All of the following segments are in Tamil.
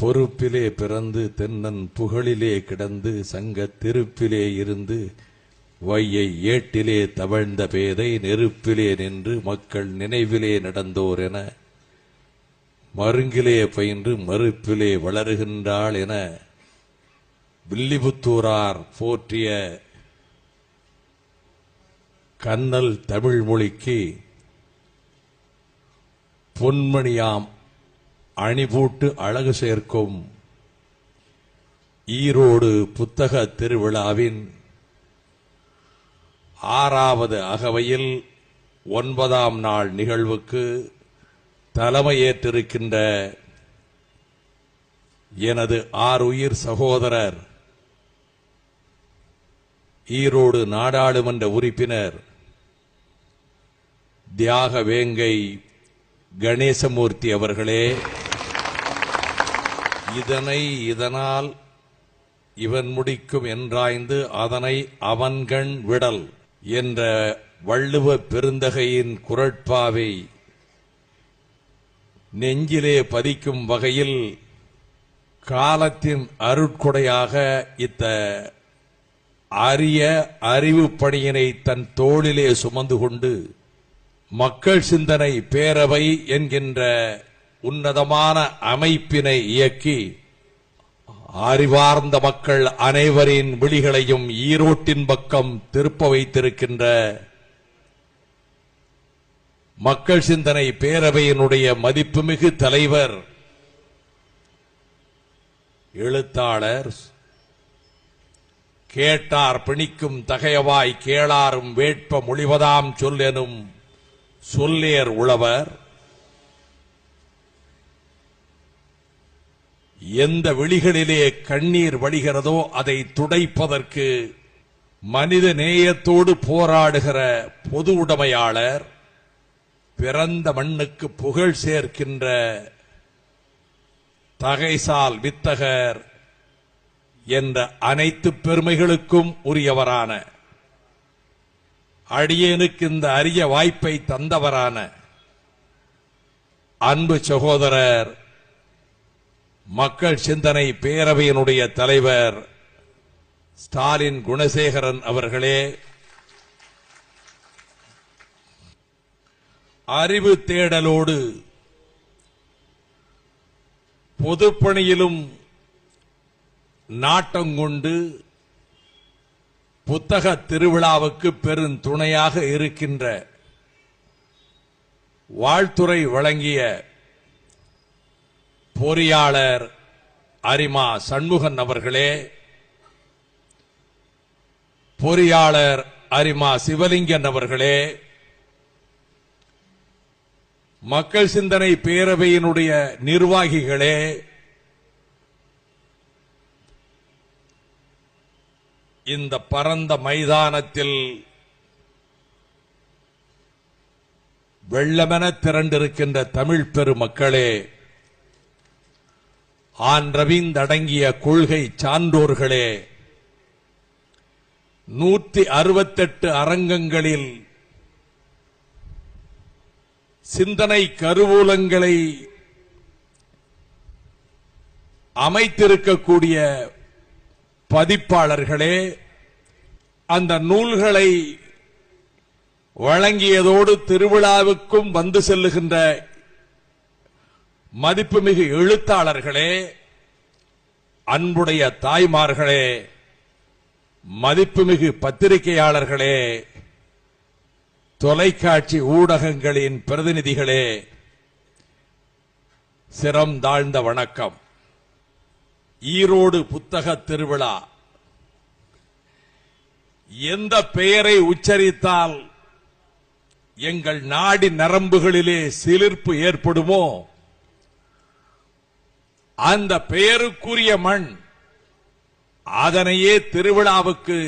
பொறுப்பிலே பிறந்து தென்னன் புகழிலே கிடந்து சங்க திருப்பிலே இருந்து வையை ஏட்டிலே தவழ்ந்த பேதை நெருப்பிலே நின்று மக்கள் நினைவிலே நடந்தோர் என மருங்கிலே பயின்று மறுப்பிலே வளருகின்றாள் என வில்லிபுத்தூரார் போற்றிய கண்ணல் தமிழ் மொழிக்கு பொன்மணியாம் அணிபூட்டு அழகு சேர்க்கும் ஈரோடு புத்தக திருவிழாவின் 6வது அகவையில் 9ஆம் நாள் நிகழ்வுக்கு தலைமையேற்றிருக்கின்ற எனது ஆருயிர் சகோதரர் ஈரோடு நாடாளுமன்ற உறுப்பினர் தியாக வேங்கை கணேசமூர்த்தி அவர்களே, இதனால் இவன் முடிக்கும் என்றாய்ந்து அதனை அவன்கண் விடல் என்ற வள்ளுவ பெருந்தகையின் குறட்பாவை நெஞ்சிலே பதிக்கும் வகையில் காலத்தின் அருட்கொடையாக இத்த அரிய அறிவு பணியினை தன் தோளிலே சுமந்து கொண்டு மக்கள் சிந்தனை பேரவை என்கின்ற உன்னதமான அமைப்பினை இயக்கி அறிவார்ந்த மக்கள் அனைவரின் விழிகளையும் ஈரோட்டின் பக்கம் திருப்ப வைத்திருக்கின்ற மக்கள் சிந்தனை பேரவையினுடைய மதிப்புமிகு தலைவர், எழுத்தாளர், கேட்டார் பிணிக்கும் தகையவாய் கேளாரும் வேட்ப மொழிவதாம் சொல் எனும் சொல்லேர் உழவர், எந்த விழிகளிலே கண்ணீர் வழிகிறதோ அதை துடைப்பதற்கு மனித நேயத்தோடு போராடுகிற பொது உடைமையாளர், பிறந்த மண்ணுக்கு புகழ் சேர்க்கின்ற தகைசால் வித்தகர் என்ற அனைத்து பெருமைகளுக்கும் உரியவரான, அடியேனுக்கு இந்த அரிய வாய்ப்பை தந்தவரான அன்பு சகோதரர் மக்கள் சிந்தனை பேரவையினுடைய தலைவர் ஸ்டாலின் குணசேகரன் அவர்களே, அறிவு தேடலோடு பொதுப்பணியிலும் நாட்டங்கொண்டு புத்தக திருவிழாவுக்கு பெருந்துணையாக இருக்கின்ற வாழ்த்துரை வழங்கிய பொறியாளர் அரிமா சண்முகன் அவர்களே, பொறியாளர் அரிமா சிவலிங்கன் அவர்களே, மக்கள் சிந்தனை பேரவையினுடைய நிர்வாகிகளே, இந்த பரந்த மைதானத்தில் வெள்ளமென திரண்டிருக்கின்ற தமிழ் பெருமக்களே, ஆன் ரவீந்தடங்கிய கொள்கை சான்றோர்களே, 168 அரங்கங்களில் சிந்தனை கருவூலங்களை அமைத்திருக்கக்கூடிய பதிப்பாளர்களே, அந்த நூல்களை வழங்கியதோடு திருவிழாவுக்கும் வந்து செல்லுகின்ற மதிப்புமிகு எழுத்தாளர்களே, அன்புடைய தாய்மார்களே, மதிப்புமிகு பத்திரிகையாளர்களே, தொலைக்காட்சி ஊடகங்களின் பிரதிநிதிகளே, சிரம் தாழ்ந்த வணக்கம். ஈரோடு புத்தக திருவிழா எந்த பெயரை உச்சரித்தால் எங்கள் நாடி நரம்புகளிலே சிலிர்ப்பு ஏற்படுமோ அந்த பெயருக்குரிய மண், அதனையே திருவிழாவுக்கு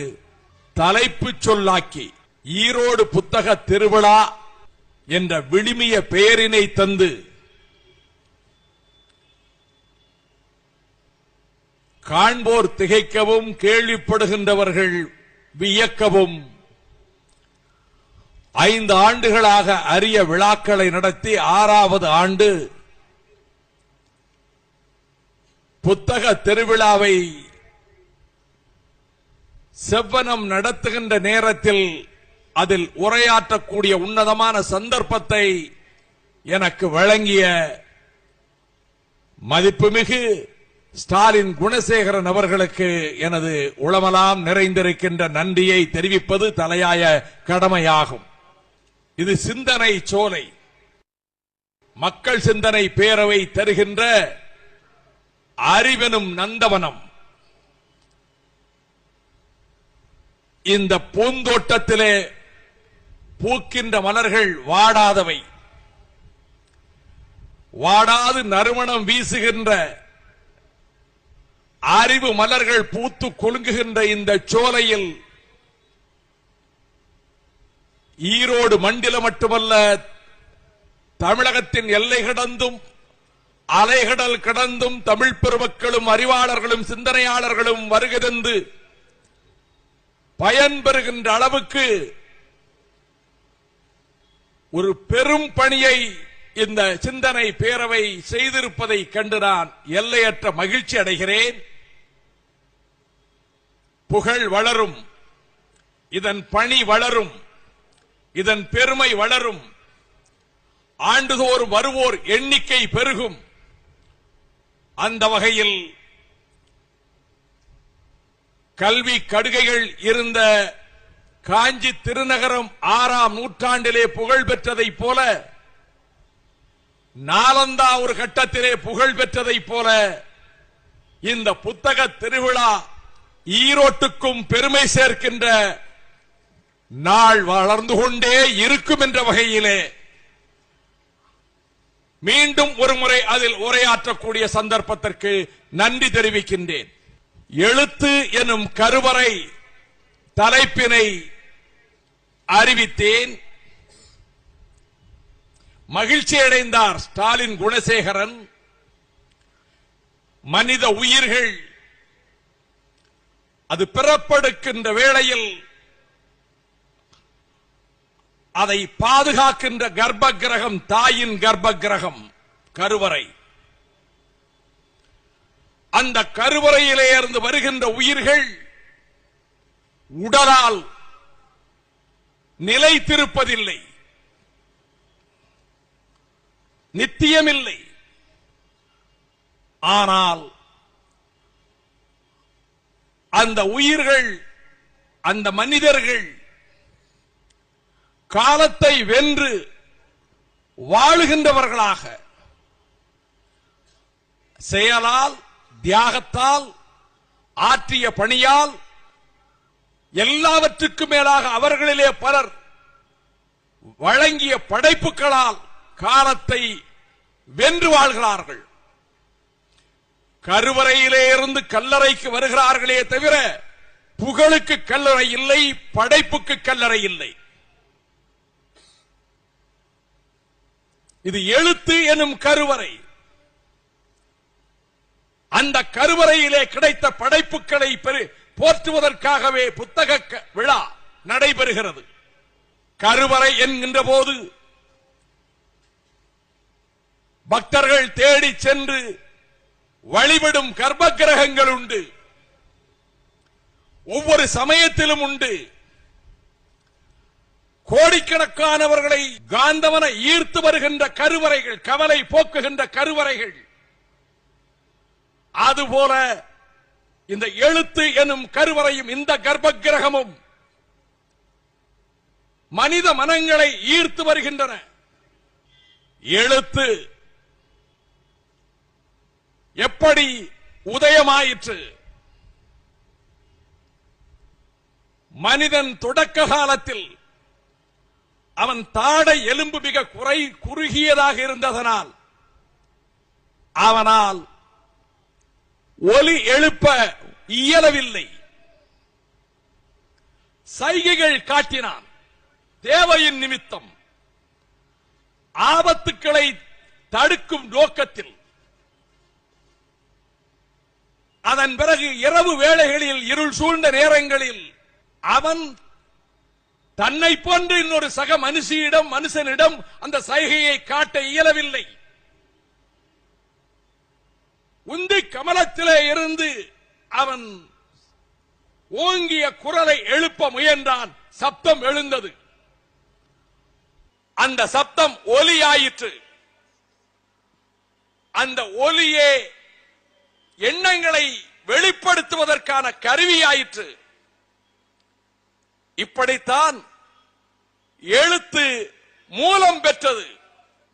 தலைப்புச் சொல்லாக்கி ஈரோடு புத்தக திருவிழா என்ற விழுமிய பெயரினை தந்து காண்போர் திகைக்கவும் கேள்விப்படுகின்றவர்கள் வியக்கவும் 5 ஆண்டுகளாக அரிய விழாக்களை நடத்தி 6வது ஆண்டு புத்தக திருவிழாவை செவ்வனம் நடத்துகின்ற நேரத்தில் அதில் உரையாற்றக்கூடிய உன்னதமான சந்தர்ப்பத்தை எனக்கு வழங்கிய மதிப்புமிகு ஸ்டாலின் குணசேகரன் அவர்களுக்கு எனது உளமெல்லாம் நிறைந்திருக்கின்ற நன்றியை தெரிவிப்பது தலையாய கடமையாகும். இது சிந்தனை சோலை, மக்கள் சிந்தனை பேரவை தருகின்ற அறிவெனும் நந்தவனம். இந்த பூந்தோட்டத்திலே பூக்கின்ற மலர்கள் வாடாதவை, வாடாது நறுமணம் வீசுகின்ற அறிவு மலர்கள் பூத்து குலுங்குகின்ற இந்த சோலையில் ஈரோடு மண்டலம் மட்டுமல்ல, தமிழகத்தின் எல்லை கடந்தும் அலைகடல் கடந்தும் தமிழ் பெருமக்களும் அறிவாளர்களும் சிந்தனையாளர்களும் வருகை தந்து பயன்பெறுகின்ற அளவுக்கு ஒரு பெரும் பணியை இந்த சிந்தனை பேரவை செய்திருப்பதை கண்டு நான் எல்லையற்ற மகிழ்ச்சி அடைகிறேன். புகழ் வளரும், இதன் பணி வளரும், இதன் பெருமை வளரும், ஆண்டுதோறும் வருவோர் எண்ணிக்கை பெருகும். அந்த வகையில் கல்வி கடுகைகள் இருந்த காஞ்சி திருநகரம் 6ஆம் நூற்றாண்டிலே புகழ் பெற்றதைப் போல, நாலந்தா ஒரு கட்டத்திலே புகழ் பெற்றதைப் போல இந்த புத்தக திருவிழா ஈரோட்டுக்கும் பெருமை சேர்க்கின்ற நாள் வளர்ந்து கொண்டே இருக்கும் என்ற வகையிலே மீண்டும் ஒருமுறை அதில் உரையாற்றக்கூடிய சந்தர்ப்பத்திற்கு நன்றி தெரிவிக்கின்றேன். எழுத்து எனும் கருவறை தலைப்பினை அறிவித்தேன். மகிழ்ச்சி அடைந்தார் ஸ்டாலின் குணசேகரன். மனித உயிர்கள் அது பிறப்பெடுக்கின்ற வேளையில் அதை பாதுகாக்கின்ற கர்ப்ப கிரகம் தாயின் கர்ப்ப கிரகம் கருவறை. அந்த கருவறையிலே இருந்து வருகின்ற உயிர்கள் உடலால் நிலைத்திருப்பதில்லை, நித்தியமில்லை. ஆனால் அந்த உயிர்கள், அந்த மனிதர்கள் காலத்தை வென்று வாழுகின்றவர்களாக செயலால், தியாகத்தால், ஆற்றிய பணியால், எல்லாவற்றுக்கும் மேலாக அவர்களிலே பலர் வழங்கிய படைப்புகளால் காலத்தை வென்று வாழ்கிறார்கள். கருவறையிலே இருந்து கல்லறைக்கு வருகிறார்களே தவிர புகழுக்கு கல்லறை இல்லை, படைப்புக்கு கல்லறை இல்லை. இது எழுத்து எனும் கருவறை. அந்த கருவறையிலே கிடைத்த படைப்புகளை போற்றுவதற்காகவே புத்தக விழா நடைபெறுகிறது. கருவறை என்கின்ற போது பக்தர்கள் தேடி சென்று வழிபடும் கர்ப்ப கிரகங்கள் உண்டு, ஒவ்வொரு சமயத்திலும் உண்டு. கோடிக்கணக்கானவர்களை காந்தவன ஈர்த்து வருகின்ற கருவறைகள், கவலை போக்குகின்ற கருவறைகள். அதுபோல இந்த எழுத்து எனும் கருவறையும் இந்த கர்ப்ப கிரகமும் மனித மனங்களை ஈர்த்து வருகின்றன. எழுத்து எப்படி உதயமாயிற்று? மனிதன் தொடக்க காலத்தில் அவன் தாடை எலும்பு மிக குறுகியதாக இருந்ததனால் அவனால் ஒலி எழுப்ப இயலவில்லை. சைகைகள் காட்டினான் தேவையின் நிமித்தம், ஆபத்துக்களை தடுக்கும் நோக்கத்தில். அதன் பிறகு இரவு வேளைகளில், இருள் சூழ்ந்த நேரங்களில் அவன் தன்னை போன்று இன்னொரு சக மனுஷனிடம் அந்த சைகையை காட்ட இயலவில்லை. உந்திக் கமலத்திலே இருந்து அவன் ஓங்கிய குரலை எழுப்ப முயன்றான். சப்தம் எழுந்தது. அந்த சப்தம் ஒலியாயிற்று. அந்த ஒலியே எண்ணங்களை வெளிப்படுத்துவதற்கான கருவியாயிற்று. இப்படித்தான் எழுத்து மூலம் பெற்றது.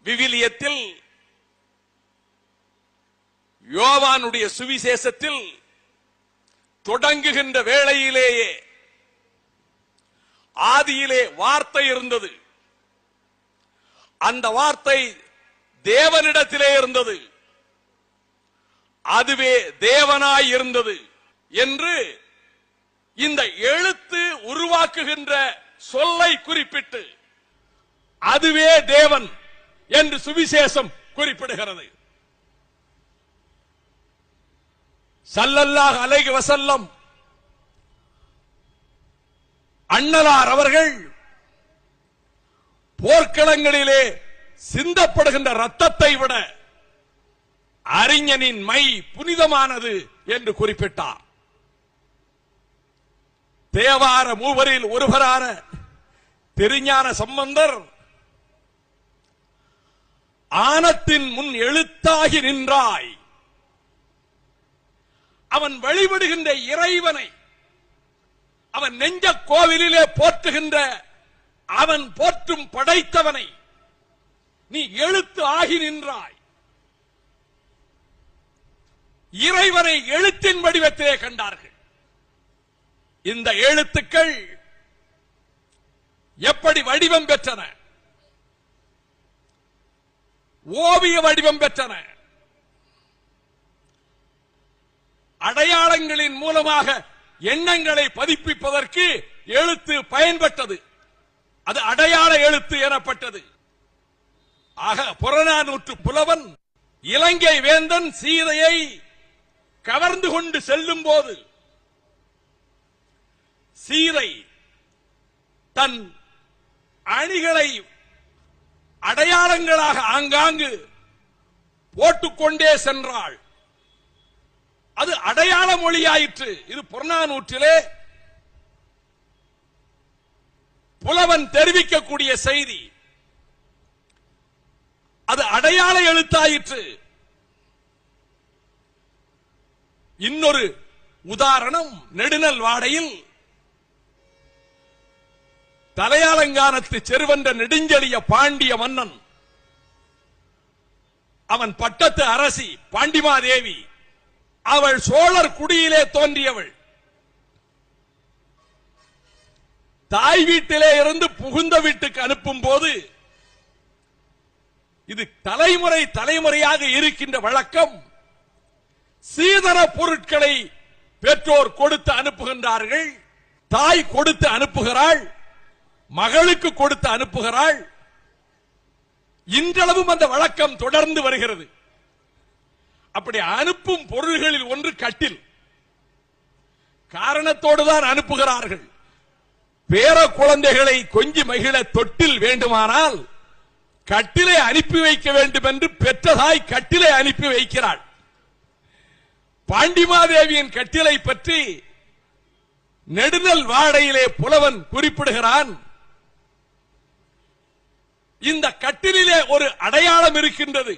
விவிலியத்தில் யோவானுடைய சுவிசேஷத்தில் தொடங்குகின்ற வேளையிலேயே ஆதியிலே வார்த்தை இருந்தது. அந்த வார்த்தை தேவனிடத்திலே இருந்தது. அதுவே தேவனாய் இருந்தது என்று இந்த எழுத்து உருவாக்குகின்ற சொல்லை குறிப்பிட்டு அதுவே தேவன் என்று சுவிசேஷம் குறிப்பிடுகிறது. ஸல்லல்லாஹு அலைஹி வஸல்லம் அண்ணலார் அவர்கள் போர்க்களங்களிலே சிந்தப்படுகின்ற ரத்தத்தை விட அறிஞனின் மை புனிதமானது என்று குறிப்பிட்டார். தேவார மூவரில் ஒருவரான திருஞான சம்பந்தர் ஆனத்தின் முன் எழுத்தாகி நின்றாய், அவன் வழிபடுகின்ற இறைவனை அவன் நெஞ்ச கோவிலிலே போற்றுகின்ற அவன் போற்றும் படைத்தவனை நீ எழுத்து ஆகி நின்றாய். இறைவனை எழுத்தின் வடிவத்திலே கண்டார்கள். இந்த எழுத்துக்கள் எப்படி வடிவம் பெற்றன? ஓவிய வடிவம் பெற்றன. அடையாளங்களின் மூலமாக எண்ணங்களை பதிப்பிப்பதற்கு எழுத்து பயன்பட்டது. அது அடையாள எழுத்து எனப்பட்டது. ஆக புறநானூற்று புலவன் இலங்கை வேந்தன் சீதையை கவர்ந்து கொண்டு செல்லும் போது சீதை தன் அணிகளை அடையாளங்களாக ஆங்காங்கு போட்டுக்கொண்டே சென்றாள். அது அடையாள மொழியாயிற்று. இது புறநானூற்றிலே புலவன் தெரிவிக்கக்கூடிய செய்தி. அது அடையாள எழுத்தாயிற்று. இன்னொரு உதாரணம் நெடுநல் வாடையில் தலையாலங்கானத்து செருவென்ற நெடுஞ்செழிய பாண்டிய மன்னன், அவன் பட்டத்து அரசி பாண்டிமாதேவி, அவள் சோழர் குடியிலே தோன்றியவள். தாய் வீட்டிலே இருந்து புகுந்த வீட்டுக்கு அனுப்பும் போது இது தலைமுறை தலைமுறையாக இருக்கின்ற வழக்கம். சீதன பொருட்களை பெற்றோர் கொடுத்து அனுப்புகின்றார்கள். தாய் கொடுத்து அனுப்புகிறாள், மகளுக்கு கொடுத்து அனுப்புகிறாள். இன்றளவும் அந்த வழக்கம் தொடர்ந்து வருகிறது. அப்படி அனுப்பும் பொருள்களில் ஒன்று கட்டில். காரணத்தோடு தான் அனுப்புகிறார்கள். பேர குழந்தைகளை கொஞ்சி மகிழ தொட்டில் வேண்டுமானால் கட்டிலை அனுப்பி வைக்க வேண்டும் என்று பெற்றதாய் கட்டிலை அனுப்பி வைக்கிறாள். பாண்டிமாதேவியின் கட்டிலை பற்றி நெடுநல் வாடையிலே புலவன் குறிப்பிடுகிறான். இந்த கட்டிலே ஒரு அடையாளம் இருக்கின்றது.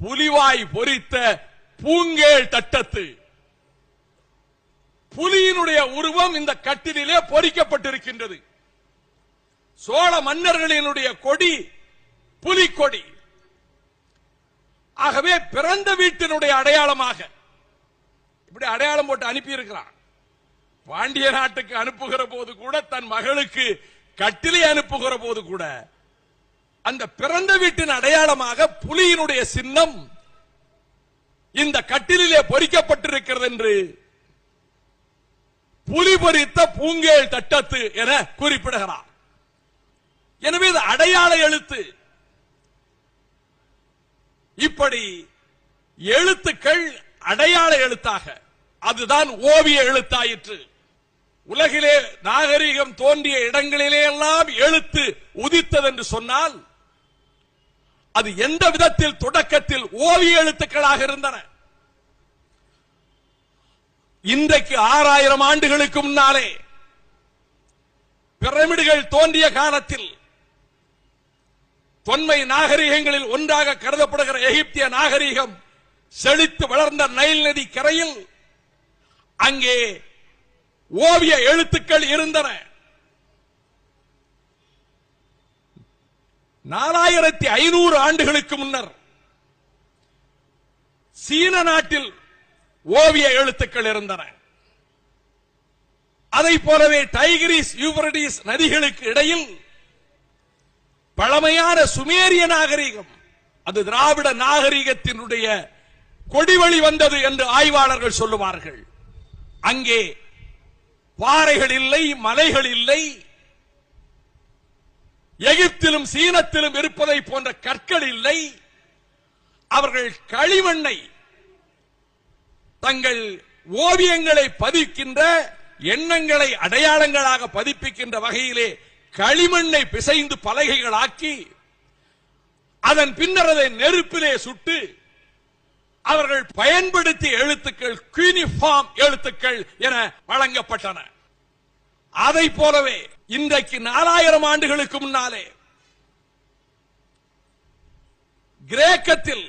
புலிவாய் பொறித்த பூங்கேள் தட்டத்து. புலியினுடைய உருவம் இந்த கட்டிலே பொறிக்கப்பட்டிருக்கின்றது. சோழ மன்னர்களினுடைய கொடி புலிக்கொடி. ஆகவே பிறந்த வீட்டினுடைய அடையாளமாக இப்படி அடையாளம் போட்டு அனுப்பி இருக்கிறான். பாண்டிய நாட்டுக்கு அனுப்புகிற போது கூட, தன் மகளுக்கு கட்டிலை அனுப்புகிற போது கூட, அந்த பிறந்த வீட்டின் அடையாளமாக புலியினுடைய சின்னம் இந்த கட்டிலே பொறிக்கப்பட்டிருக்கிறது என்று புலி பொறித்த பூங்கேள் தட்டத்து என குறிப்பிடுகிறார். எனவே இது அடையாள எழுத்து. இப்படி எழுத்துக்கள் அடையாள எழுத்தாக, அதுதான் ஓவிய எழுத்தாயிற்று. உலகிலே நாகரிகம் தோன்றிய இடங்களிலே எல்லாம் எழுத்து உதித்தது என்று சொன்னால் அது எந்த விதத்தில் தொடக்கத்தில் ஓவிய எழுத்துக்களாக இருந்தன. இன்றைக்கு 6000 ஆண்டுகளுக்கு முன்னாலே பிரமிடுகள் தோன்றிய காலத்தில் தொன்மை நாகரிகங்களில் ஒன்றாக கருதப்படுகிற எகிப்திய நாகரிகம் செழித்து வளர்ந்த நைல் நதி கரையில் அங்கே ஓவிய எழுத்துக்கள் இருந்தன. 4500 ஆண்டுகளுக்கு முன்னர் சீன நாட்டில் ஓவிய எழுத்துக்கள் இருந்தன. அதை போலவே டைகிரிஸ் யூப்ரடிஸ் நதிகளுக்கு இடையில் பழமையான சுமேரிய நாகரிகம், அது திராவிட நாகரிகத்தினுடைய கொடிவழி வந்தது என்று ஆய்வாளர்கள் சொல்லுவார்கள். அங்கே பாறைகள் இல்லை, மலைகள் இல்லை. எகிப்திலும் சீனத்திலும் இருப்பதை போன்ற கற்கள் இல்லை. அவர்கள் களிமண்ணை தங்கள் ஓவியங்களை பதிக்கின்ற, எண்ணங்களை அடையாளங்களாக பதிப்பிக்கின்ற வகையிலே களிமண்ணை பிசைந்து பலகைகளாக்கி அதன் பின்னர் அதை நெருப்பிலே சுட்டு அவர்கள் பயன்படுத்திய எழுத்துக்கள் யூனிஃபார்ம் எழுத்துக்கள் என வழங்கப்பட்டன. அதை போலவே இன்றைக்கு 4000 ஆண்டுகளுக்கு முன்னாலே கிரேக்கத்தில்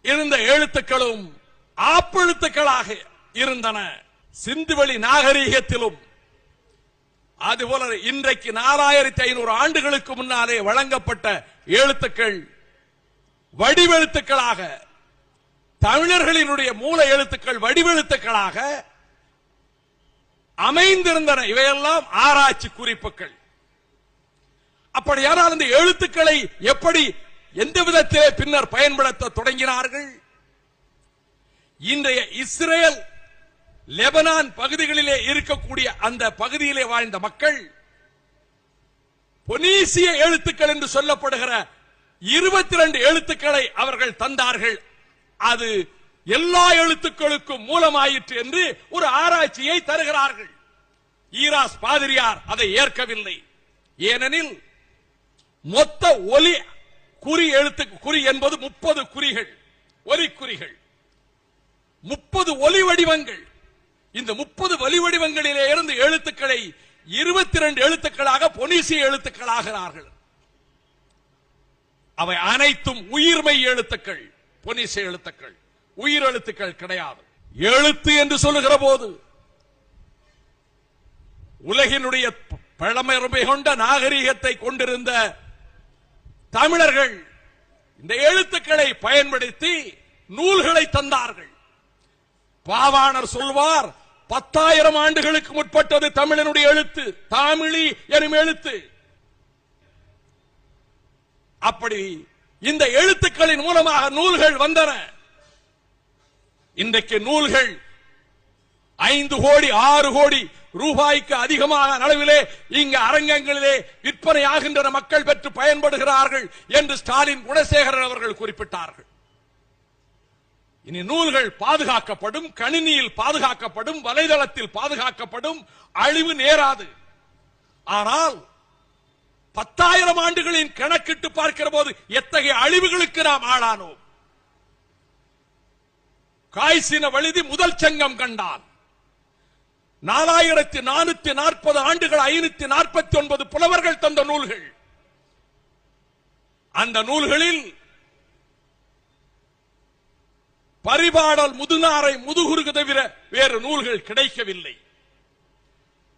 இருந்த எழுத்துக்களும் ஆப்பெழுத்துக்களாக இருந்தன. சிந்துவெளி நாகரிகத்திலும் அதுபோல இன்றைக்கு 4500 ஆண்டுகளுக்கு முன்னாலே வழங்கப்பட்ட எழுத்துக்கள் வடிவெழுத்துக்களாக, தமிழர்களினுடைய மூல எழுத்துக்கள் வடிவெழுத்துக்களாக அமைந்திருந்தன. இவையெல்லாம் ஆராய்ச்சி குறிப்புகள். அப்படியானால் இந்த எழுத்துக்களை எப்படி, எந்த விதத்திலே பின்னர் பயன்படுத்த தொடங்கினார்கள்? இன்றைய இஸ்ரேல் லெபனான் பகுதிகளிலே இருக்கக்கூடிய அந்த பகுதியிலே வாழ்ந்த மக்கள் பொனீசிய எழுத்துக்கள் என்று சொல்லப்படுகிற 22 எழுத்துக்களை அவர்கள் தந்தார்கள். அது எல்லா எழுத்துக்களுக்கும் மூலமாயிற்று என்று ஒரு ஆராய்ச்சியை தருகிறார்கள். ஈராஸ் பாதிரியார் அதை ஏற்கவில்லை. ஏனெனில் மொத்த ஒலி குறி எழுத்து குறி என்பது 30 குறிகள், ஒலிக்குறிகள், 30 ஒலி வடிவங்கள். இந்த 30 ஒலி வடிவங்களிலே இருந்து எழுத்துக்களை 22 எழுத்துக்களாக பொனீசிய எழுத்துக்களாகிறார்கள். அவை அனைத்தும் உயிர்மை எழுத்துக்கள், பொனீசிய எழுத்துக்கள், உயிர் எழுத்துக்கள் கிடையாது. எழுத்து என்று சொல்லுகிற போது உலகினுடைய பழமை கொண்ட நாகரிகத்தை கொண்டிருந்த தமிழர்கள் இந்த எழுத்துக்களை பயன்படுத்தி நூல்களை தந்தார்கள். பாவாணர் சொல்வார், 10,000 ஆண்டுகளுக்கு முற்பட்டது தமிழனுடைய எழுத்து, தாமிழி எனும் எழுத்து. அப்படி இந்த எழுத்துக்களின் மூலமாக நூல்கள் வந்தன. இன்றைக்கு நூல்கள் 5 கோடி 6 கோடி ரூபாய்க்கு அதிகமான அளவிலே இங்கு அரங்கங்களிலே விற்பனை ஆகின்ற மக்கள் பெற்று பயன்படுகிறார்கள் என்று ஸ்டாலின் குணசேகரன் அவர்கள் குறிப்பிட்டார்கள். இனி நூல்கள் பாதுகாக்கப்படும், கணினியில் பாதுகாக்கப்படும், வலைதளத்தில் பாதுகாக்கப்படும், அழிவு நேராது. ஆனால் 10,000 ஆண்டுகளின் கணக்கிட்டு பார்க்கிற போது எத்தகைய அழிவுகளுக்கு நாம் ஆளானோம். காய்ச்சின வழுதி முதல் சங்கம் கண்டான். 4440 ஆண்டுகள் 549 புலவர்கள் தந்த நூல்கள். அந்த நூல்களில் பரிபாடல் முதுநாரை முதுகுருக்கு தவிர வேறு நூல்கள் கிடைக்கவில்லை.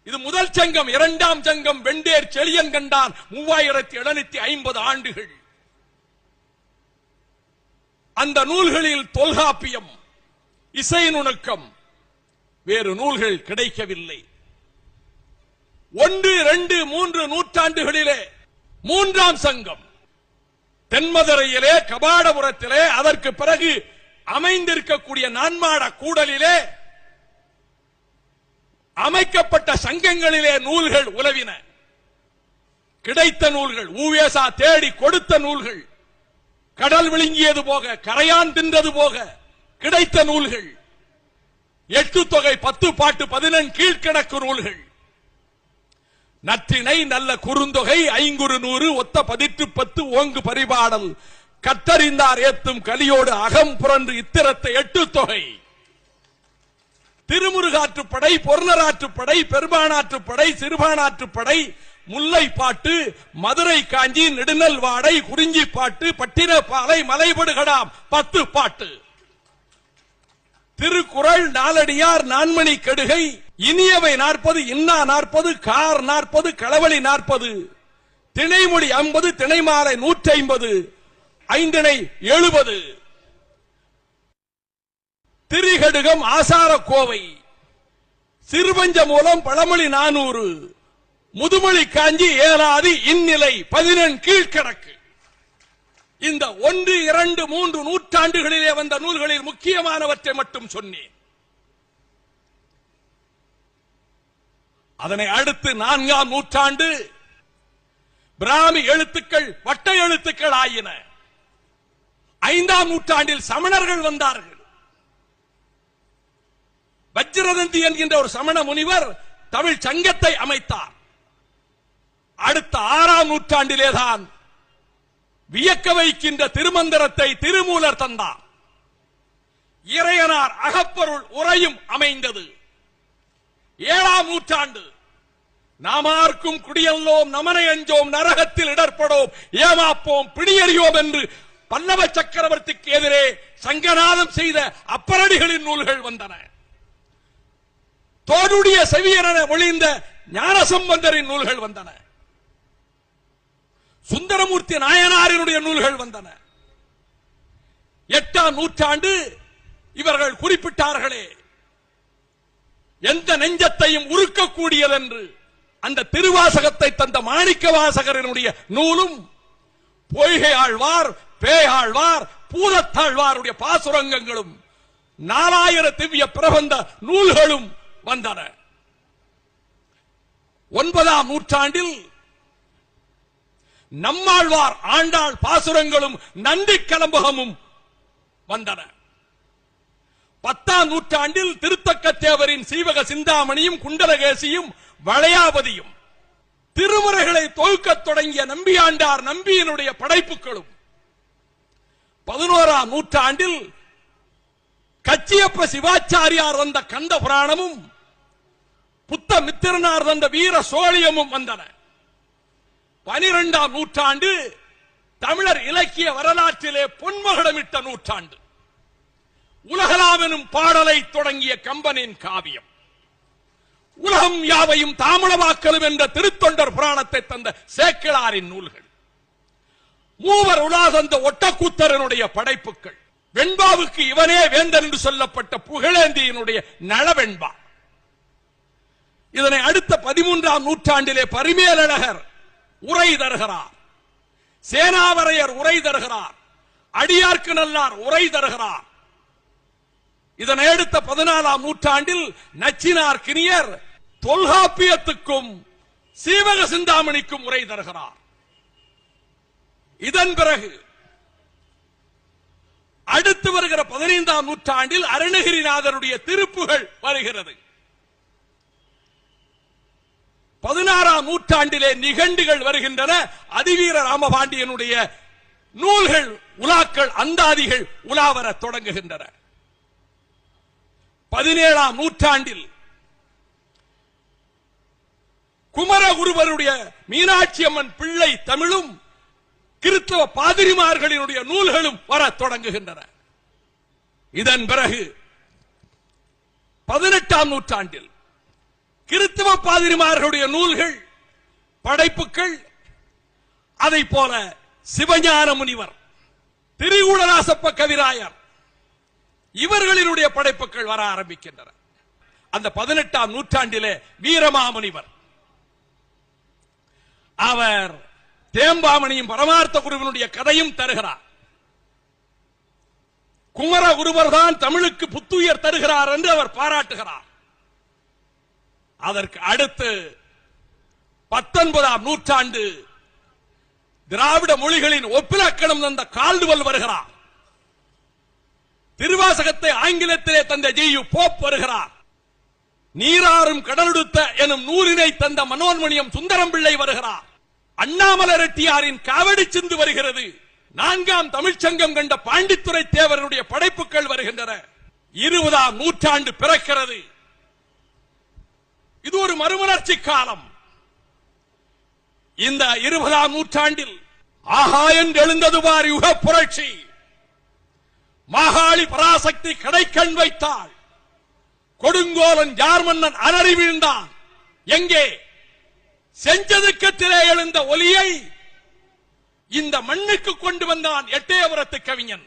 இது முதல் சங்கம். 2ஆம் சங்கம் வெண்டேர் செழியன் கண்டான் 3750 ஆண்டுகள். அந்த நூல்களில் தொல்காப்பியம், இசை நுணுக்கம், வேறு நூல்கள் கிடைக்கவில்லை. 1, 2, 3 நூற்றாண்டுகளிலே 3ஆம் சங்கம் தென்மதுரையிலே, கபாடபுரத்திலே, அதற்கு பிறகு அமைந்திருக்கக்கூடிய நான்மாட கூடலிலே அமைக்கப்பட்ட சங்கங்களிலே நூல்கள் உலவின. கிடைத்த நூல்கள், ஊவேசா தேடி கொடுத்த நூல்கள், கடல் விழுங்கியது போக, கரையான் தின்றது போக கிடைத்த நூல்கள், 8 தொகை, 10 பாட்டு, 14 கீழ்கணக்கு நூல்கள், நற்றிணை, நல்ல குறுந்தொகை, ஐங்குறு நூறு, ஒத்த 10 ஓங்கு பரிபாடல், கத்தறிந்தார் ஏத்தும் கலியோடு அகம் புரன்று இத்திரத்தை 8 தொகை. திருமுருகாற்றுப்படை, பொருணராற்றுப்படை, பெரும்பானாற்றுப்படை, சிறுபானாற்றுப்படை, முல்லைப்பாட்டு, மதுரை காஞ்சி, நெடுநல் வாடை, குறிஞ்சி பாட்டு, பட்டினப்பாலை, மலைபடுகடாம் 10 பாட்டு. திருக்குறள், நாலடியார், நான்மணி கெடுகை, இனியவை 40, இன்னா 40, கார் 40, களவழி 40, திணைமொழி 50, திணைமாலை 150, ஐந்திணை 70, திரிகடுகம், ஆசார கோவை, சிறுபஞ்ச மூலம், பழமொழி 400, முதுமொழி காஞ்சி, ஏலாதி, இந்நிலை 11 கீழ்கணக்கு. இந்த 1, 2, 3 நூற்றாண்டுகளிலே வந்த நூல்களில் முக்கியமானவற்றை மட்டும் சொன்னேன். அதனை அடுத்து 4ஆம் நூற்றாண்டு பிராமி எழுத்துக்கள் வட்ட எழுத்துக்கள் ஆயின. 5ஆம் நூற்றாண்டில் சமணர்கள் வந்தார்கள். வஜ்ரதந்தி என்கின்ற ஒரு சமண முனிவர் தமிழ் சங்கத்தை அமைத்தார். அடுத்த 6ஆம் நூற்றாண்டிலேதான் வியக்க வைக்கின்ற திருமந்திரத்தை திருமூலர் தந்தார். இறையனார் அகப்பொருள் உரையும் அமைந்தது. 7ஆம் நூற்றாண்டு நாமார்க்கும் குடியல்லோம், நமனை அஞ்சோம், நரகத்தில் இடர்படோம், ஏமாப்போம், பிடியறியோம் என்று பல்லவ சக்கரவர்த்திக்கு எதிரே சங்கநாதம் செய்த அப்பரடிகளின் நூல்கள் வந்தன. தோடுடைய செவியன ஒளிந்த ஞானசம்பந்தரின் நூல்கள் வந்தன. சுந்தரமூர்த்தி நாயனாரினுடைய நூல்கள் வந்தன. 8ஆம் நூற்றாண்டு இவர்கள் குறிப்பிட்டார்களே, எந்த நெஞ்சத்தையும் உருக்கக்கூடியதென்று அந்த திருவாசகத்தை தந்த மாணிக்க வாசகரினுடைய நூலும், பொய்கை ஆழ்வார், பேயாழ்வார், பூதத்தாழ்வாருடைய பாசுரங்கங்களும் 4000 திவ்ய பிரபந்த நூல்களும் வந்தன. 9ஆம் நூற்றாண்டில் நம்மாழ்வார் ஆண்டாள் பாசுரங்களும் நந்தி கலம்பகமும் வந்தன. 10ஆம் நூற்றாண்டில் திருத்தக்கத்தேவரின் சீவக சிந்தாமணியும், குண்டலகேசியும், வளையாபதியும், திருமுறைகளை தொகுக்கத் தொடங்கிய நம்பியாண்டார் நம்பியினுடைய படைப்புகளும், 11ஆம் நூற்றாண்டில் கச்சியப்ப சிவாச்சாரியார் வந்த கந்த புராணமும், புத்த மித்திரனார் வந்த வீர சோழியமும் வந்தன. 12ஆம் நூற்றாண்டு தமிழர் இலக்கிய வரலாற்றிலே பொன்மகுடமிட்ட நூற்றாண்டு. உலகலாம் எனும் பாடலை தொடங்கிய கம்பனின் காவியம், உலகம் யாவையும் தாமளமாக்கலும் என்ற திருத்தொண்டர் புராணத்தை தந்த சேக்கிழாரின் நூல்கள், மூவர் உலா தந்த ஒட்டக்கூத்தரனுடைய படைப்புகள், வெண்பாவுக்கு இவனே வேந்தன் என்று சொல்லப்பட்ட புகழேந்தியினுடைய நளவெண்பா. இதனை அடுத்த 13ஆம் நூற்றாண்டிலே பரிமேலழகர் உரை தருகிறார், சேனாவரையர் உரை தருகிறார், அடியார்க்கு நல்லார் உரை தருகிறார். இதனை அடுத்த 14ஆம் நூற்றாண்டில் நச்சினார் கினியர் தொல்காப்பியத்துக்கும் சீவக சிந்தாமணிக்கும் உரை தருகிறார். இதன் பிறகு அடுத்து வருகிற 15ஆம் நூற்றாண்டில் அருணகிரிநாதருடைய திருப்புகள் வருகிறது. 16ஆம் நூற்றாண்டிலே நிகண்டுகள் வருகின்றன. அதிவீர ராமபாண்டியனுடைய நூல்கள், உலாக்கள், அந்தாதிகள் உலாவர தொடங்குகின்றன. 17ஆம் நூற்றாண்டில் குமரகுருவருடைய மீனாட்சி அம்மன் பிள்ளை தமிழும், கிறிஸ்தவ பாதிரிமார்களினுடைய நூல்களும் வர தொடங்குகின்றன. இதன் பிறகு 18ஆம் நூற்றாண்டில் கிறிஸ்தவ பாதிரிமார்களுடைய நூல்கள், படைப்புகள், அதை போல சிவஞான முனிவர், திரிகூடராசப்ப கவிராயர் இவர்களினுடைய படைப்புகள் வர ஆரம்பிக்கின்றன. அந்த 18ஆம் நூற்றாண்டிலே வீரமாமுனிவர், அவர் தேம்பாமணியும் பரமார்த்த குருவினுடைய கதையும் தருகிறார். குமர குருவர் தான் தமிழுக்கு புத்துயிர் தருகிறார் என்று அவர் பாராட்டுகிறார். அதற்கு அடுத்து 19ஆம் நூற்றாண்டு திராவிட மொழிகளின் ஒப்பிலக்கணம் தந்த கால்டுவல் வருகிறார். திருவாசகத்தை ஆங்கிலத்திலே தந்த ஜி.யு. போப் வருகிறார். நீராறும் கடலுடுத்த எனும் நூலினை தந்த மனோன்மணியம் சுந்தரம் பிள்ளை வருகிறார். அண்ணாமலை ரெட்டியாரின் காவடி சிந்து வருகிறது. 4ஆம் தமிழ்ச்சங்கம் கண்ட பாண்டித்துரை தேவருடைய படைப்புகள் வருகின்றன. 20ஆம் நூற்றாண்டு பிறக்கிறது. இது ஒரு மறுமலர்ச்சி காலம். இந்த 20ஆம் நூற்றாண்டில் ஆஹா என்று எழுந்தது பார் யுக புரட்சி. மாகாளி பராசக்தி கடைக்கண் வைத்தாள். கொடுங்கோலன் ஜார் மன்னன் அலறி வீழ்ந்தான். எங்கே? செஞ்சதுக்கத்திலே எழுந்த ஒலியை இந்த மண்ணுக்கு கொண்டு வந்தான் எட்டயபுரத்து கவிஞன்.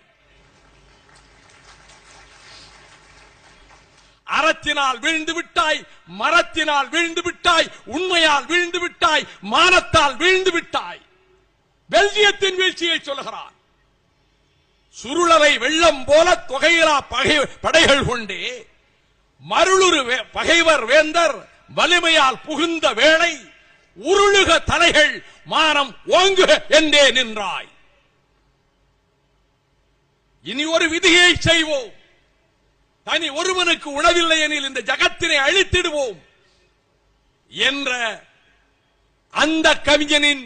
அறத்தினால் வீழ்ந்து விட்டாய், மரத்தினால் வீழ்ந்து விட்டாய், உண்மையால் வீழ்ந்து விட்டாய், மானத்தால் வீழ்ந்து விட்டாய். பெல்ஜியத்தின் வீழ்ச்சியை சொல்கிறான். சுருளரை வெள்ளம் போல தொகையிலா படைகள் கொண்டே மருளுரு பகைவர் வேந்தர் வலிமையால் புகுந்த வேளை உருளுக தலைகள் மானம் ஓங்குக என்றே நின்றாய். இனி ஒரு விதியை செய்வோம். தனி ஒருவனுக்கு உணவில்லை எனில் இந்த ஜகத்தினை அழித்திடுவோம் என்ற அந்த கவிஞனின்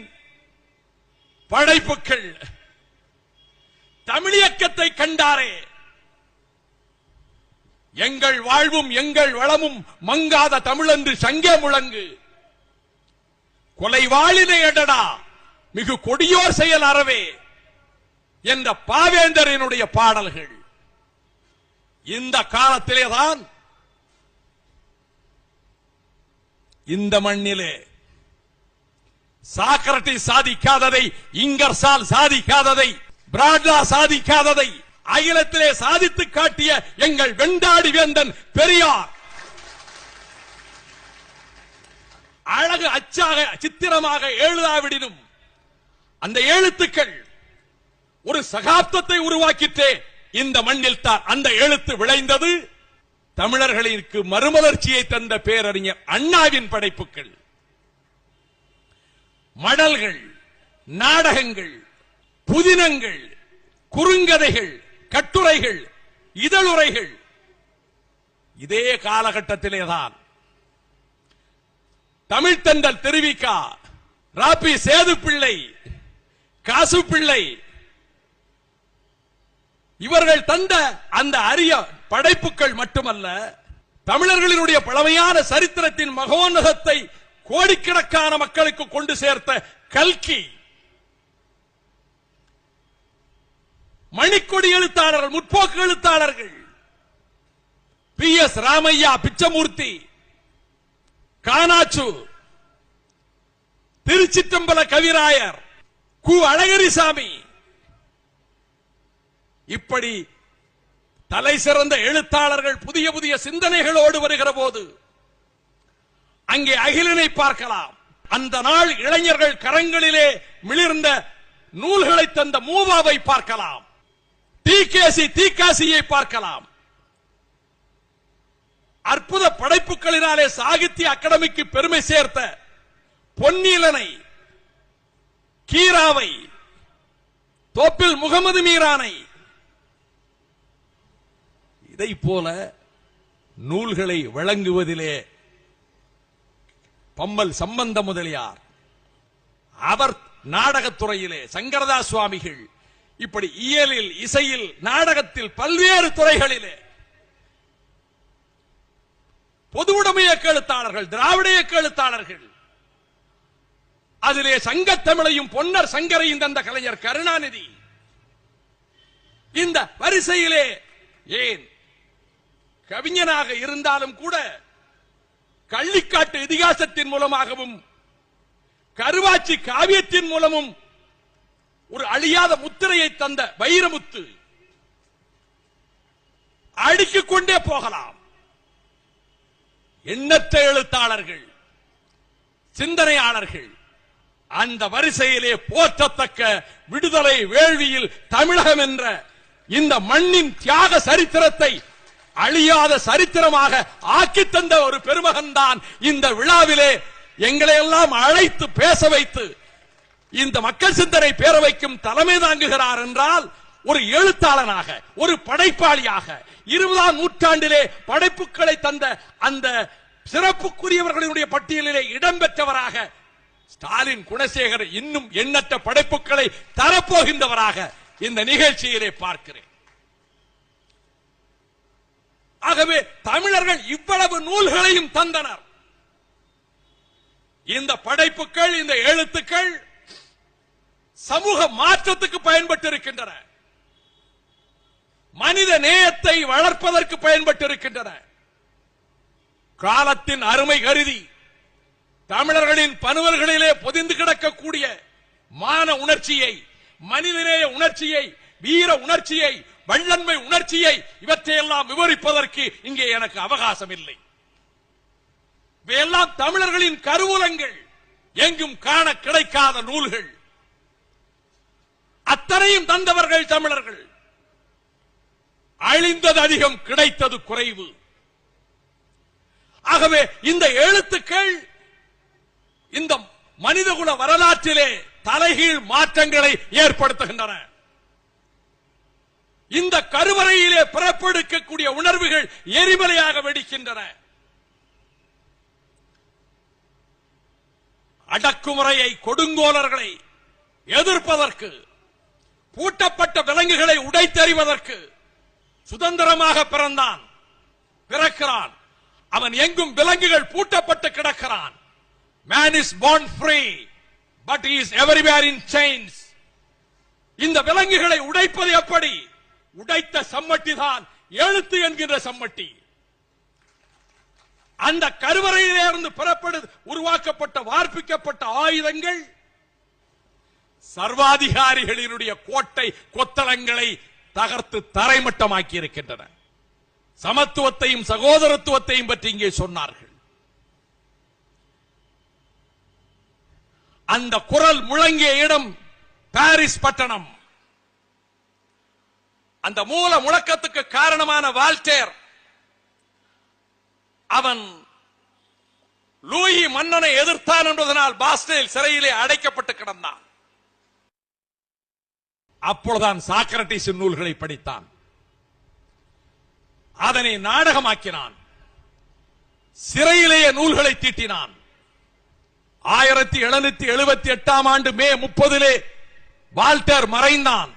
படைப்புகள் தமிழியக்கத்தை கண்டாரே. எங்கள் வாழ்வும் எங்கள் வளமும் மங்காத தமிழென்று சங்கே முழங்கு, கொலைவாளினை எடடா மிகு கொடியோர் செயல் அறவே என்ற பாவேந்தரினுடைய பாடல்கள். இந்த காலத்திலேதான் இந்த மண்ணிலே சாக்ரட்டிஸ் சாதிக்காததை, இங்கர்சால் சாதிக்காததை, பிராட்லா சாதிக்காததை அகிலத்திலே சாதித்து காட்டிய எங்கள் வெண்டாடி வேந்தன் பெரியார் அழகு அச்சாக சித்திரமாக எழுதாவிடினும் அந்த எழுத்துக்கள் ஒரு சகாப்தத்தை உருவாக்கிட்டே இந்த மண்ணில் தான் அந்த எழுத்து விளைந்தது. தமிழர்களுக்கு மறுமலர்ச்சியை தந்த பேரறிஞர் அண்ணாவின் படைப்புகள், மடல்கள், நாடகங்கள், புதினங்கள், குறுங்கதைகள், கட்டுரைகள், இதழுரைகள் இதே காலகட்டத்திலேதான் தமிழ்த்தண்டல் தெரிவிக்கா, ராபி சேது பிள்ளை, காசு பிள்ளை இவர்கள் தந்த அந்த அரிய படைப்புகள் மட்டுமல்ல, தமிழர்களினுடைய பழமையான சரித்திரத்தின் மகோன்னதத்தை கோடிக்கணக்கான மக்களுக்கு கொண்டு சேர்த்த கல்கி, மணிக்கொடி எழுத்தாளர்கள், முற்போக்கு எழுத்தாளர்கள், PS ராமையா, பிச்சமூர்த்தி, கானாச்சு, திருச்சிற்றம்பல கவிராயர், கு அழகிரிசாமி, இப்படி தலை சிறந்த எழுத்தாளர்கள் புதிய புதிய சிந்தனைகளோடு வருகிற போது அங்கே அகிலனை பார்க்கலாம். அந்த நாள் இளைஞர்கள் கரங்களிலே மிளிர்ந்த நூல்களை தந்த மூவாவை பார்க்கலாம். தீக்காசியை பார்க்கலாம். அற்புத படைப்புகளினாலே சாகித்ய அகாடமிக்கு பெருமை சேர்த்த பொன்னீலனை, கீராவை, தோப்பில் முகமது மீரானை, இதை போல நூல்களை வழங்குவதிலே பம்மல் சம்பந்த முதலியார், அவர் நாடகத்துறையிலே சங்கரதாஸ் சுவாமிகள், இப்படி இயலில், இசையில், நாடகத்தில், பல்வேறு துறைகளிலே பொதுவுடைமை இயக்க எழுத்தாளர்கள், திராவிட இயக்க எழுத்தாளர்கள், அதிலே சங்கத்தமிழையும் பொன்னர் சங்கரையும் தந்த கலைஞர் கருணாநிதி, இந்த வரிசையிலே ஏன் கவிஞனாக இருந்தாலும் கூட கள்ளிக்காட்டு இதிகாசத்தின் மூலமாகவும் கருவாச்சி காவியத்தின் மூலமும் ஒரு அழியாத முத்திரையை தந்த வைரமுத்து, அடுக்கிக் கொண்டே போகலாம். எண்ணற்ற எழுத்தாளர்கள், சிந்தனையாளர்கள், அந்த வரிசையிலே போற்றத்தக்க விடுதலை வேள்வியில் தமிழகம் என்ற இந்த மண்ணின் தியாக சரித்திரத்தை அழியாத சரித்திரமாக ஆக்கி தந்த ஒரு பெருமகன் தான் இந்த விழாவிலே எங்களை எல்லாம் அழைத்து பேச வைத்து இந்த மக்கள் சிந்தனை பேரவைக்கும் தலைமை தாங்குகிறார் என்றால் ஒரு எழுத்தாளனாக, ஒரு படைப்பாளியாக, 20ஆம் நூற்றாண்டிலே படைப்புகளை தந்த அந்த சிறப்புக்குரியவர்களுடைய பட்டியலிலே இடம்பெற்றவராக ஸ்டாலின் குணசேகர் இன்னும் எண்ணற்ற படைப்புகளை தரப்போகின்றவராக இந்த நிகழ்ச்சியிலே பார்க்கிறேன். ஆகவே தமிழர்கள் இவ்வளவு நூல்களையும் தந்தனர். இந்த படைப்புகள், இந்த எழுத்துக்கள் சமூக மாற்றத்துக்கு பயன்பட்டு இருக்கின்றன. மனித நேயத்தை வளர்ப்பதற்கு பயன்பட்டு இருக்கின்றன. காலத்தின் அருமை கருதி தமிழர்களின் பனுவல்களிலே பொதிந்து கிடக்கக்கூடிய மான உணர்ச்சியை, மனிதநேய உணர்ச்சியை, வீர உணர்ச்சியை, வள்ளன்மை உணர்ச்சியை இவற்றையெல்லாம் விவரிப்பதற்கு இங்கே எனக்கு அவகாசம் இல்லை. இவையெல்லாம் தமிழர்களின் கருவூலங்கள், எங்கும் காண கிடைக்காத நூல்கள். அத்தனையும் தந்தவர்கள் தமிழர்கள். அழிந்தது அதிகம், கிடைத்தது குறைவு. ஆகவே இந்த எழுத்துக்கள் இந்த மனிதகுல வரலாற்றிலே தலைகீழ் மாற்றங்களை ஏற்படுத்துகின்றன. இந்த கருவறையிலே பிறப்பெடுக்கக்கூடிய உணர்வுகள் எரிமலையாக வெடிக்கின்றன. அடக்குமுறையை, கொடுங்கோலர்களை எதிர்ப்பதற்கு, பூட்டப்பட்ட விலங்குகளை உடைத்தெறிவதற்கு சுதந்திரமாக பிறக்கிறான். அவன் எங்கும் விலங்குகள் பூட்டப்பட்டு கிடக்கிறான். Man is born free, but he is everywhere in chains. இந்த விலங்குகளை உடைப்பது எப்படி? உடைத்த சம்மட்டி தான் எழுத்து என்கின்ற சம்மட்டி. அந்த கருவறையிலே இருந்து உருவாக்கப்பட்ட வார்ப்பிக்கப்பட்ட ஆயுதங்கள் சர்வாதிகாரிகளினுடைய கோட்டை கொத்தளங்களை தகர்த்து தரைமட்டமாக்கி இருக்கின்றன. சமத்துவத்தையும் சகோதரத்துவத்தையும் பற்றி இங்கே சொன்னார்கள். அந்த குரல் முழங்கிய இடம் பாரிஸ் பட்டணம். அந்த மூல முழக்கத்துக்கு காரணமான வால்டேர், அவன் லூயி மன்னனை எதிர்த்தான் என்பதனால் பாஸ்டேல் சிறையிலே அடைக்கப்பட்டு கிடந்தான். அப்பொழுதுதான் சாக்ரட்டிஸ் நூல்களை படித்தான். அதனை நாடகமாக்கினான். சிறையிலேயே நூல்களை தீட்டினான். 1778 ஆண்டு மே 30 வால்டேர் மறைந்தான்.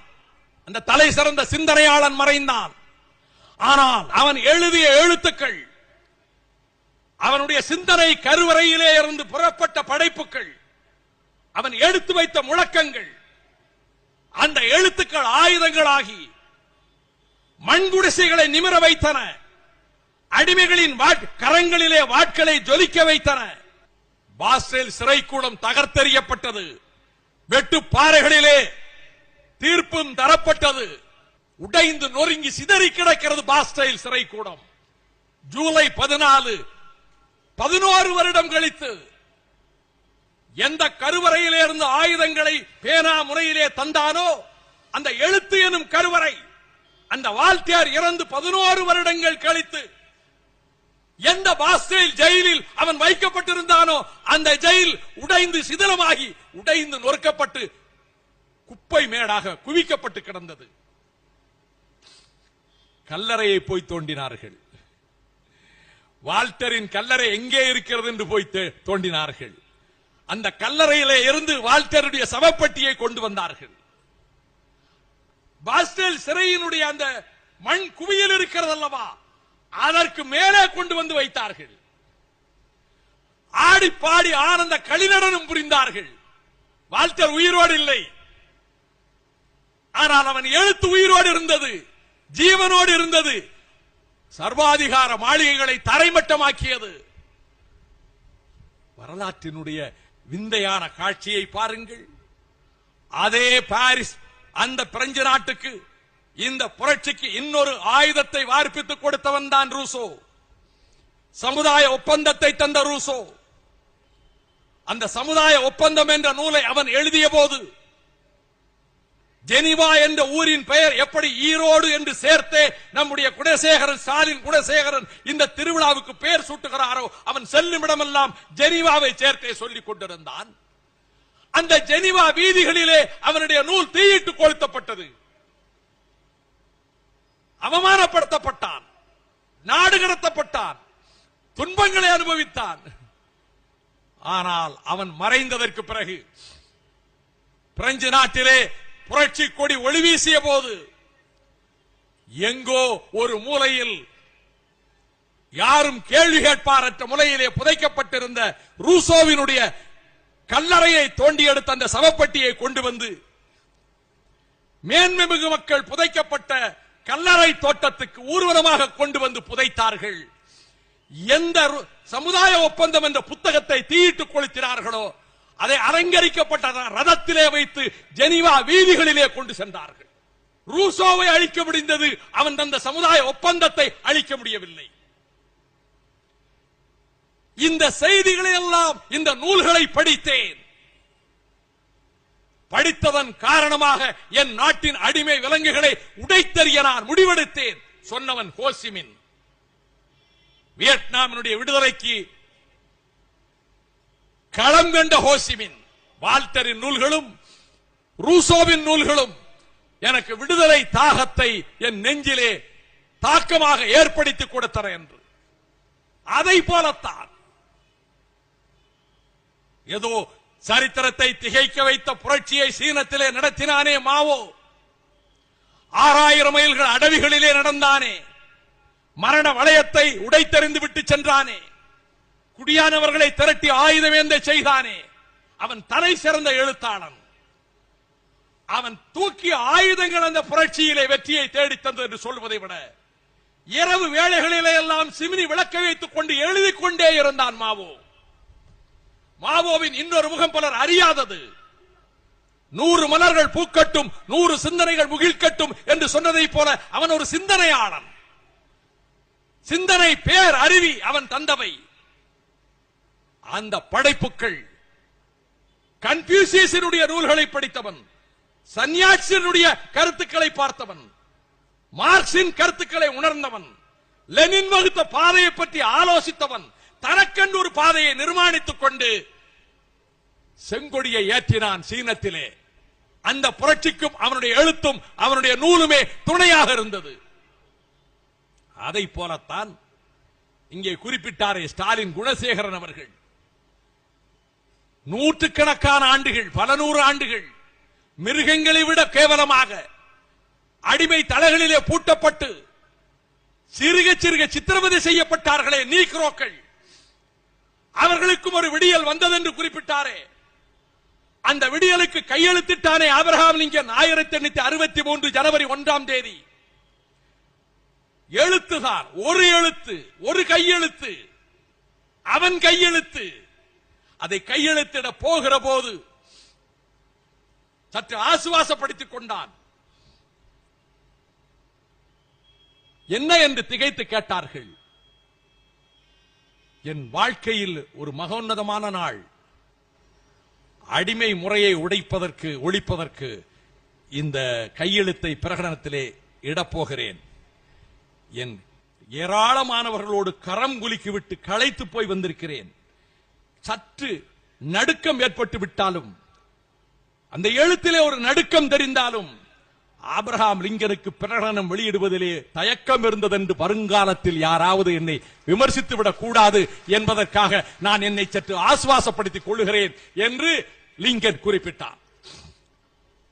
அந்த தலை சிறந்த சிந்தனையாளன் மறைந்தான். ஆனால் அவன் எழுதிய எழுத்துக்கள், அவனுடைய சிந்தனை கருவறையிலே இருந்து புறப்பட்ட படைப்புகள், அவன் எடுத்து வைத்த முழக்கங்கள், அந்த எழுத்துக்கள் ஆயுதங்களாகி மண்குடிசைகளை நிமிர வைத்தன. அடிமைகளின் கரங்களிலே வாட்களை ஜொலிக்க வைத்தன. பாஸ்டேல் சிறைக்கூடம் தகர்த்தெறியப்பட்டது. வெட்டு பாறைகளிலே தீர்ப்பும் தரப்பட்டது. உடைந்து நொறுங்கி சிதறி கிடக்கிறது பாஸ்டேல் சிறைக்கூடம். ஜூலை 14, 11 வருடம் கழித்து எந்த கருவறையிலே இருந்து ஆயுதங்களை பேனா முறையிலே தந்தானோ அந்த எழுத்து எனும் கருவறை, அந்த வால்டேர் இறந்து 11 வருடங்கள் கழித்து எந்த பாஸ்டேல் ஜெயிலில் அவன் வைக்கப்பட்டிருந்தானோ அந்த ஜெயில் உடைந்து சிதிலமாகி, உடைந்து நொறுக்கப்பட்டு குப்பை மேடாக குவிக்கப்பட்டு கிடந்தது. கல்லறையை போய் தோண்டினார்கள். வால்டரின் கல்லறை எங்கே இருக்கிறது என்று போய் தோண்டினார்கள். அந்த கல்லறையிலே இருந்து வால்டருடைய சவப்பட்டியை கொண்டு வந்தார்கள். பாஸ்டேல் சிறையினுடைய அந்த மண் குவியல் இருக்கிறது அல்லவா, அதற்கு மேலே கொண்டு வந்து வைத்தார்கள். ஆடி பாடி ஆனந்த களிநடனம் புரிந்தார்கள். வால்டர் உயிரோடு இல்லை, ஆனால் அவன் எழுத்து உயிரோடு இருந்தது, ஜீவனோடு இருந்தது. சர்வாதிகார மாளிகைகளை தரைமட்டமாக்கியது. வரலாற்றினுடைய விந்தையான காட்சியை பாருங்கள். அதே பாரிஸ், அந்த பிரெஞ்சு நாட்டுக்கு இந்த புரட்சிக்கு இன்னொரு ஆயுதத்தை வார்ப்பித்துக் கொடுத்தவன் தான் ரூசோ. சமுதாய ஒப்பந்தத்தை தந்த ரூசோ. அந்த சமுதாய ஒப்பந்தம் என்ற நூலை அவன் எழுதிய போது ஜெனிவா என்ற ஊரின் பெயர் எப்படி ஈரோடு என்று சேர்த்தே நம்முடைய குணசேகரன், ஸ்டாலின் குணசேகரன் இந்த திருவிழாவுக்கு பெயர் சூட்டுகிறாரோ, அவன் செல்லும் இடமெல்லாம் ஜெனிவாவை சேர்த்தே சொல்லிக் கொண்டிருந்தான். அந்த ஜெனிவா வீதிகளிலே அவனுடைய நூல் தீயிட்டு கொளுத்தப்பட்டது. அவமானப்படுத்தப்பட்டான், நாடு கடத்தப்பட்டான், துன்பங்களை அனுபவித்தான். ஆனால் அவன் மறைந்ததற்கு பிறகு பிரெஞ்சு நாட்டிலே புரட்சி கொடி ஒளி வீசிய போது எங்கோ ஒரு மூலையில் யாரும் கேள்வி கேட்பாரற்ற முறையிலே புதைக்கப்பட்டிருந்த ரூசோவினுடைய கல்லறையை தோண்டி எடுத்த அந்த சவப்பட்டியை கொண்டு வந்து மேன்மைமிகு மக்கள் புதைக்கப்பட்ட கல்லறை தோட்டத்துக்கு ஊர்வலமாக கொண்டு வந்து புதைத்தார்கள். எந்த சமுதாய ஒப்பந்தம் என்ற புத்தகத்தை தீயிட்டு கொளுத்தினார்களோ அதை அலங்கரிக்கப்பட்ட ரதத்திலே வைத்து ஜெனீவா வீதிகளிலே கொண்டு சென்றார்கள். ரூசோவை அழிக்க முடிந்தது, அவன் தந்த சமுதாய ஒப்பந்தத்தை அழிக்க முடியவில்லை. இந்த செய்திகளை எல்லாம் இந்த நூல்களை படித்தேன். படித்ததன் காரணமாக என் நாட்டின் அடிமை விலங்குகளை உடைத்தறிய நான் முடிவெடுத்தேன். சொன்னவன் ஹோசிமின். வியட்நாமினுடைய விடுதலைக்கு களம் கண்ட ஹோசிமின். வால்டரின் நூல்களும் ரூசோவின் நூல்களும் எனக்கு விடுதலை தாகத்தை என் நெஞ்சிலே தாக்கமாக ஏற்படுத்தி கொடுத்தன என்று. அதை போலத்தான் ஏதோ சரித்திரத்தை திகைக்க வைத்த புரட்சியை சீனத்திலே நடத்தினானே மாவோ. 6000 மைல்கள் அடவிகளிலே நடந்தானே. மரண வளையத்தை உடைத்தெறிந்து விட்டு சென்றானே. குடியானவர்களை திரட்டி ஆயுதமேந்த செய்தானே. அவன் தலை சிறந்த எழுத்தாளன். அவன் தூக்கிய ஆயுதங்கள் அந்த புரட்சியிலே வெற்றியை தேடித் தந்தது என்று சொல்வதை விட இரவு வேளைகளிலே எல்லாம் சிமினி விளக்க வைத்துக் கொண்டு எழுதிக் கொண்டே இருந்தான் மாவோ. மாவோவின் இன்னொரு முகம் பலர் அறியாதது. 100 மலர்கள் பூக்கட்டும், 100 சிந்தனைகள் முகிழ்க்கட்டும் என்று சொன்னதை போல அவன் ஒரு சிந்தனையாளன். சிந்தனை பேர் அருவி அவன் தந்தவை. அந்த படைப்புகள் கன்ஃபியூசியஸினுடைய நூல்களை படித்தவன், சன்யாசியினுடைய கருத்துக்களை பார்த்தவன், மார்க்சின் கருத்துக்களை உணர்ந்தவன், லெனின் வகுத்த பாதையை பற்றி ஆலோசித்தவன், தனக்கென்று ஒரு பாதையை நிர்மாணித்துக் கொண்டு செங்கொடியை ஏற்றினான் சீனத்திலே. அந்த புரட்சிக்கும் அவனுடைய எழுத்தும் அவனுடைய நூலுமே துணையாக இருந்தது. அதை போலத்தான் இங்கே குறிப்பிட்டாரே ஸ்டாலின் குணசேகரன் அவர்கள். நூற்றுக்கணக்கான ஆண்டுகள், பல நூறு ஆண்டுகள் மிருகங்களை விட கேவலமாக அடிமை தலைகளிலே பூட்டப்பட்டு சிறுக சிறுக சித்திரவதை செய்யப்பட்டார்களே நீக்ரோக்கள். அவர்களுக்கும் ஒரு விடியல் வந்தது என்று குறிப்பிட்டாரே. அந்த விடியலுக்கு கையெழுத்திட்டானே ஆபிரகாம் லிங்கன் 1863 ஜனவரி 1ஆம் தேதி. எழுத்துதான், ஒரு எழுத்து, ஒரு கையெழுத்து, அவன் கையெழுத்து. அதை கையெழுத்திட போகிற போது சற்று ஆசுவாசப்படுத்திக் கொண்டான். என்ன என்று திகைத்து கேட்டார்கள். என் வாழ்க்கையில் ஒரு மகோன்னதமான நாள். அடிமை முறையை ஒழிப்பதற்கு இந்த கையெழுத்தை பிரகடனத்திலே இடப்போகிறேன். என் ஏராளமானவர்களோடு கரம் குலுக்கிவிட்டு களைத்து போய் வந்திருக்கிறேன். சற்று நடுக்கம் ஏற்பட்டு விட்டாலும், அந்த எழுத்திலே ஒரு நடுக்கம் தெரிந்தாலும், ஆபிரகாம் லிங்கனுக்கு பிரகடனம் வெளியிடுவதிலே தயக்கம் இருந்தது என்று வருங்காலத்தில் யாராவது என்னை விமர்சித்து விடக் கூடாது என்பதற்காக நான் என்னை சற்று ஆசுவாசப்படுத்திக் கொள்கிறேன் என்று லிங்கன் குறிப்பிட்டார்.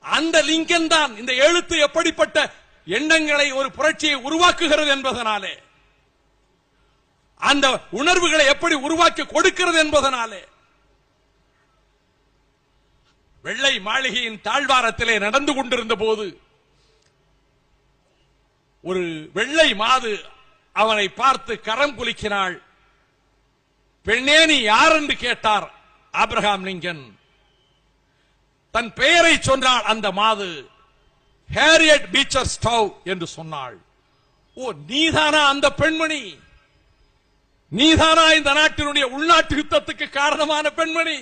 அந்த லிங்கன் தான் இந்த எழுத்து எப்படிப்பட்ட எண்ணங்களை, ஒரு புரட்சியை உருவாக்குகிறது என்பதனாலே, அந்த உணர்வுகளை எப்படி உருவாக்கி கொடுக்கிறது என்பதனாலே, வெள்ளை மாளிகையின் தாழ்வாரத்திலே நடந்து கொண்டிருந்த போது ஒரு வெள்ளை மாது அவனை பார்த்து கரம் குலுக்கினாள். பெண்ணே நீ யார் என்று கேட்டார் ஆபிரகாம் லிங்கன். தன் பெயரை சொன்னாள் அந்த மாது. ஹேரியட் பீச்சர் ஸ்டவ் என்று சொன்னாள். ஓ, நீதானா அந்த பெண்மணி? நீதானா இந்த நாட்டினுடைய உள்நாட்டு யுத்தத்துக்கு காரணமான பெண்மணி?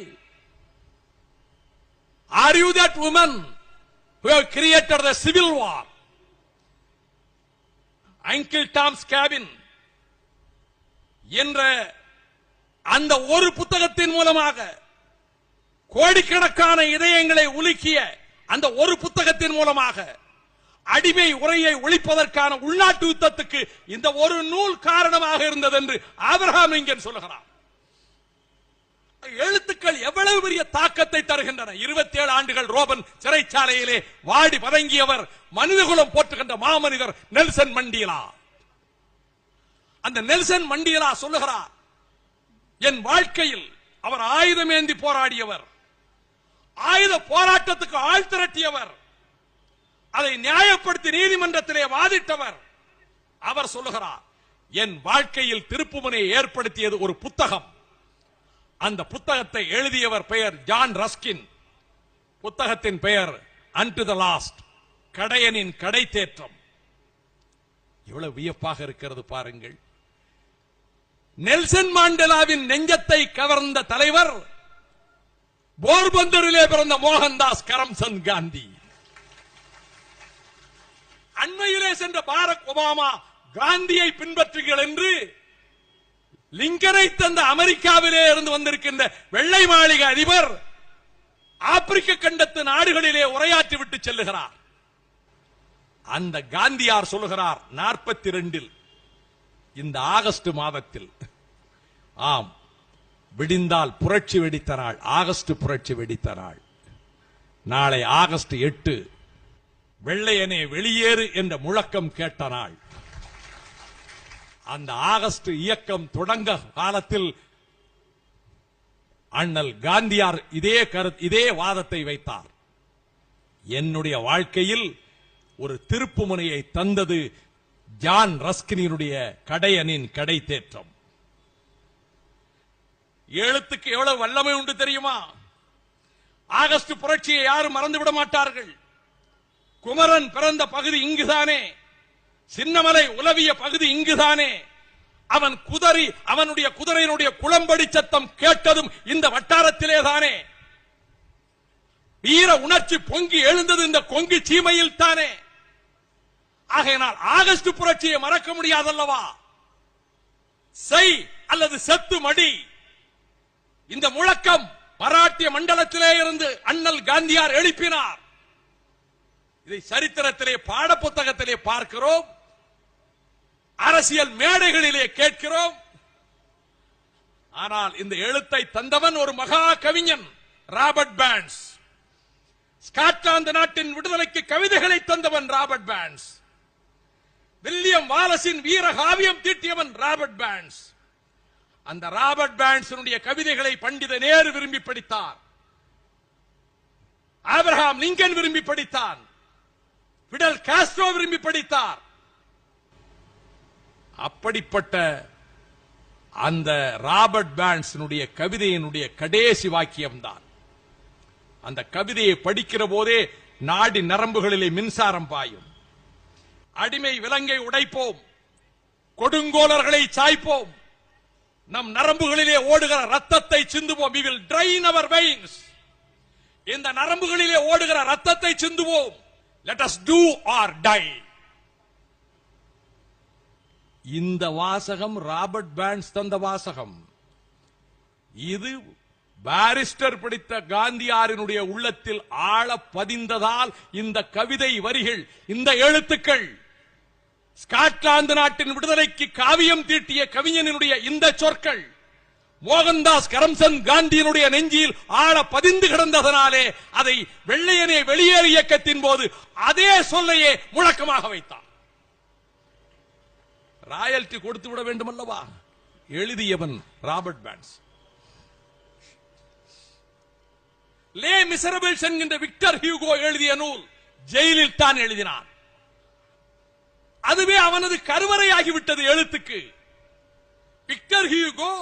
Are you that woman who have created the civil war? Uncle Tom's Cabin என்ற அந்த ஒரு புத்தகத்தின் மூலமாக கோடிக்கணக்கான இதயங்களை உலுக்கிய அந்த ஒரு புத்தகத்தின் மூலமாக அடிமை உரையை ஒழிப்பதற்கான உள்நாட்டு யுத்தத்துக்கு இந்த ஒரு நூல் காரணமாக இருந்தது என்று ஆபிரகாம் லிங்கன் சொல்லுகிறார். எழுத்துக்கள் எவ்வளவு பெரிய தாக்கத்தை தருகின்றன. 27 ஆண்டுகள் ரோபன் சிறைச்சாலையிலே வாடி பதங்கியவர், மனிதகுலம் போற்றுகின்ற மாமனிதர் நெல்சன் மண்டேலா. அந்த நெல்சன் மண்டேலா சொல்லுகிறார், என் வாழ்க்கையில் அவர் ஆயுதமேந்தி போராடியவர், ஆயுத போராட்டத்துக்கு ஆள் திரட்டியவர், அதை நியாயப்படுத்தி நீதிமன்றத்திலே வாதிட்டவர். அவர் சொல்லுகிறார், என் வாழ்க்கையில் திருப்புமுனையை ஏற்படுத்தியது ஒரு புத்தகம். அந்த புத்தகத்தை எழுதியவர் பெயர் ஜான் ரஸ்கின். புத்தகத்தின் பெயர் அன்டு த லாஸ்ட், கடையனின் கடை தேற்றம். எவ்வளவு வியப்பாக இருக்கிறது பாருங்கள். நெல்சன் மாண்டேலாவின் நெஞ்சத்தை கவர்ந்த தலைவர் போர்பந்தரிலே பிறந்த மோகன்தாஸ் கரம்சந்த் காந்தி. அண்மையிலே சென்ற பாரக் ஒபாமா காந்தியை பின்பற்றுங்கள் என்று லிங்கனை தந்த அமெரிக்காவிலே இருந்து வந்திருக்கின்ற வெள்ளை மாளிகை அதிபர் ஆப்பிரிக்க கண்டத்து நாடுகளிலே உரையாற்றி விட்டு செல்லுகிறார். அந்த காந்தியார் சொல்லுகிறார் 42 இந்த ஆகஸ்ட் மாதத்தில், ஆம் விடிந்தால் புரட்சி வெடித்த நாள், ஆகஸ்ட் புரட்சி வெடித்த நாள். நாளை ஆகஸ்ட் 8 வெள்ளையனே வெளியேறு என்ற முழக்கம் கேட்ட நாள். அந்த ஆகஸ்ட் இயக்கம் தொடங்க காலத்தில் அண்ணல் காந்தியார் இதே வாதத்தை வைத்தார். என்னுடைய வாழ்க்கையில் ஒரு திருப்புமுனையை தந்தது ஜான் ரஸ்கினுடைய கடையனின் கடை தேற்றம். எழுத்துக்கு எவ்வளவு வல்லமை உண்டு தெரியுமா? ஆகஸ்ட் புரட்சியை யாரும் மறந்துவிட மாட்டார்கள். குமரன் பிறந்த பகுதி இங்குதானே, சின்னமலை உலவிய பகுதி இங்குதானே. அவன் அவனுடைய குதிரையினுடைய குளம்படி சத்தம் கேட்டதும் இந்த வட்டாரத்திலே தானே. வீர உணர்ச்சி பொங்கி எழுந்தது இந்த கொங்கு சீமையில் தானே. ஆகையினால் ஆகஸ்ட் புரட்சியை மறக்க முடியாதல்லவா? செய் அல்லது செத்து மடி, இந்த முழக்கம் மராட்டிய மண்டலத்திலே இருந்து அண்ணல் காந்தியார் எழுப்பினார். இதை சரித்திரத்திலே பாட புத்தகத்திலே பார்க்கிறோம், அரசியல் மேடைகளிலே கேட்கிறோம். ஆனால் இந்த எழுத்தை தந்தவன் ஒரு மகா கவிஞன் ராபர்ட் பேர்ன்ஸ். ஸ்காட்லாந்து நாட்டின் விடுதலைக்கு கவிதைகளை தந்தவன் ராபர்ட் பேர்ன்ஸ். வில்லியம் வாலஸின் வீர காவியம் தீட்டியவன் ராபர்ட் பேர்ன்ஸ். அந்த ராபர்ட் பேர்ன்ஸினுடைய கவிதைகளை பண்டித நேரு விரும்பி படித்தார், ஆபிரகாம் லிங்கன் விரும்பி படித்தான், பிடல் காஸ்ட்ரோ விரும்பி படித்தார். அப்படிப்பட்ட அந்த ராபர்ட் பேர்ன்ஸினுடைய கவிதையினுடைய கடைசி வாக்கியம்தான். அந்த கவிதையை படிக்கிற போதே நாடி நரம்புகளிலே மின்சாரம் பாயும். அடிமை விலங்கை உடைப்போம், கொடுங்கோலர்களை சாய்ப்போம், நம் நரம்புகளிலே ஓடுகிற ரத்தத்தை சிந்துவோம். we will drain our veins. இந்த நரம்புகளிலே ஓடுகிற ரத்தத்தை சிந்துவோம். let us do or die. இந்த வாசகம் ராபர்ட் பேர்ன்ஸ் தந்த வாசகம். இது பாரிஸ்டர் படித்த காந்தியாரினுடைய உள்ளத்தில் ஆழ பதிந்ததால் இந்த கவிதை வரிகள், இந்த எழுத்துக்கள், ஸ்காட்லாந்து நாட்டின் விடுதலைக்கு காவியம் தீட்டிய கவிஞனுடைய இந்த சொற்கள் மோகன்தாஸ் கரம்சந்த் காந்தியினுடைய நெஞ்சில் ஆழ பதிந்து கிடந்ததனாலே அதை வெள்ளையனே வெளியேறு இயக்கத்தின் போது அதே சொல்லையே முழக்கமாக வைத்தார். ராயல்டி கொடுத்து விட வேண்டும் அல்லவா? எழுதியவன் ராபர்ட் பேர்ன்ஸ். லே மிசரபிள்ஸ் என்கின்ற விக்டர் ஹியூகோ எழுதிய நூல் ஜெயிலில் தான் எழுதினான். அதுவே அவனது கருவறையாகிவிட்டது எழுத்துக்கு. விக்டர் ஹியூகோ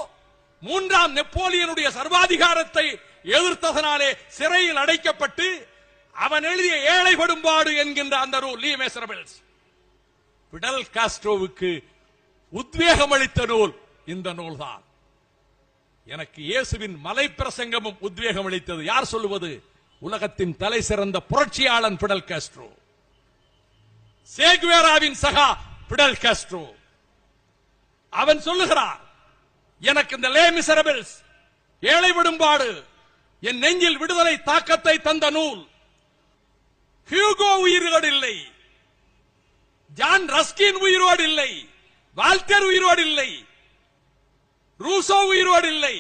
3ஆம் நெப்போலியனுடைய சர்வாதிகாரத்தை எதிர்த்ததனாலே சிறையில் அடைக்கப்பட்டு அவன் எழுதிய ஏழை படும்பாடு என்கின்ற அந்த நூல் லீ மிசரபிள்ஸ். பிடல் காஸ்ட்ரோவுக்கு உத்வேகம் அளித்த நூல் இந்த நூல்தான். எனக்கு இயேசுவின் மலை பிரசங்கமும் உத்வேகம் அளித்தது. யார் சொல்லுவது? உலகத்தின் தலை சிறந்த புரட்சியாளன் பிடல் காஸ்ட்ரோ. சேகுவேராவின் சகா பிடல் காஸ்ட்ரோ. அவன் சொல்லுகிறார், எனக்கு இந்த லே மிசரபிள்ஸ், ஏழை விடும்பாடு, என் நெஞ்சில் விடுதலை தாக்கத்தை தந்த நூல். ஹியூகோ உயிரோடு இல்லை, ஜான் ரஸ்கின் உயிரோடு இல்லை, வால்டர் உயிரோடு இல்லை, ரூசோ உயிரோடு இல்லை.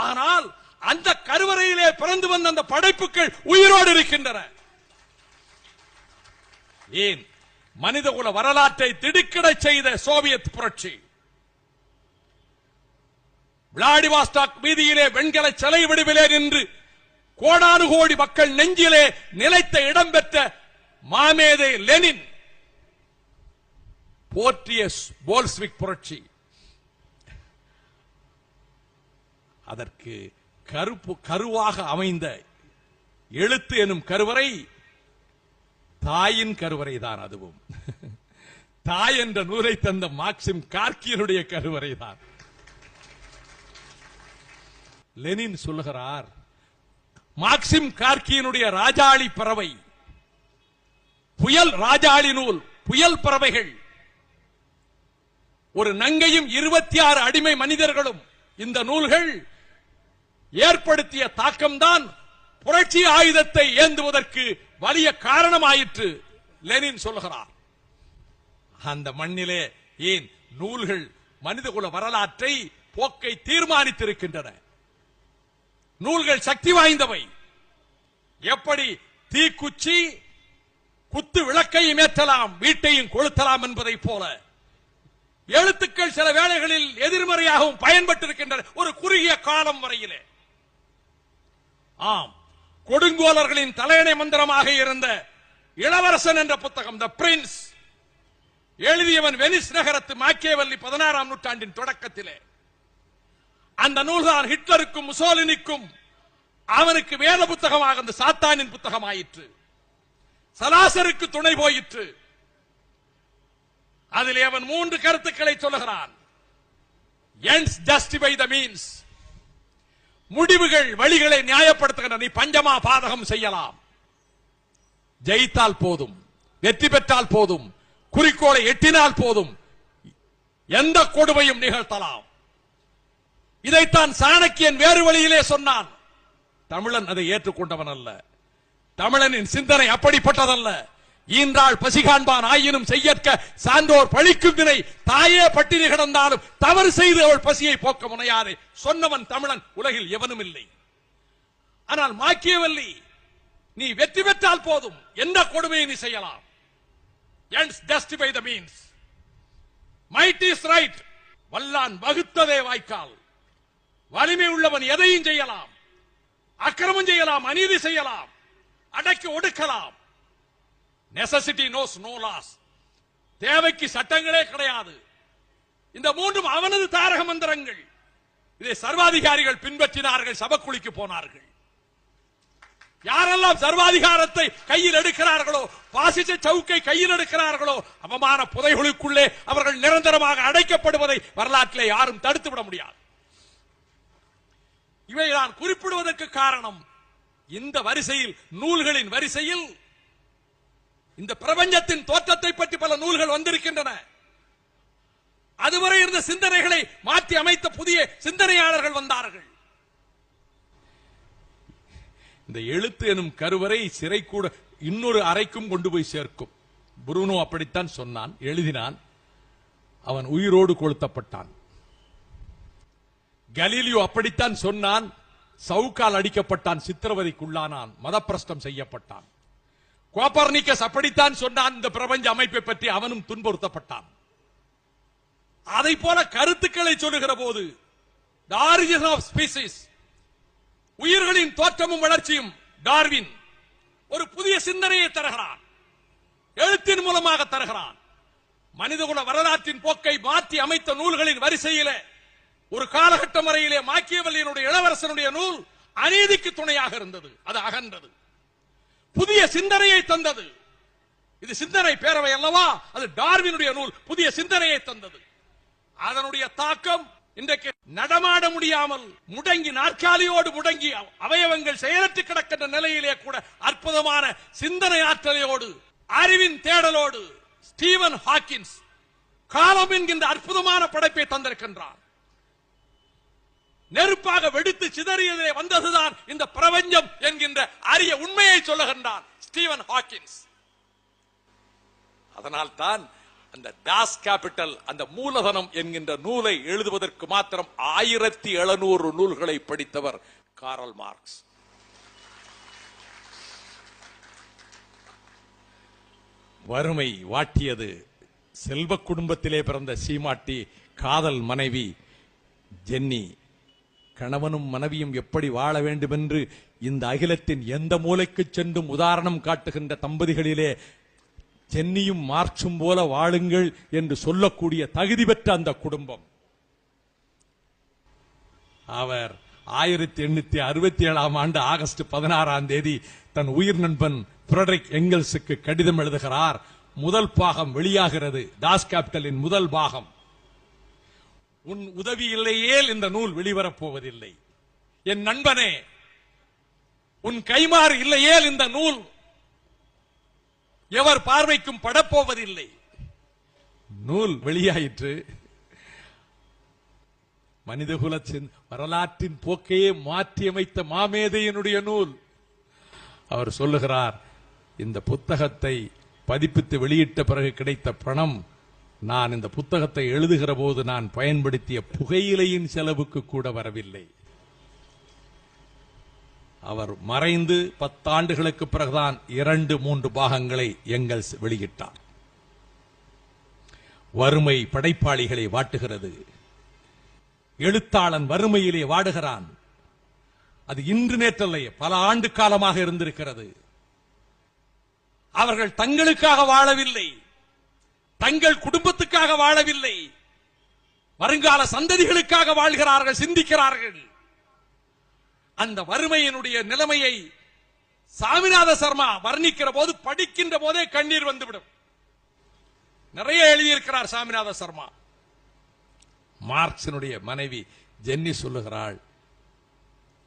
ஆனால் அந்த கருவறையிலே பிறந்து வந்த அந்த படைப்புகள் உயிரோடு இருக்கின்றன. ஏன்? மனிதகுல வரலாற்றை திடுக்கிட செய்த சோவியத் புரட்சி. விளாடிவாஸ்டாக் வீதியிலே வெண்கல சிலை வடிவிலே நின்று கோடானு கோடி மக்கள் நெஞ்சிலே நிலைத்த இடம் பெற்ற மாமேதை லெனின் போற்றிய போல்ஸ்விக் புரட்சி. அதற்கு கருவாக அமைந்த எழுத்து எனும் கருவறை தாயின் கருவறை தான். அதுவும் தாய் என்ற நூலை தந்த மார்க்சிம் கார்கியினுடைய கருவறை தான். லெனின் சொல்லுகிறார், மார்க்சிம் கார்கியினுடைய ராஜாளி பறவை, புயல் ராஜாளி நூல், புயல் பறவைகள், ஒரு நங்கையும் 26 அடிமை மனிதர்களும், இந்த நூல்கள் ஏற்படுத்திய தாக்கம்தான் புரட்சி ஆயுதத்தை ஏந்துவதற்கு வலிய காரணமாயிற்று லெனின் சொல்லுகிறார். அந்த மண்ணிலே ஏன் நூல்கள் மனிதகுல வரலாற்றை போக்கை தீர்மானித்திருக்கின்றன. நூல்கள் சக்தி வாய்ந்தவை. எப்படி தீக்குச்சி குத்து விளக்கையும் ஏற்றலாம், வீட்டையும் கொளுத்தலாம் என்பதை போல எழுத்துக்கள் சில வேளைகளில் எதிர்மறையாகவும் பயன்பட்டிருக்கின்றன ஒரு குறுகிய காலம் வரையிலே. ஆம், கொடுங்கோலர்களின் தலையணை மந்திரமாக இருந்த இளவரசன் என்ற புத்தகம், த பிரின்ஸ், எழுதியவன் வெனிஸ் நகரத்து மாக்கியவல்லி 16ஆம் நூற்றாண்டின் தொடக்கத்திலே. அந்த நூல்தான் ஹிட்லருக்கும் முசோலினிக்கும் அவனுக்கு வேத புத்தகமாக அந்த சாத்தானின் புத்தகமாயிற்று. சலாசருக்கு துணை போயிற்று. அதிலே அவன் 3 கருத்துக்களை சொல்லுகிறான். ends justify the means. முடிவுகள் வழிகளை நியாயப்படுத்துகின்றன. நீ பஞ்சமா பாதகம் செய்யலாம், ஜெயித்தால் போதும், வெற்றி பெற்றால் போதும், குறிக்கோளை எட்டினால் போதும், எந்த கொடுமையும் நிகழ்த்தலாம். இதைத்தான் சாணக்கியன் வேறு வழியிலே சொன்னான். தமிழன் அதை ஏற்றுக்கொண்டவன் அல்ல. தமிழனின் சிந்தனை அப்படிப்பட்டதல்ல. ஈன்றாள் பசிகாண்பான் ஆயினும் செய்யற்க சான்றோர் பழிக்கும் வினை, தாயே பட்டினி கிடந்தாலும் தவறு செய்து அவள் பசியை போக்க முனையாதே சொன்னவன் தமிழன் உலகில் எவனும் இல்லை. ஆனால் மாக்கியவல்லி, நீ வெற்றி பெற்றால் போதும், எந்த கொடுமையை நீ செய்யலாம். ends justify the means. might is right. வல்லான் வகுத்ததே வாய்க்கால். வலிமை உள்ளவன் எதையும் செய்யலாம், அக்கிரமம் செய்யலாம், அநீதி செய்யலாம், அடக்கி ஒடுக்கலாம். necessity knows no laws. தேவைக்கு சட்டங்களே கிடையாது. இந்த 3 அவனது தாரக மந்திரங்கள். இதை சர்வாதிகாரிகள் பின்பற்றினார்கள், சபக்குழிக்கு போனார்கள். யாரெல்லாம் சர்வாதிகாரத்தை கையில் எடுக்கிறார்களோ, பாசிச சவுக்கை கையில் எடுக்கிறார்களோ, அவமான புதைகுழிக்குள்ளே அவர்கள் நிரந்தரமாக அடைக்கப்படுவதை வரலாற்றிலே யாரும் தடுத்து விட முடியாது. இவை நான் குறிப்பிடுவதற்கு காரணம், இந்த வரிசையில், நூல்களின் வரிசையில் இந்த பிரபஞ்சத்தின் தோற்றத்தை பற்றி பல நூல்கள் வந்திருக்கின்றன. அதுவரை இருந்த சிந்தனைகளை மாற்றி அமைத்த புதிய சிந்தனையாளர்கள் வந்தார்கள். இந்த எழுத்து எனும் கருவறை சிறை கூட இன்னொரு அறைக்கும் கொண்டு போய் சேர்க்கும். புருனோ அப்படித்தான் சொன்னான், எழுதினான். அவன் உயிரோடு கொளுத்தப்பட்டான். கலீலியோ அப்படித்தான் சொன்னான், சவுக்கால் அடிக்கப்பட்டான், சித்திரவதைக்குள்ளானான், மதப்பிரஷ்டம் செய்யப்பட்டான். கோப்பர்னிக்கஸ் அப்படித்தான் சொன்னான், இந்த பிரபஞ்ச அமைப்பை பற்றி அவனும் துன்புறுத்தப்பட்டான். அதை போல கருத்துக்களை சொல்லுகிற போது the origin of species, உயிர்களின் தோற்றமும் வளர்ச்சியும், டார்வின் ஒரு புதிய சிந்தனையை தருகிறான், எழுத்தின் மூலமாக தருகிறான். மனிதகுல வரலாற்றின் போக்கை மாற்றி அமைத்த நூல்களின் வரிசையிலே ஒரு காலகட்டம் வரையிலே மாக்கியவல்லியினுடைய இளவரசனுடைய நூல் அநீதிக்கு துணையாக இருந்தது. அது அகன்றது, புதிய சிந்தனையை தந்தது. இது சிந்தனை பேரவை அல்லவா? அது டார்வினுடைய நூல் புதிய சிந்தனையை தந்தது. அதனுடைய தாக்கம் இன்றைக்கு நடமாட முடியாமல் முடங்கி, நாற்காலியோடு முடங்கி, அவயவங்கள் செயலற்று கிடக்கின்ற நிலையிலே கூட அற்புதமான சிந்தனை ஆற்றலையோடு, அறிவின் தேடலோடு ஸ்டீவன் ஹாக்கின்ஸ் காலம் என்கின்ற அற்புதமான படைப்பை தந்திருக்கின்றார். நெருப்பாக வெடித்து சிதறியதே வந்ததுதான் இந்த பிரபஞ்சம் என்கின்ற அரிய உண்மையை சொல்லுகின்றான் ஸ்டீவன் ஹாக்கின்ஸ். அதனால் தான் அந்த தாஸ் கேபிட்டல், அந்த மூலதனம் என்கின்ற நூலை எழுதுவதற்கு மாத்திரம் 1700 நூல்களை படித்தவர் காரல் மார்க்ஸ். வறுமை வாட்டியது. செல்வ குடும்பத்திலே பிறந்த சீமாட்டி காதல் மனைவி ஜென்னி. கணவனும் மனைவியும் எப்படி வாழ வேண்டும் என்று இந்த அகிலத்தின் எந்த மூலைக்கு சென்றும் உதாரணம் காட்டுகின்ற தம்பதிகளிலே ஜென்னியும் மார்க்சும் போல வாழுங்கள் என்று சொல்லக்கூடிய தகுதி பெற்ற அந்த குடும்பம். அவர் 1867 ஆகஸ்ட் 16 தன் உயிர் நண்பன் ஃபிரெடரிக் எங்கெல்ஸுக்கு கடிதம் எழுதுகிறார். முதல் பாகம் வெளியாகிறது, தாஸ் கேபிட்டலின் முதல் பாகம். உன் உதவி இல்லையேல் இந்த நூல் வெளிவரப் போவதில்லை. என் நண்பனே, உன் கைமாறு இல்லையேல் இந்த நூல் எவர் பார்வைக்கும் படப்போவதில்லை. நூல் வெளியாயிற்று. மனிதகுலத்தின் வரலாற்றின் போக்கையே மாற்றியமைத்த மாமேதையினுடைய நூல். அவர் சொல்லுகிறார், இந்த புத்தகத்தை பதிப்பித்து வெளியிட்ட பிறகு கிடைத்த பணம் நான் இந்த புத்தகத்தை எழுதுகிற போது நான் பயன்படுத்திய புகையிலையின் செலவுக்கு கூட வரவில்லை. அவர் மறைந்து 10 ஆண்டுகளுக்கு பிறகுதான் 2-3 பாகங்களை எங்கெல்ஸ் வெளியிட்டார். வறுமை படைப்பாளிகளை வாட்டுகிறது. எழுத்தாளன் வறுமையிலே வாடுகிறான். அது இன்று நேற்றல்ல, பல ஆண்டு காலமாக இருந்திருக்கிறது. அவர்கள் தங்களுக்காக வாழவில்லை, தங்கள் குடும்பத்துக்காக வாழவில்லை, வருங்கால சந்ததிகளுக்காக வாழ்கிறார்கள், சிந்திக்கிறார்கள். அந்த வறுமையினுடைய நிலைமையை சாமிநாத சர்மா வர்ணிக்கிற போது படிக்கின்ற போதே கண்ணீர் வந்துவிடும். நிறைய எழுதியிருக்கிறார் சாமிநாத சர்மா. மார்க்சினுடைய மனைவி ஜென்னி சொல்லுகிறாள்,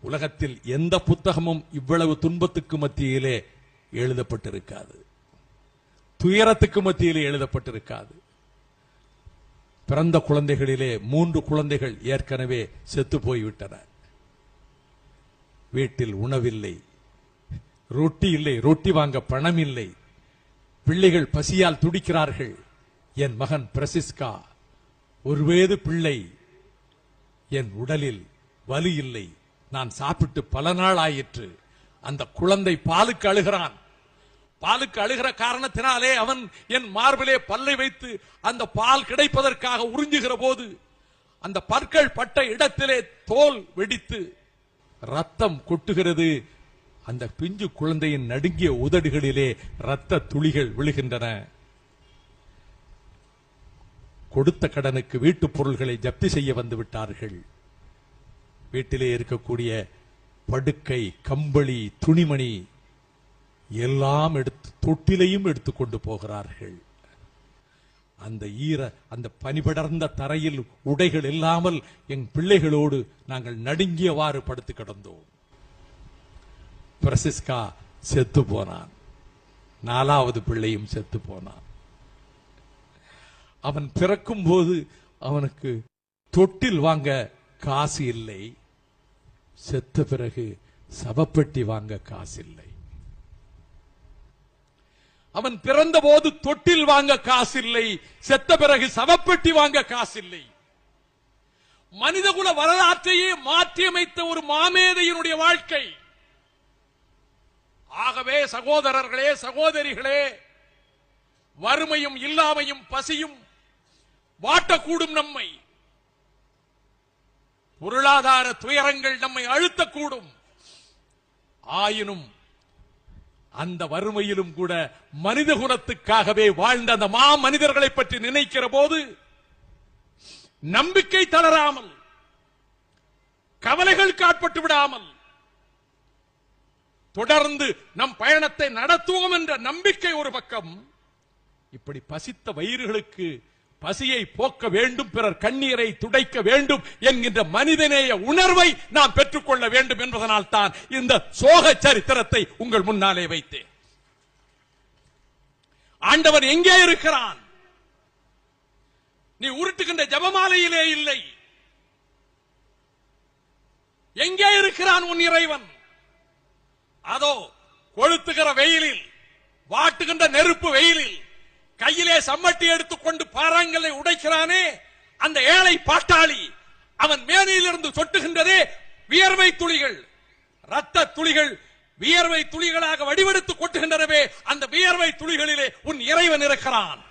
உலகத்தில் எந்த புத்தகமும் இவ்வளவு துன்பத்துக்கு மத்தியிலே எழுதப்பட்டிருக்காது, துயரத்துக்கு மத்தியிலே எழுதப்பட்டிருக்காது. பிறந்த குழந்தைகளிலே 3 குழந்தைகள் ஏற்கனவே செத்து போய்விட்டன. வீட்டில் உணவில்லை, ரொட்டி இல்லை, ரொட்டி வாங்க பணம் இல்லை, பிள்ளைகள் பசியால் துடிக்கிறார்கள். என் மகன் பிரசிஸ்கா ஒரு வயது பிள்ளை, என் உடலில் வலி இல்லை, நான் சாப்பிட்டு பல நாள் ஆயிற்று. அந்த குழந்தை பாலுக்கு அழுகிறான். பாலுக்கு அழுகிற காரணத்தினாலே அவன் என் மார்பிலே பல்லை வைத்து அந்த பால் கிடைப்பதற்காக உறிஞ்சுகிற போது அந்த பற்கள் பட்ட இடத்திலே தோல் வெடித்து ரத்தம் கொட்டுகிறது. அந்த பிஞ்சு குழந்தையின் நடுங்கிய உதடுகளிலே ரத்த துளிகள் விழுகின்றன. கொடுத்த கடனுக்கு வீட்டுப் பொருள்களை ஜப்தி செய்ய வந்து விட்டார்கள். வீட்டிலே இருக்கக்கூடிய படுக்கை, கம்பளி, துணிமணி எல்லாம் எடுத்து தொட்டிலையும் எடுத்துக்கொண்டு போகிறார்கள். அந்த பனிபடர்ந்த தரையில் உடைகள் இல்லாமல் என் பிள்ளைகளோடு நாங்கள் நடுங்கியவாறு படுத்து கிடந்தோம். பிரசிஸ்கா செத்து போனான். 4வது பிள்ளையும் செத்து போனான். அவன் பிறக்கும் போது அவனுக்கு தொட்டில் வாங்க காசு இல்லை, செத்த பிறகு சவப்பெட்டி வாங்க காசு இல்லை. அவன் பிறந்த போது தொட்டில் வாங்க காசில்லை, செத்த பிறகு சவப்பெட்டி வாங்க காசில்லை. மனிதகுல வரலாற்றையே மாற்றியமைத்த ஒரு மாமேதையினுடைய வாழ்க்கை. ஆகவே சகோதரர்களே, சகோதரிகளே, வறுமையும் இல்லாமையும் பசியும் வாட்டக்கூடும் நம்மை. பொருளாதார துயரங்கள் நம்மை அழுத்தக்கூடும். ஆயினும் அந்த வறுமையிலும் கூட மனித குலத்துக்காகவே வாழ்ந்த அந்த மா மனிதர்களை பற்றி நினைக்கிற போது நம்பிக்கை தளராமல், கவலைகள் காட்பட்டு விடாமல் தொடர்ந்து நம் பயணத்தை நடத்துவோம் என்ற நம்பிக்கை ஒரு பக்கம். இப்படி பசித்த வயிறுகளுக்கு பசியை போக்க வேண்டும், பிறர் கண்ணீரை துடைக்க வேண்டும் என்கின்ற மனிதநேய உணர்வை நாம் பெற்றுக்கொள்ள வேண்டும் என்பதனால் தான் இந்த சோக சரித்திரத்தை உங்கள் முன்னாலே வைத்தேன். ஆண்டவன் எங்கே இருக்கிறான்? நீ உருட்டுகின்ற ஜபமாலையிலே இல்லை. எங்கே இருக்கிறான் உன் இறைவன்? அதோ கொளுத்துகிற வெயிலில், வாட்டுகின்ற நெருப்பு வெயிலில், கையிலே சம்மட்டி எடுத்துக்கொண்டு பாறாங்கல்லை உடைக்கிறானே அந்த ஏழை பாட்டாளி, அவன் மேனியிலிருந்து சொட்டுகின்றதே வியர்வை துளிகள், ரத்த துளிகள் வியர்வை துளிகளாக வடிவெடுத்து கொட்டுகின்றனவே, அந்த வியர்வை துளிகளிலே உன் இறைவன் இருக்கிறான்.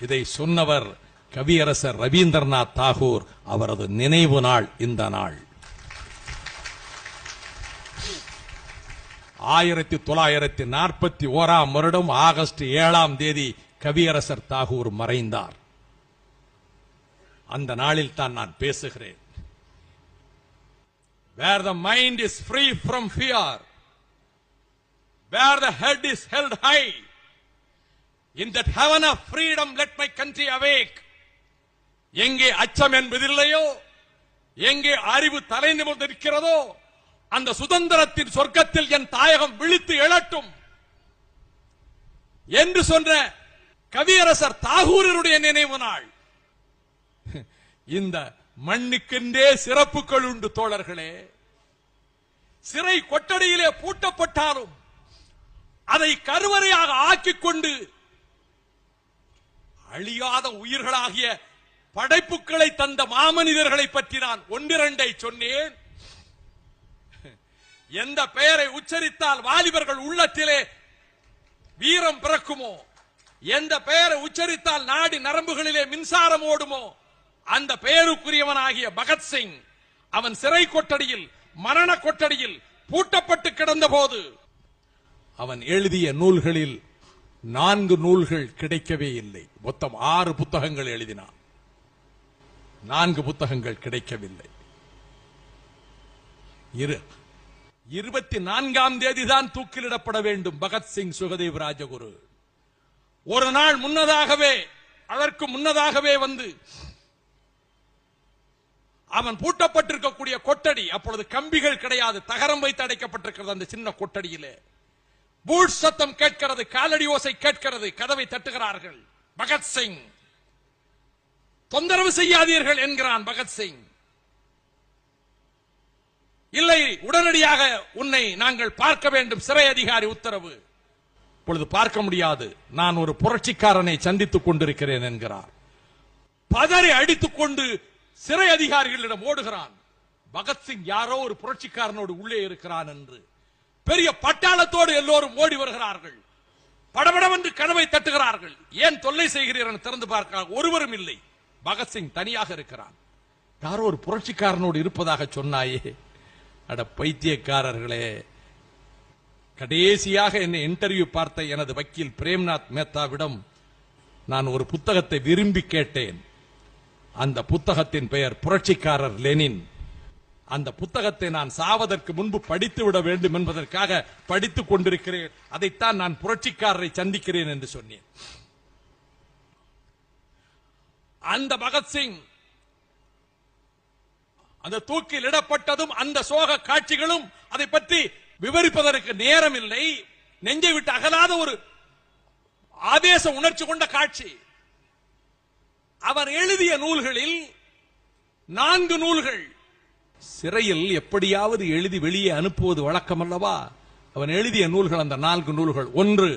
இதை சொன்னவர் கவியரசர் ரவீந்திரநாத் தாகூர். அவரது நினைவு நாள் இந்த நாள். 1941 வருடம் ஆகஸ்ட் 7ஆம் தேதி கவியரசர் தாகூர் மறைந்தார். அந்த நாளில் தான் நான் பேசுகிறேன். Where the mind is free from fear, where the head is held high, in that heaven of freedom let my country awake. எங்கே அச்சம் என்பதில்லையோ, எங்கே அறிவு தலை நிமிர்ந்திருக்கிறதோ, அந்த சுதந்திரத்தின் சொர்க்கத்தில் என் தாயகம் விழித்து எழட்டும் என்று சொன்ன கவியரசர் தாகூரருடைய நினைவு நாள். இந்த மண்ணுக்கென்றே சிறப்புகள் உண்டு தோழர்களே. சிறை கொட்டடியிலே பூட்டப்பட்டாலும் அதை கருவறையாக ஆக்கிக் கொண்டு அழியாத உயிர்களாகிய படைப்புகளை தந்த மாமனிதர்களை பற்றி நான் ஒன்றிரண்டை சொன்னேன். எந்த பெயரை உச்சரித்தால் வாலிபர்கள் உள்ளத்திலே வீரம் பிறக்குமோ, எந்த பெயரை உச்சரித்தால் நாடி நரம்புகளிலே மின்சாரம் ஓடுமோ, அந்த பெயருக்குரியவனாகிய பகத்சிங் அவன் சிறை கொட்டடியில், மரண கொட்டடியில் பூட்டப்பட்டு கிடந்த போது அவன் எழுதிய நூல்களில் 4 நூல்கள் கிடைக்கவே இல்லை. மொத்தம் 6 புத்தகங்கள் எழுதினான், 4 புத்தகங்கள் கிடைக்கவில்லை. 24ஆம் தேதி தான் தூக்கிலிடப்பட வேண்டும் பகத்சிங் சுகதேவ் ராஜகுரு. ஒரு நாள் முன்னதாகவே, அதற்கு முன்னதாகவே வந்து அவன் பூட்டப்பட்டிருக்கக்கூடிய கொட்டடி, அப்பொழுது கம்பிகள் கிடையாது, தகரம் வைத்து அடைக்கப்பட்டிருக்கிறது. அந்த சின்ன கொட்டடியிலே பூட் சத்தம் கேட்கிறது, காலடி ஓசை கேட்கிறது, கதவை தட்டுகிறார்கள். பகத்சிங், தொந்தரவு செய்யாதீர்கள் என்கிறான் பகத்சிங். இல்லை, உடனடியாக உன்னை நாங்கள் பார்க்க வேண்டும், சிறை அதிகாரி உத்தரவு. இப்பொழுது பார்க்க முடியாது, நான் ஒரு புரட்சிக்காரனை சந்தித்துக் கொண்டிருக்கிறேன் என்கிறார். பதறி அடித்துக் கொண்டு சிறை அதிகாரிகளிடம் ஓடுகிறான். பகத்சிங் யாரோ ஒரு புரட்சிக்காரனோடு உள்ளே இருக்கிறான் என்று பெரிய பட்டாளத்தோடு எல்லோரும் ஓடி வருகிறார்கள். படபடவென்று கதவை தட்டுகிறார்கள். ஏன் தொல்லை செய்கிறீர்கள் திறந்து பார்க்கிறார். ஒருவரும் இல்லை. பகத்சிங் தனியாக இருக்கிறான். யாரோ ஒரு புரட்சிக்காரனோடு இருப்பதாக சொன்னாயே. அட பைத்தியக்காரர்களே. கடைசியாக என்னை இன்டர்வியூ பார்த்த எனது வக்கீல் பிரேம்நாத் மேத்தாவிடம் நான் ஒரு புத்தகத்தை விரும்பி கேட்டேன். அந்த புத்தகத்தின் பெயர் புரட்சிக்காரர் லெனின். அந்த புத்தகத்தை நான் சாவதற்கு முன்பு படித்து விட வேண்டும் என்பதற்காக படித்துக் கொண்டிருக்கிறேன். அதைத்தான் நான் புரட்சிக்காரரை சந்திக்கிறேன் என்று சொன்னேன். அந்த பகத்சிங் அந்த தூக்கில் இடப்பட்டதும் அந்த சோக காட்சிகளும் அதை பற்றி விவரிப்பதற்கு நேரம் இல்லை. நெஞ்சை விட்டு அகலாத ஒரு ஆவேச உணர்ச்சி கொண்ட காட்சி. அவர் எழுதிய நூல்களில் 4 நூல்கள் சிறையில் எப்படியாவது எழுதி வெளியே அனுப்புவது வழக்கம் அல்லவா. அவன் எழுதிய நூல்கள் அந்த 4 நூல்கள். 1,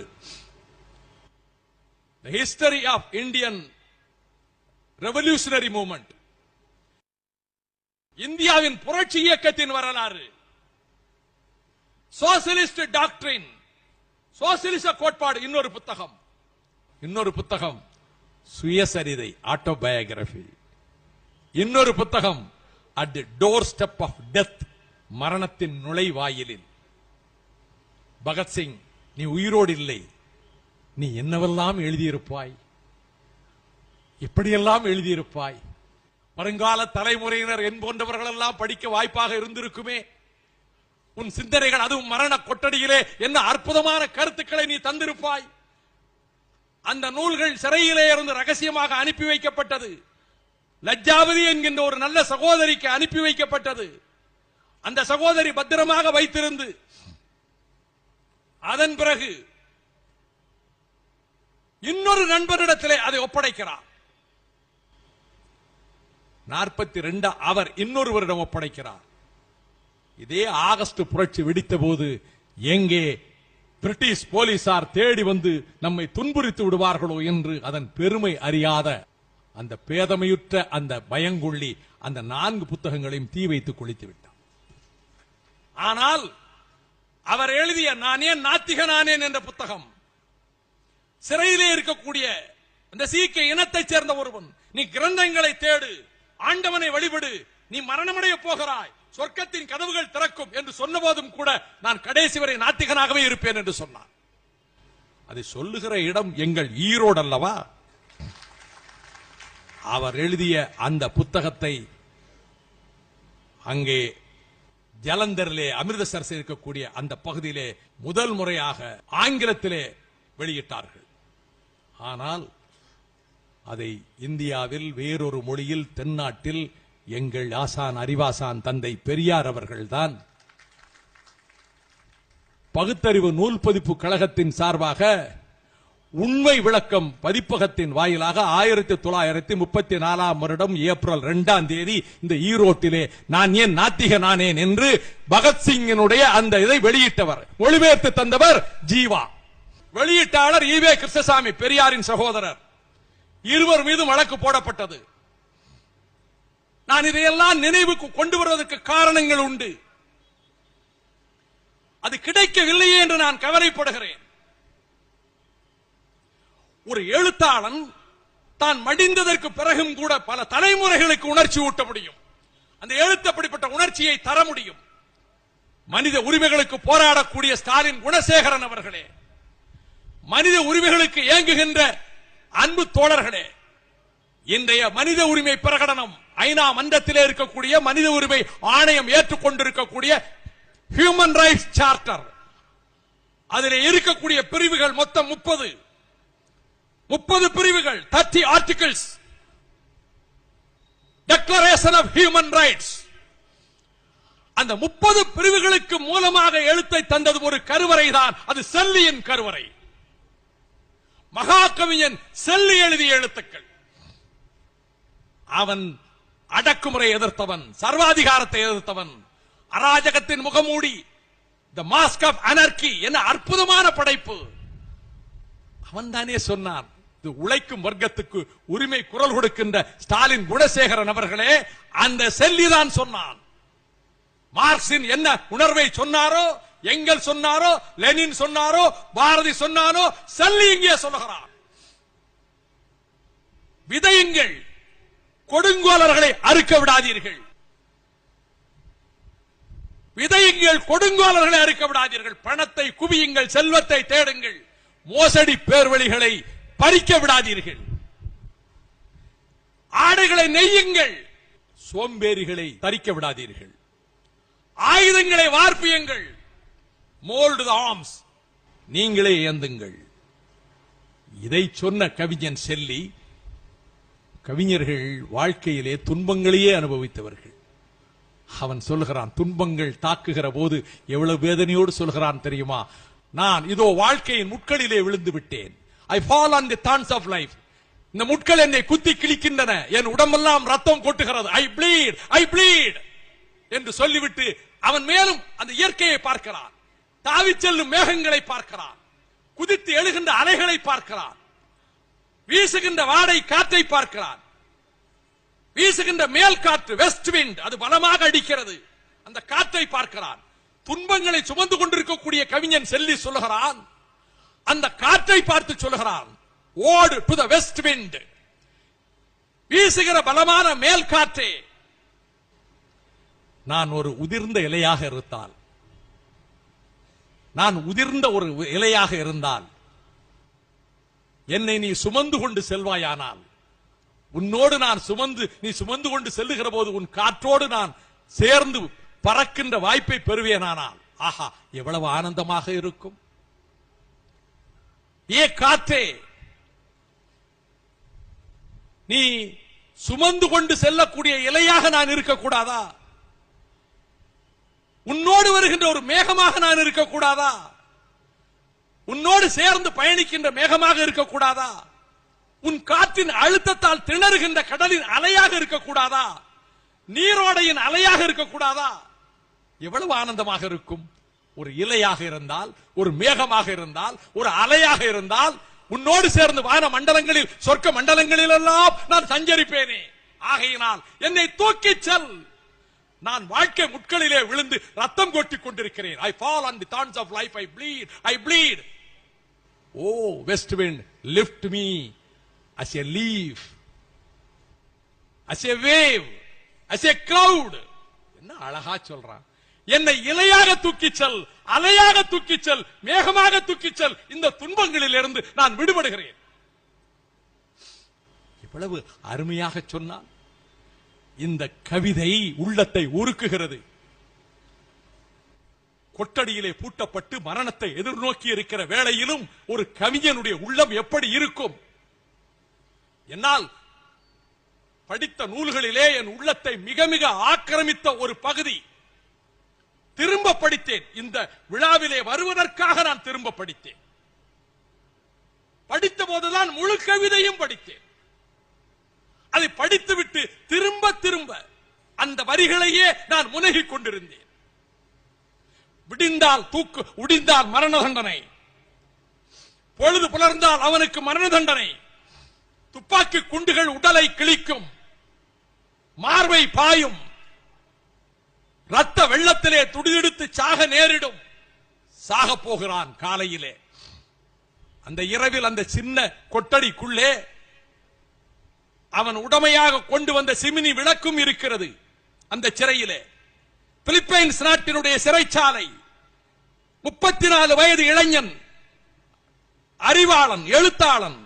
The History of Indian Revolutionary Movement, இந்தியாவின் புரட்சி இயக்கத்தின் வரலாறு. சோசியலிஸ்ட் டாக்டரின், சோசியலிச கோட்பாடு இன்னொரு புத்தகம் சுயசரிதை, ஆட்டோபயோகிராபி. இன்னொரு புத்தகம் at the door step of death, மரணத்தின் நுழைவாயிலில். பகத்சிங், நீ உயிரோடு இல்லை, நீ என்னவெல்லாம் எழுதியிருப்பாய், எப்படியெல்லாம் எழுதியிருப்பாய். வருங்கால தலைமுறையினர் என் போன்றவர்கள் எல்லாம் படிக்க வாய்ப்பாக இருந்திருக்குமே. உன் சிந்தனைகள், அதுவும் மரண கொட்டடியிலே என்ன அற்புதமான கருத்துக்களை நீ தந்திருப்பாய். அந்த நூல்கள் சிறையிலே இருந்து ரகசியமாக அனுப்பி வைக்கப்பட்டது. லஜ்ஜாவதி என்கின்ற ஒரு நல்ல சகோதரிக்கு அனுப்பி வைக்கப்பட்டது. அந்த சகோதரி பத்திரமாக வைத்திருந்து அதன் பிறகு இன்னொரு நண்பரிடத்திலே அதை ஒப்படைக்கிறார். 42 அவர் இன்னொருவரிடம் ஒப்படைக்கிறார். இதே ஆகஸ்ட் புரட்சி வெடித்த போது எங்கே பிரிட்டிஷ் போலீசார் தேடி வந்து நம்மை துன்புறுத்தி விடுவார்களோ என்று அதன் பெருமை அறியாத அந்த பேதமையுற்ற அந்த பயங்கொள்ளி அந்த 4 புத்தகங்களையும் தீ வைத்து கொளுத்தி விட்டார். ஆனால் அவர் எழுதிய நான் ஏன் நாத்திகனானேன் என்ற புத்தகம் சிறையிலே இருக்கக்கூடிய அந்த சீக்கிய இனத்தைச் சேர்ந்த ஒருவன், நீ கிரந்தங்களை தேடு, ஆண்டவனை வழிபடு, நீ மரணமடைய போகிறாய், சொர்க்கத்தின் கதவுகள் திறக்கும் என்று சொன்னபோதும் கூட நான் கடைசி வரை நாத்திகனாகவே இருப்பேன் என்று சொன்னார். அதை சொல்லுகிற இடம் எங்கள் ஈரோடு அல்லவா? அவர் எழுதிய அந்த புத்தகத்தை அங்கே ஜலந்தரிலே அமிர்தசரஸ் இருக்கக்கூடிய அந்த பகுதியிலே முதல் முறையாக ஆங்கிலத்திலே வெளியிட்டார்கள். ஆனால் அதை இந்தியாவில் வேறொரு மொழியில் தென்னாட்டில் எங்கள் ஆசான் அறிவாசான் தந்தை பெரியார் அவர்கள்தான் பகுத்தறிவு நூல் பதிப்பு கழகத்தின் சார்பாக உண்மை விளக்கம் பதிப்பகத்தின் வாயிலாக 1934 வருடம் ஏப்ரல் 2ஆம் தேதி இந்த ஈரோட்டிலே நான் ஏன் நாத்திகனானேன் என்று பகத்சிங்கினுடைய அந்த இதை வெளியிட்டவர், மொழிபெயர்த்து தந்தவர் ஜீவா. வெளியீட்டாளர் ஈவே கிருஷ்ணசாமி, பெரியாரின் சகோதரர். இருவர் மீது வழக்கு போடப்பட்டது. நான் இதையெல்லாம் நினைவுக்கு கொண்டு வருவதற்கு காரணங்கள் உண்டு. அது கிடைக்கவில்லையே என்று நான் கவலைப்படுகிறேன். ஒரு எழுத்தாளன் தான் மடிந்ததற்கு பிறகும் கூட பல தலைமுறைகளுக்கு உணர்ச்சி ஊட்ட முடியும். அந்த எழுத்து அப்படிப்பட்ட உணர்ச்சியை தர முடியும். மனித உரிமைகளுக்கு போராடக்கூடிய ஸ்டாலின் குணசேகரன் அவர்களே, மனித உரிமைகளுக்கு ஏங்குகின்ற அன்பு தோழர்களே, இன்றைய மனித உரிமை பிரகடனம் ஐநா மன்றத்திலே இருக்கக்கூடிய மனித உரிமை ஆணையம் ஏற்றுக்கொண்டிருக்கக்கூடிய ஹியூமன் ரைட்ஸ் சார்ட்டர், அதிலே இருக்கக்கூடிய பிரிவுகள் மொத்தம் 30 பிரிவுகள், 30 articles. Declaration of human rights. அந்த 30 பிரிவுகளுக்கு மூலமாக எழுத்தை தந்தது ஒரு கருவறை தான். அது செல்லியின் கருவறை. மகாகவியன் செல்லி எழுதிய எழுத்துக்கள். அவன் அடக்குமுறை எதிர்த்தவன், சர்வாதிகாரத்தை எதிர்த்தவன், அராஜகத்தின் முகமூடி, தி மாஸ்க் ஆஃப் அனர்கி என்ன அற்புதமான படைப்பு. அவன் தானே சொன்னான், இது உழைக்கும் வர்க்கத்துக்கு உரிமை குரல் கொடுக்கின்ற ஸ்டாலின் குணசேகரன் அவர்களே, அந்த செல்லிதான் சொன்னான். மார்க்சின் என்ன உணர்வை சொன்னாரோ, எங்கல் சொன்னாரோ, லெனின் சொன்னாரோ, பாரதி சொன்னாரோ, செல்லி இங்கே சொல்லுகிறான். விதையுங்கள், கொடுங்கோலர்களை அறுக்க விடாதீர்கள். விதையுங்கள், கொடுங்கோலர்களை அறுக்க விடாதீர்கள். பணத்தை குவியுங்கள், செல்வத்தை தேடுங்கள், மோசடி பேர்வழிகளை பறிக்க விடாதீர்கள். ஆடைகளை நெய்யுங்கள், சோம்பேறிகளை தரிக்க விடாதீர்கள். ஆயுதங்களை வார்ப்பியுங்கள், மோல்டு தி ஆர்ம்ஸ், நீங்களே ஏந்துங்கள். இதை சொன்ன கவிஞன் செல்லி, கவிஞர்கள் வாழ்க்கையிலே துன்பங்களையே அனுபவித்தவர்கள். அவன் சொல்லுகிறான், துன்பங்கள் தாக்குகிற போது எவ்வளவு வேதனையோடு சொல்கிறான் தெரியுமா? நான் இதோ வாழ்க்கையின் முட்களிலே விழுந்து விட்டேன். I fall on the thorns of life. இந்த முட்கள் என்னை குத்தி கிழிக்கின்றன, என் உடம்பெல்லாம் ரத்தம் கொட்டுகிறது. I bleed என்று சொல்லிவிட்டு அவன் மேலும் அந்த இயற்கையை பார்க்கிறான். தாவிச் செல்லும் மேகங்களை பார்க்கிறான், குதித்து எழுகின்ற அலைகளை பார்க்கிறான், வீசுகின்ற வாடை காற்றை பார்க்கிறான். வீசுகின்ற மேல் காற்று, வெஸ்ட் விண்ட், அது பலமாக அடிக்கிறது. அந்த காற்றை பார்க்கிறான். துன்பங்களை சுமந்து கொண்டிருக்கக்கூடிய கவிஞன் செல்லி சொல்லுகிறான், அந்த காற்றை பார்த்து சொல்லுகிறான், ஓடு டு தி வெஸ்ட் விண்ட். வீசுகிற பலமான மேல் காற்றே, நான் ஒரு உதிர்ந்த இலையாக இருந்தால், நான் உதிர்ந்த ஒரு இலையாக இருந்தால், என்னை நீ சுமந்து கொண்டு செல்வாயானால், உன்னோடு நான் நீ சுமந்து கொண்டு செல்லுகிற போது உன் காற்றோடு நான் சேர்ந்து பறக்கின்ற வாய்ப்பை பெறுவேனானால், ஆஹா எவ்வளவு ஆனந்தமாக இருக்கும். ஏ காற்றே, நீ சுமந்து கொண்டு செல்லக்கூடிய இலையாக நான் இருக்கக்கூடாதா? உன்னோடு வருகின்ற ஒரு மேகமாக நான் இருக்கக்கூடாதா? உன்னோடு சேர்ந்து பயணிக்கின்ற மேகமாக இருக்கக்கூடாதா? உன் காற்றின் அழுத்தத்தால் திணறுகின்ற கடலின் அலையாக இருக்கக்கூடாதா? நீரோடையின் அலையாக இருக்கக்கூடாதா? எவ்வளவு ஆனந்தமாக இருக்கும். ஒரு இலையாக இருந்தால், ஒரு மேகமாக இருந்தால், ஒரு அலையாக இருந்தால், உன்னோடு சேர்ந்து வான மண்டலங்களில், சொர்க்க மண்டலங்களில் எல்லாம் நான் சஞ்சரிப்பேனே. ஆகையினால் என்னை தூக்கி செல். நான் வாழ்க்கை முட்களிலே விழுந்து ரத்தம் கொட்டிக் கொண்டிருக்கிறேன். I fall on the thorns of life. I bleed. Oh, west wind, lift me as a leaf, as a wave, as a cloud. என்ன அழகா சொல்றான். என்னை இலையாக தூக்கிச் செல், அலையாக தூக்கிச் செல், மேகமாக தூக்கிச் செல். இந்த துன்பங்களில் இருந்து நான் விடுபடுகிறேன். இவ்வளவு அருமையாக சொன்னான். இந்த கவிதை உள்ளத்தை உருக்குகிறது. கொட்டடியிலே பூட்டப்பட்டு மரணத்தை எதிர்நோக்கி இருக்கிற வேளையிலும் ஒரு கவிஞனுடைய உள்ளம் எப்படி இருக்கும்? என்னால் படித்த நூல்களிலே என் உள்ளத்தை மிக மிக ஆக்கிரமித்த ஒரு பகுதி. திரும்ப படித்தேன். இந்த விழாவிலே வருவதற்காக நான் திரும்ப படித்தேன். படித்த போதுதான் முழு கவிதையும் படித்தேன். அதை படித்துவிட்டு திரும்ப திரும்ப அந்த வரிகளையே நான் முனகிக் கொண்டிருந்தேன். விடிந்தால் தூக்கு, உடிந்தால் மரண தண்டனை, பொழுது புலர்ந்தால் அவனுக்கு மரண தண்டனை, துப்பாக்கி குண்டுகள் உடலை கிழிக்கும், மார்பை பாயும், ரத்த வெள்ளத்திலே துடிதுடித்து சாக நேரிடும். சாக போகிறான் காலையிலே. அந்த இரவில் அந்த சின்ன கொட்டடிக்குள்ளே அவன் உடமையாக கொண்டு வந்த சிமினி விளக்கும் இருக்கிறது. அந்த சிறையிலே பிலிப்பைன்ஸ் நாட்டினுடைய சிறைச்சாலை. 34 வயது இளைஞன், அறிவாளன், எழுத்தாளன்,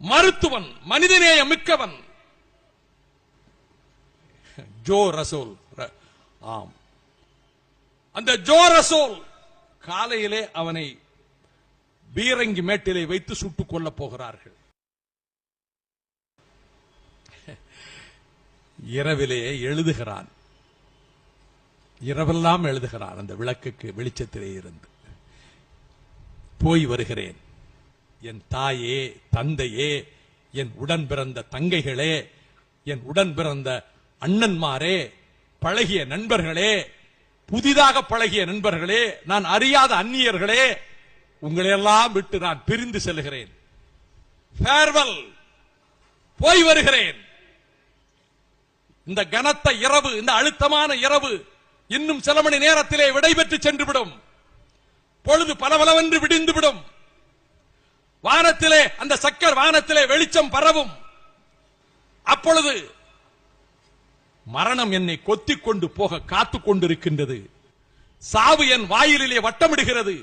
மருத்துவன், மனிதநேய மிக்கவன், ஜோ ரசோல். ஆம், அந்த ஜோ ரசோல் காலையிலே அவனை பீரங்கி மேட்டிலே வைத்து சுட்டுக் கொள்ளப் போகிறார்கள். இரவிலே எழுதுகிறான். இரவெல்லாம் எழுதுகிறான். அந்த விளக்குக்கு வெளிச்சத்திலே இருந்து போய் வருகிறேன். என் தாயே, தந்தையே, என் உடன் பிறந்த தங்கைகளே, என் உடன் பிறந்த அண்ணன்மாரே, பழகிய நண்பர்களே, புதிதாக பழகிய நண்பர்களே, நான் அறியாத அந்நியர்களே, உங்களையெல்லாம் விட்டு நான் பிரிந்து செல்கிறேன். ஃபேர்வெல், போய் வருகிறேன். இந்த கனத்த இரவு, இந்த அழுத்தமான இரவு இன்னும் சில மணி நேரத்திலே விடைபெற்று சென்றுவிடும். பொழுது பலபலவென்று விடிந்துவிடும். வானத்திலே, அந்த சக்கர் வானத்திலே வெளிச்சம் பரவும். அப்பொழுது மரணம் என்னை கொத்திக் கொண்டு போக காத்துக் கொண்டிருக்கின்றது. சாவு என் வாயிலே வட்டமிடுகிறது.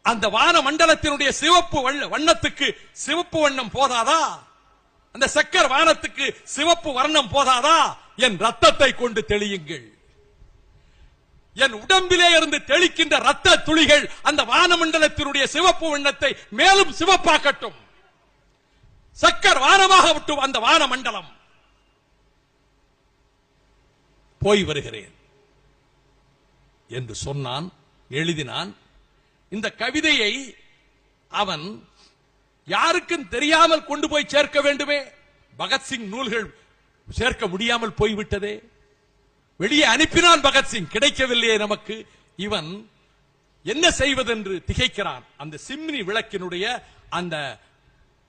அந்த வான மண்டலத்தினுடைய சிவப்பு வண்ணத்துக்கு சிவப்பு வண்ணம் போதாதா? அந்த சக்கர் வானத்துக்கு சிவப்பு வர்ணம் போதாதா? என் ரத்தத்தை கொண்டு தெளியுங்கள். என் உடம்பிலே இருந்து தெளிக்கின்ற ரத்த துளிகள் அந்த வானமண்டலத்தினுடைய சிவப்பு வண்ணத்தை மேலும் சிவப்பாக்கட்டும். சக்கர் வானமாக விட்டும் அந்த வானமண்டலம். போய் வருகிறேன் என்று சொன்னான், எழுதினான். இந்த கவிதையை அவன் யாருக்கும் தெரியாமல் கொண்டு போய் சேர்க்க வேண்டுமே. பகத்சிங் நூல்கள் சேர்க்க முடியாமல் போய்விட்டதே. வெளியே அனுப்பினான் பகத்சிங், கிடைக்கவில்லையே நமக்கு. இவன் என்ன செய்வதென்று திகைக்கிறான். அந்த சிம்னி விளக்கினுடைய அந்த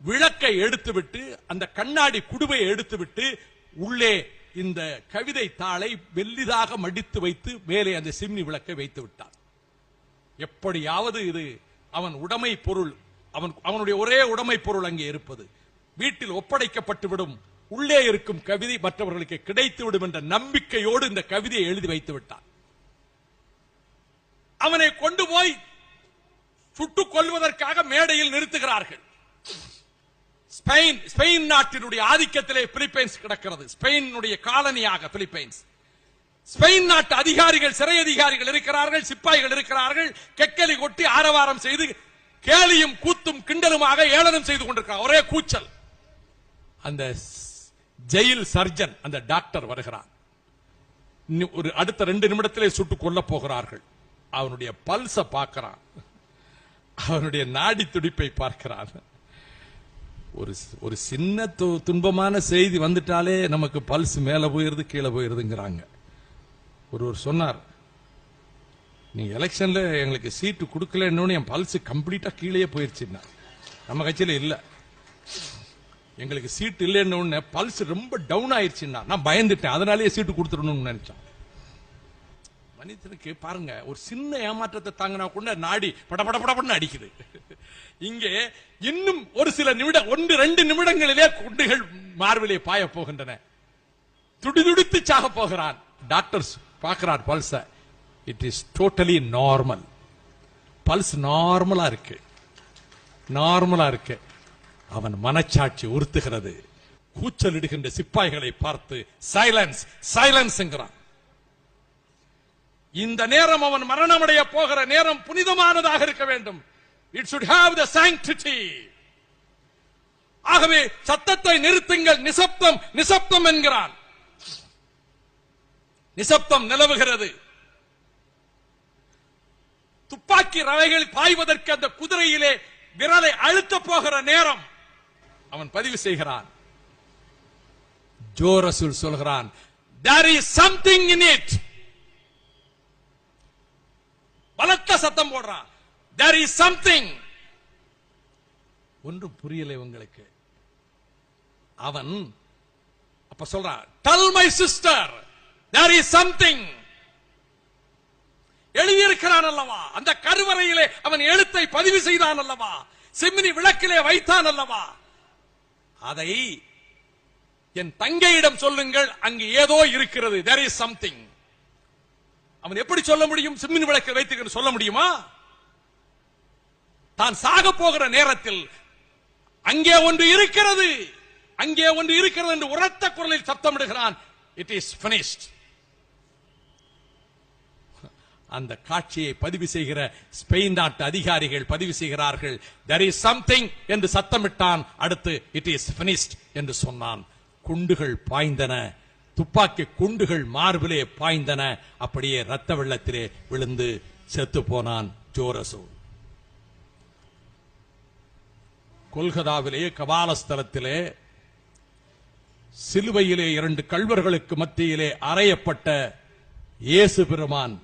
விளக்கை எடுத்துவிட்டு, அந்த கண்ணாடி குடுவையை எடுத்துவிட்டு, உள்ளே இந்த கவிதை தாளை மெல்லிதாக மடித்து வைத்து மேலே அந்த சிம்னி விளக்கை வைத்து விட்டான். எப்படியாவது இது அவன் உடைமை பொருள், அவனுடைய ஒரே உடைமை பொருள் அங்கே இருப்பது, வீட்டில் ஒப்படைக்கப்பட்டுவிடும், உள்ளே இருக்கும் கவிதை மற்றவர்களுக்கு கிடைத்துவிடும் என்ற நம்பிக்கையோடு இந்த கவிதையை எழுதி வைத்து விட்டான். அவனை கொண்டு போய் சுட்டுக் கொள்வதற்காக மேடையில் நிறுத்துகிறார்கள். ஸ்பெயின் நாட்டினுடைய ஆதிக்கத்திலே பிலிப்பைன்ஸ் கிடக்கிறது. ஸ்பெயினுடைய காலனியாக பிலிப்பைன்ஸ். ஸ்பெயின் நாட்டு அதிகாரிகள், சிறை அதிகாரிகள் இருக்கிறார்கள், சிப்பாய்கள் இருக்கிறார்கள். கெக்கலி கொட்டி ஆரவாரம் செய்து கேலியும் கூத்தும் கிண்டலுமாக ஏளனம் செய்து கொண்டிருக்கிறார். ஒரே கூச்சல். அந்த ஜெயில் சர்ஜன், அந்த டாக்டர் வருகிறான். ஒரு அடுத்த 2 நிமிடத்திலே சுட்டுக் கொல்ல போகிறார்கள். அவனுடைய பல்ஸ பார்க்கிறான், அவனுடைய நாடி துடிப்பை பார்க்கிறான். ஒரு சின்ன துன்பமான செய்தி வந்துட்டாலே நமக்கு பல்ஸ் மேல போயிருது, கீழே போயிருதுங்கிறாங்க. ஒருவர் சொன்னார், நீங்க எலெக்ஷன்ல எங்களுக்கு சீட்டு கொடுக்கலன்னு என் பல்ஸ் கம்ப்ளீட்டா கீழே போயிருச்சுன்னா நம்ம கட்சியில இல்ல. எங்களுக்கு சீட் இல்லைன்னு பல்ஸ் ரொம்ப டவுன் ஆயிடுச்சுன்னா நான் பயந்துட்டேன். அதனாலேயே சீட்டு கொடுத்துடணும்னு நினைச்சேன். மனிதனுக்கு பாருங்க, ஒரு சின்ன ஏமாற்றத்தை தாங்கினா கூட நாடி படபடபடன்னு அடிக்குது. இங்கே இன்னும் ஒரு சில நிமிடம், 1-2 நிமிடங்களிலே குண்டுகள் மார்பிலே பாய போகின்றன. துடிதுடித்து சாக போகிறான். டாக்டர்ஸ் பார்க்கிறார் பல்ஸ. It is totally normal. Pulse நார்மலா இருக்கு, நார்மலா இருக்கு. அவன் மனச்சாட்சி உறுத்துகிறது. கூச்சலிடுகின்ற சிப்பாய்களை பார்த்து சைலன்ஸ் சைலன்ஸ் என்கிறான். இந்த நேரம் அவன் மரணமடைய போகிற நேரம் புனிதமானதாக இருக்க வேண்டும். It should have the sanctity. ஆகவே சத்தத்தை நிறுத்துங்கள், நிசப்தம் நிசப்தம் என்கிறான். நிசப்தம் நிலவுகிறது. துப்பாக்கி ரவைகள் பாய்வதற்கு அந்த குதிரையிலே விரலை அழுத்த போகிற நேரம் அவன் பதிவு செய்கிறான். ஜோ ரசூல் சொல்கிறான், there is something in it. பலத்த சத்தம் போடுறான், there is something. ஒன்றும் புரியலை உங்களுக்கு. அவன் அப்ப சொல்றான், tell my sister there is something. எழுதியிருக்கிறான் அல்லவா, அந்த கருவறையிலே அவன் எழுத்தை பதிவு செய்தான் அல்லவா, சிம்னி விளக்கிலே வைத்தான் அல்லவா, அதை என் தங்கையிடம் சொல்லுங்கள், அங்கு ஏதோ இருக்கிறது, there is something. அவன் எப்படி சொல்ல முடியும்? சிம்னி விளக்கை வைத்து சொல்ல முடியுமா? தான் சாக போகிற நேரத்தில் அங்கே ஒன்று இருக்கிறது, அங்கே ஒன்று இருக்கிறது என்று உரத்த குரலில் சத்தமிடுகிறான். It is finished. அந்த காட்சியை பதிவு செய்கிற ஸ்பெயின் நாட்டு அதிகாரிகள் பதிவு செய்கிறார்கள். there is something என்று சத்தமிட்டான். அடுத்து it is finished என்று சொன்னான். குண்டுகள் பாய்ந்தன, துப்பாக்கி குண்டுகள் மார்பிலே பாய்ந்தன. அப்படியே ரத்த வெள்ளத்திலே விழுந்து செத்து போனான் ஜோ ரசூல். கொல்கத்தாவிலே கபாலஸ்தலத்திலே சிலுவையிலே 2 கள்வர்களுக்கு மத்தியிலே அறையப்பட்ட இயேசு பெருமான்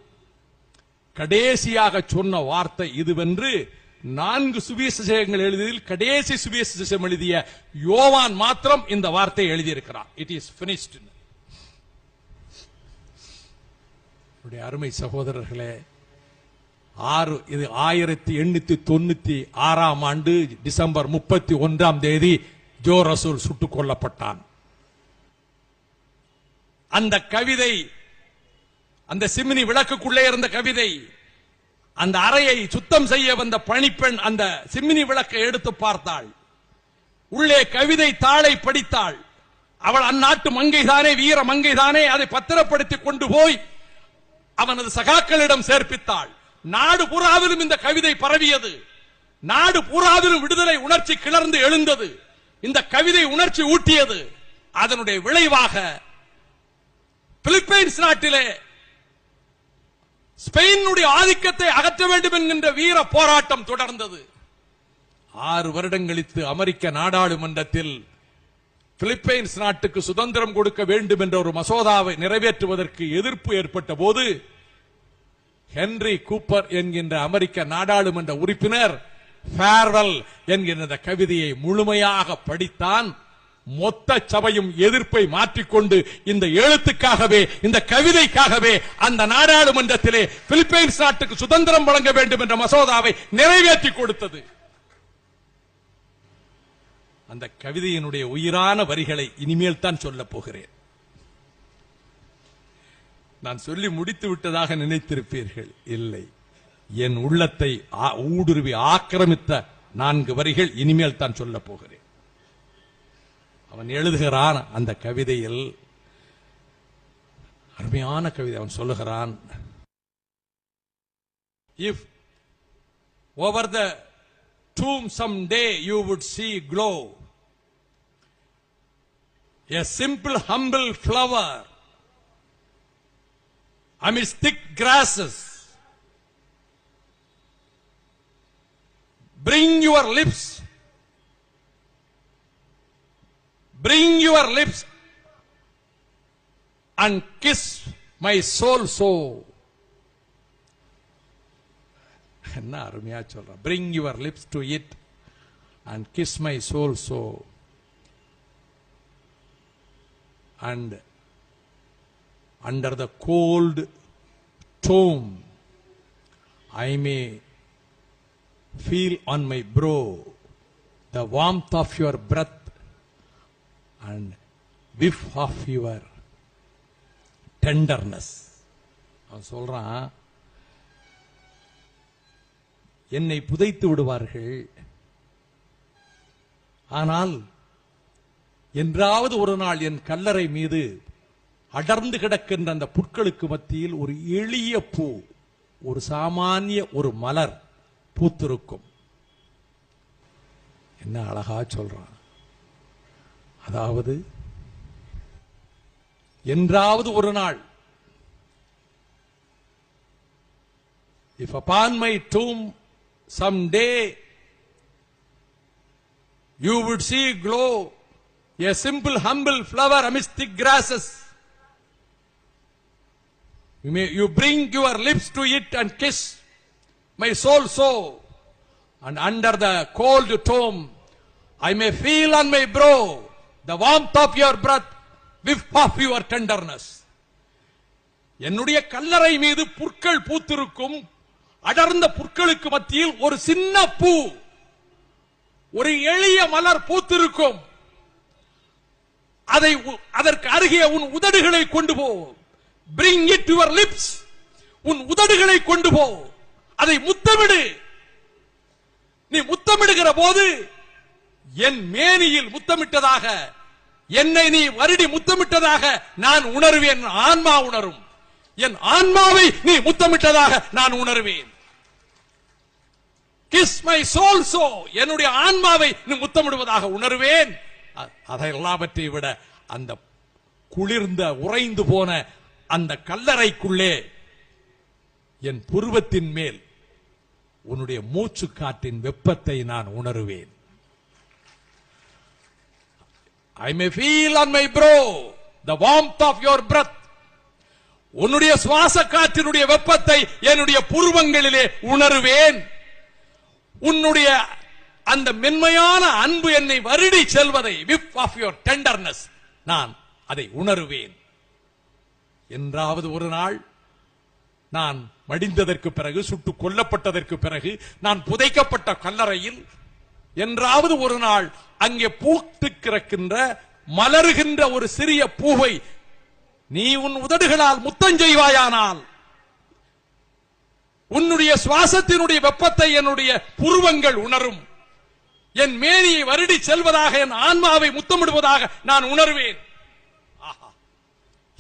கடைசியாக சொன்ன வார்த்தை இதுவென்று 4 சுவிசேஷங்கள் எழுதியதில் கடைசி சுவிசேஷம் எழுதிய யோவான் மாத்திரம் இந்த வார்த்தையை எழுதியிருக்கிறார். It is finished. அருமை சகோதரர்களே, இது 1896 ஆண்டு டிசம்பர் 31 ஜோ ரசூல் சுட்டுக் கொல்லப்பட்டான். அந்த கவிதை, அந்த சிம்னி விளக்குக்குள்ளே இருந்த கவிதை, அந்த அறையை சுத்தம் செய்ய வந்த பணிப்பெண் அந்த சிம்னி விளக்கை எடுத்து பார்த்தாள். உள்ளே கவிதை தாளை படித்தாள். அவள் அந்நாட்டு மங்கைதானே, வீர மங்கைதானே, அதை பத்திரப்படுத்தி கொண்டு போய் அவனது சகாக்களிடம் சேர்ப்பித்தாள். நாடு பூராவிலும் இந்த கவிதை பரவியது. நாடு பூராவிலும் விடுதலை உணர்ச்சி கிளர்ந்து எழுந்தது. இந்த கவிதை உணர்ச்சி ஊட்டியது. அதனுடைய விளைவாக பிலிப்பைன்ஸ் நாட்டிலே ஸ்பெயினுடைய ஆதிக்கத்தை அகற்ற வேண்டும் என்கின்ற வீர போராட்டம் தொடர்ந்தது. 6 வருடம் கழித்து அமெரிக்க நாடாளுமன்றத்தில் பிலிப்பைன்ஸ் நாட்டுக்கு சுதந்திரம் கொடுக்க வேண்டும் என்ற ஒரு மசோதாவை நிறைவேற்றுவதற்கு எதிர்ப்பு ஏற்பட்ட போது ஹென்றி கூப்பர் என்கின்ற அமெரிக்க நாடாளுமன்ற உறுப்பினர் ஃபேர்வெல் என்கின்ற கவிதையை முழுமையாக படித்தான். மொத்த சபையும் எதிர்ப்பை மாற்றிக்கொண்டு இந்த எழுத்துக்காகவே, இந்த கவிதைக்காகவே அந்த நாடாளுமன்றத்திலே பிலிப்பைன்ஸ் நாட்டுக்கு சுதந்திரம் வழங்க வேண்டும் என்ற மசோதாவை நிறைவேற்றி கொடுத்தது. அந்த கவிதையினுடைய உயிரான வரிகளை இனிமேல் தான் சொல்ல போகிறேன். நான் சொல்லி முடித்து விட்டதாக நினைத்திருப்பீர்கள். இல்லை, என் உள்ளத்தை ஊடுருவி ஆக்கிரமித்த 4 வரிகள் இனிமேல் தான் சொல்ல போகிறேன். அவன் எழுதுகிறான் அந்த கவிதையில், அருமையான கவிதை. அவன் சொல்லுகிறான், if over the tomb someday you would see glow a simple humble flower amidst thick grasses, bring your lips and kiss my soul so. என்ன அருமையா சொல்றான். bring your lips to it and kiss my soul so, and under the cold tomb I may feel on my brow the warmth of your breath and whiff of your tenderness. அவன் சொல்றான், என்னை புதைத்து விடுவார்கள், ஆனால் என்றாவது ஒரு நாள் என் கல்லறை மீது அடர்ந்து கிடக்கின்ற அந்த புற்களுக்கு மத்தியில் ஒரு எளிய பூ, ஒரு சாமானிய ஒரு மலர் பூத்திருக்கும். என்ன அழகா சொல்றான். அதாவது என்றாவது ஒரு நாள், if upon my tomb someday you would see glow a simple humble flower amidst thick grasses, you bring your lips to it and kiss my soul so, and under the cold tomb I may feel on my brow the warmth of your breath, whiff of your tenderness. என்னுடைய கல்லறை மீது புற்கள் பூத்திருக்கும், அடர்ந்த புற்களுக்கு மத்தியில் ஒரு சின்ன பூ, ஒரு எளிய மலர் பூத்திருக்கும். அதற்கு அருகே உன் உதடுகளை கொண்டு போ. bring it to your lips, உன் உதடுகளை கொண்டு போ, அதை முத்தமிடு. நீ முத்தமிடுகிற போது என் மேனியில் முத்தமிட்டதாக, என்னை நீ வருடி முத்தமிட்டதாக நான் உணர்வேன், ஆன்மா உணரும். என் ஆன்மாவை நீ முத்தமிட்டதாக நான் உணர்வேன். கிஸ் மை சோல் சோ, என்னுடைய ஆன்மாவை நீ முத்தமிடுவதாக உணர்வேன். அதை எல்லாவற்றை விட அந்த குளிர்ந்த உறைந்து போன அந்த கல்லறைக்குள்ளே என் புருவத்தின் மேல் உன்னுடைய மூச்சு காற்றின் வெப்பத்தை நான் உணருவேன். I may feel on my brow the warmth of your breath. உன்னுடைய சுவாச காற்றினுடைய வெப்பத்தை என்னுடைய புருவங்களிலே உணருவேன். உன்னுடைய அந்த மென்மையான அன்பு என்னை வருடி செல்வதை, whiff of your tenderness, நான் அதை உணருவேன். என்றாவது ஒரு நாள் நான் மடிந்ததற்கு பிறகு, சுட்டுக் கொல்லப்பட்டதற்கு பிறகு, நான் புதைக்கப்பட்ட கல்லறையில் என்றாவது ஒரு நாள் அங்கே பூத்து கிடக்கின்ற மலருகின்ற ஒரு சிறிய பூவை நீ உன் உதடுகளால் முத்தம் செய்வாயானால், உன்னுடைய சுவாசத்தினுடைய வெப்பத்தை என்னுடைய புருவங்கள் உணரும். என் மேனியை வருடி செல்வதாக, என் ஆன்மாவை முத்தமிடுவதாக நான் உணர்வேன்.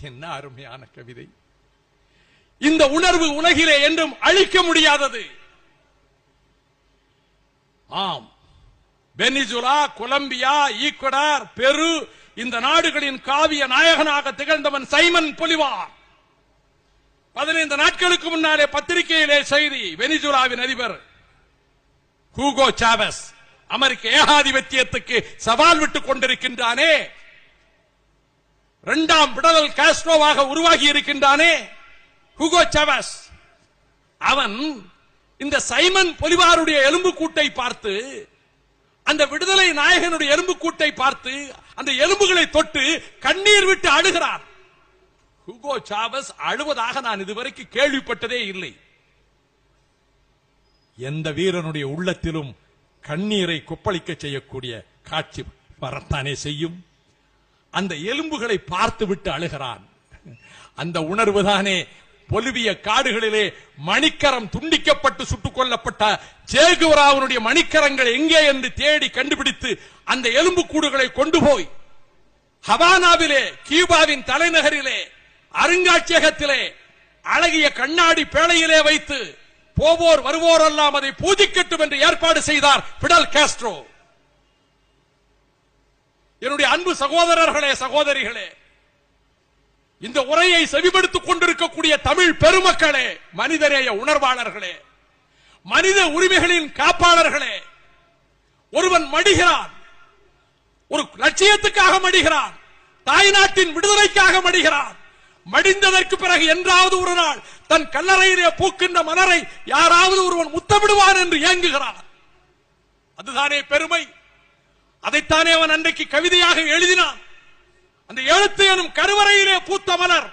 என்ன அருமையான கவிதை. இந்த உணர்வு உலகிலே என்றும் அழிக்க முடியாதது. ஆம், வெனிசுலா, கொலம்பியா, ஈக்குவடார், பெரு, இந்த நாடுகளின் காவிய நாயகனாக திகழ்ந்தவன் சைமன் பொலிவார். 15 நாட்களுக்கு முன்னாலே பத்திரிகையிலே செய்தி, வெனிசுலாவின் அதிபர் ஹூகோ சாவஸ் அமெரிக்க ஏகாதிபத்தியத்துக்கு சவால் விட்டுக் கொண்டிருக்கின்றானே, 2ஆம் பிடல் காஸ்ட்ரோவாக உருவாகி இருக்கின்றானே ஹூகோ சாவஸ். அவன் இந்த சைமன் பொலிவாருடைய எலும்புக்கூட்டை பார்த்து, அந்த விடுதலை நாயகனுடைய எலும்புக்கூட்டை பார்த்து, அந்த எலும்புகளை தொட்டு கண்ணீர் விட்டு அழுகிறார். ஹூகோ சாவஸ் அழுவதாக நான் இதுவரைக்கும் கேள்விப்பட்டதே இல்லை. எந்த வீரனுடைய உள்ளத்திலும் கண்ணீரை கொப்பளிக்க செய்யக்கூடிய காட்சி வரத்தானே செய்யும். அந்த எலும்புகளை பார்த்து விட்டு அழுகிறான். அந்த உணர்வுதானே பொலிவிய காடுகளிலே மணிக்கரம் துண்டிக்கப்பட்டு சுட்டுக் கொல்லப்பட்ட சேகுவராவனுடைய மணிக்கரங்கள் எங்கே என்று தேடி கண்டுபிடித்து அந்த எலும்பு கூடுகளை கொண்டு போய் ஹவானாவிலே, கியூபாவின் தலைநகரிலே, அருங்காட்சியகத்திலே அழகிய கண்ணாடி பேழையிலே வைத்து போவோர் வருவோர் எல்லாம் அதை பூஜிக்கட்டும் என்று ஏற்பாடு செய்தார் பிடல் காஸ்ட்ரோ. என்னுடைய அன்பு சகோதரர்களே, சகோதரிகளே, இந்த உரையை செவிமடுத்துக் கொண்டிருக்கக்கூடிய தமிழ் பெருமக்களே, மனிதநேய உணர்வாளர்களே, மனித உரிமைகளின் காப்பாளர்களே, ஒருவன் மடிகிறான், ஒரு லட்சியத்துக்காக மடிகிறான், தாய்நாட்டின் விடுதலைக்காக மடிகிறான், மடிந்ததற்கு பிறகு என்றாவது ஒரு நாள் தன் கல்லறையிலே பூக்கின்ற மலரை யாராவது ஒருவன் முத்தமிடுவான் என்று ஏங்குகிறான். அதுதானே பெருமை. அதைத்தானே அவன் அன்றைக்கு கவிதையாக எழுதினான். அந்த எழுத்து எனும் கருவறையிலே பூத்த மலர்.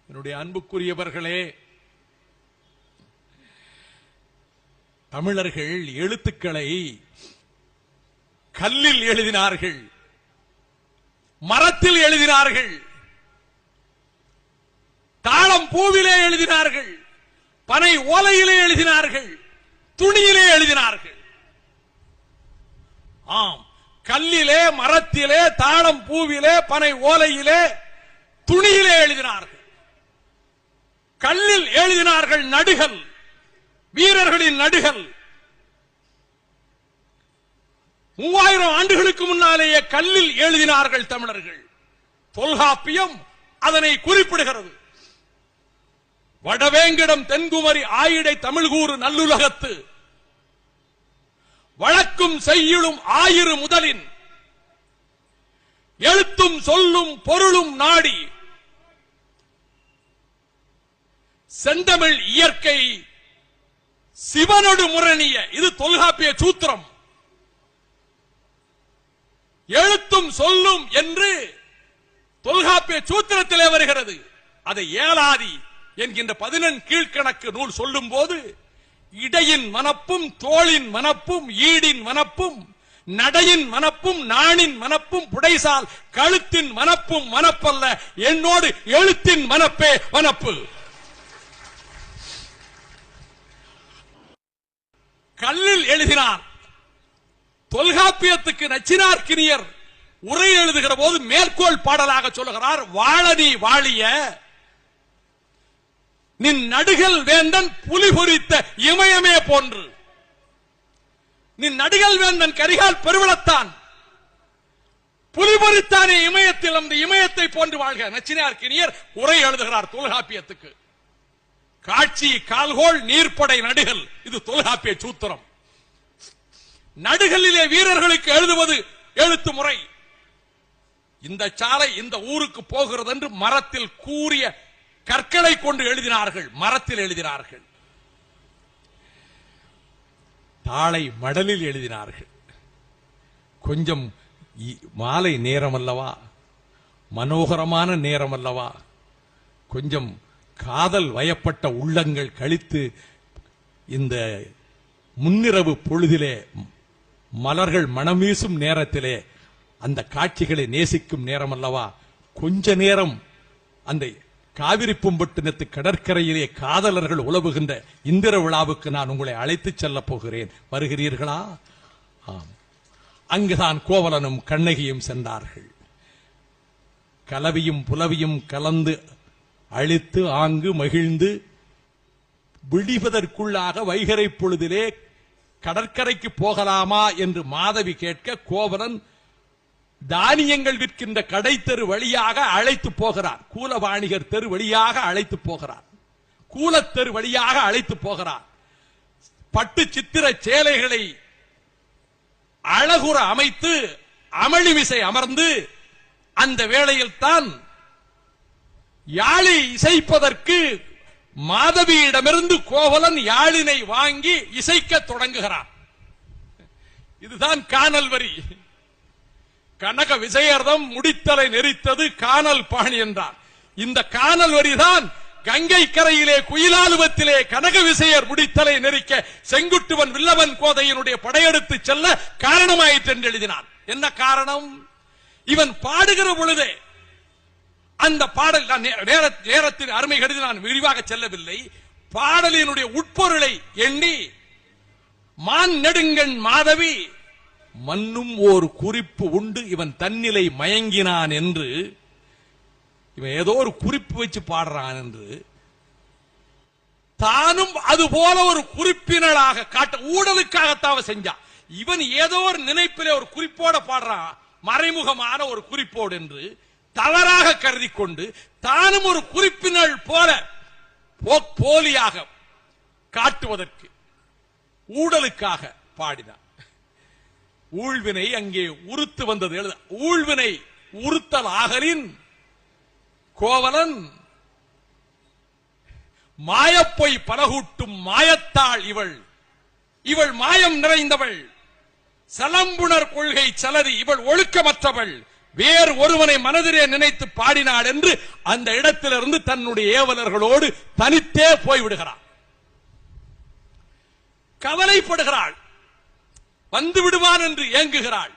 என்னுடைய அன்புக்குரியவர்களே, தமிழர்கள் எழுத்துக்களை கல்லில் எழுதினார்கள், மரத்தில் எழுதினார்கள், தாளம் பூவிலே எழுதினார்கள், பனை ஓலையிலே எழுதினார்கள், துணியிலே எழுதினார்கள். ஆம், கல்லிலே, மரத்திலே, தாளம் பூவிலே, பனை ஓலையிலே, துணியிலே எழுதினார்கள். கல்லில் எழுதினார்கள் நடுகள், வீரர்களின் நடுகள். 3000 ஆண்டுகளுக்கு முன்னாலேயே கல்லில் எழுதினார்கள் தமிழர்கள். தொல்காப்பியம் அதனை குறிப்பிடுகிறது. வடவேங்கிடம் தென்குமரி ஆயிடை தமிழ்கூறு நல்லுலகத்து வழக்கும் செய்யுளும் ஆயிரு முதலின் எழுத்தும் சொல்லும் பொருளும் நாடி செந்தமிழ் இயற்கை சிவனொடு முரணிய. இது தொல்காப்பிய சூத்திரம். எழுத்தும் சொல்லும் என்று தொல்காப்பிய சூத்திரத்திலே வருகிறது. அதை ஏலாதி என்கின்ற 11 கீழ்கணக்கு நூல் சொல்லும் போது இடையின் மனப்பும், தோளின் மனப்பும், ஈடின் மனப்பும், நடையின் மனப்பும், நாணின் மனப்பும், புடைசால் கழுத்தின் மனப்பும் மனப்பல்ல, என்னோடு எழுத்தின் மனப்பே மனப்பு. கல்லில் எழுதினார். தொல்காப்பியத்துக்கு நச்சினார்க்கினியர் உரை எழுதுகிற போது மேற்கோள் பாடலாக சொல்லுகிறார், வாழனி வாழிய நின் நடுகள் வேந்தன் புலி பொறித்த இமயமே போன்று. நின் நடுகள் வேந்தன் கரிகால் பெருவளத்தான் புலி பொறித்தானே இமயத்தில், அந்த இமயத்தை போன்று வாழ்க. நச்சினார்க்கினியர் உரை எழுதுகிறார் தொல்காப்பியத்துக்கு. காட்சி கால்கோள் நீர்ப்படை நடுகள், இது தொல்காப்பிய சூத்திரம். நடுகளிலே வீரர்களுக்கு எழுதுவது எழுத்து முறை. இந்த சாலை இந்த ஊருக்கு போகிறது என்று மரத்தில் கூறிய கற்களை கொண்டு எழுதினார்கள், மரத்தில் எழுதினார்கள். தாளை மடலில் எழுதினார்கள். கொஞ்சம் மாலை நேரம் அல்லவா, மனோகரமான நேரம் அல்லவா, கொஞ்சம் காதல் வயப்பட்ட உள்ளங்கள் கழித்து இந்த முன்னிரவு பொழுதிலே மலர்கள் மணமீசும் நேரத்திலே அந்த காட்சிகளை நேசிக்கும் நேரம் அல்லவா, கொஞ்ச நேரம் அந்த காவிரி பூம்பட்டினத்து கடற்கரையிலே காதலர்கள் உலவுகின்ற இந்திர விழாவுக்கு நான் உங்களை அழைத்துச் செல்லப் போகிறேன், வருகிறீர்களா? ஆம். அங்குதான் கோவலனும் கண்ணகியும் சென்றார்கள். கலவியும் புலவியும் கலந்து அழித்து ஆங்கு மகிழ்ந்து விடிவதற்குள்ளாக வைகரை பொழுதிலே கடற்கரைக்கு போகலாமா என்று மாதவி கேட்க கோவலன் தானியங்கள் விற்கின்ற கடை தெரு வழியாக அழைத்து போகிறார். கூலவாணிகர் தெரு வழியாக அழைத்து போகிறார், கூலத்தெரு வழியாக அழைத்து போகிறார். பட்டு சித்திர சேலைகளை அழகுற அமைத்து அமளிமிசை அமர்ந்து அந்த வேளையில் தான் யாழி இசைப்பதற்கு மாதவியிடமிருந்து கோவலன் யாழினை வாங்கி இசைக்க தொடங்குகிறார். இதுதான் கானல் வரி. கனக விஜயர்தம் முடித்தலை நெறித்தது கானல் பாணி என்றார். இந்த கானல் வரிதான் கங்கை கரையிலே குயிலாலுவத்திலே கனக விசையர் முடித்தலை நெறிக்க செங்குட்டுவன் வில்லவன் கோதையினுடைய படையெடுத்து செல்ல காரணமாயிற்று என்று எழுதினான். என்ன காரணம்? இவன் பாடுகிற பொழுதே அந்த பாடல், நேரத்தின் அருமை கருதி நான் விரிவாக செல்லவில்லை, பாடலினுடைய உட்பொருளை எண்ணி மான் நெடுங்கண் மாதவி மன்னும் ஒரு குறிப்பு உண்டு இவன் தன்னிலை மயங்கினான் என்று, இவன் ஏதோ ஒரு குறிப்பு வச்சு பாடுறான் என்று தானும் அது போல ஒரு குறிப்பினராக காட்ட, ஊழலுக்காகத்தான் செஞ்சான். இவன் ஏதோ ஒரு நினைப்பிலே ஒரு குறிப்போட பாடுறான், மறைமுகமான ஒரு குறிப்போடு என்று தவறாக கருதி கொண்டு தானும் ஒரு குறிப்பினர் போல போலியாக காட்டுவதற்கு ஊழலுக்காக பாடினான். ஊழ்வினை அங்கே உறுத்து வந்தது. ஊழ்வினை உறுத்தல் ஆகலின் கோவலன் மாயப்பொய் பலகூட்டும் மாயத்தாள் இவள், இவள் மாயம் நிறைந்தவள், சலம்புணர் கொள்கை சலரி, இவள் ஒழுக்கமற்றவள், வேறு ஒருவனை மனதிலே நினைத்து பாடினாள் என்று அந்த இடத்திலிருந்து தன்னுடைய ஏவலர்களோடு தனித்தே போய்விடுகிறாள். கவலைப்படுகிறாள், வந்து விடுவான் என்று ஏங்குகிறாள்.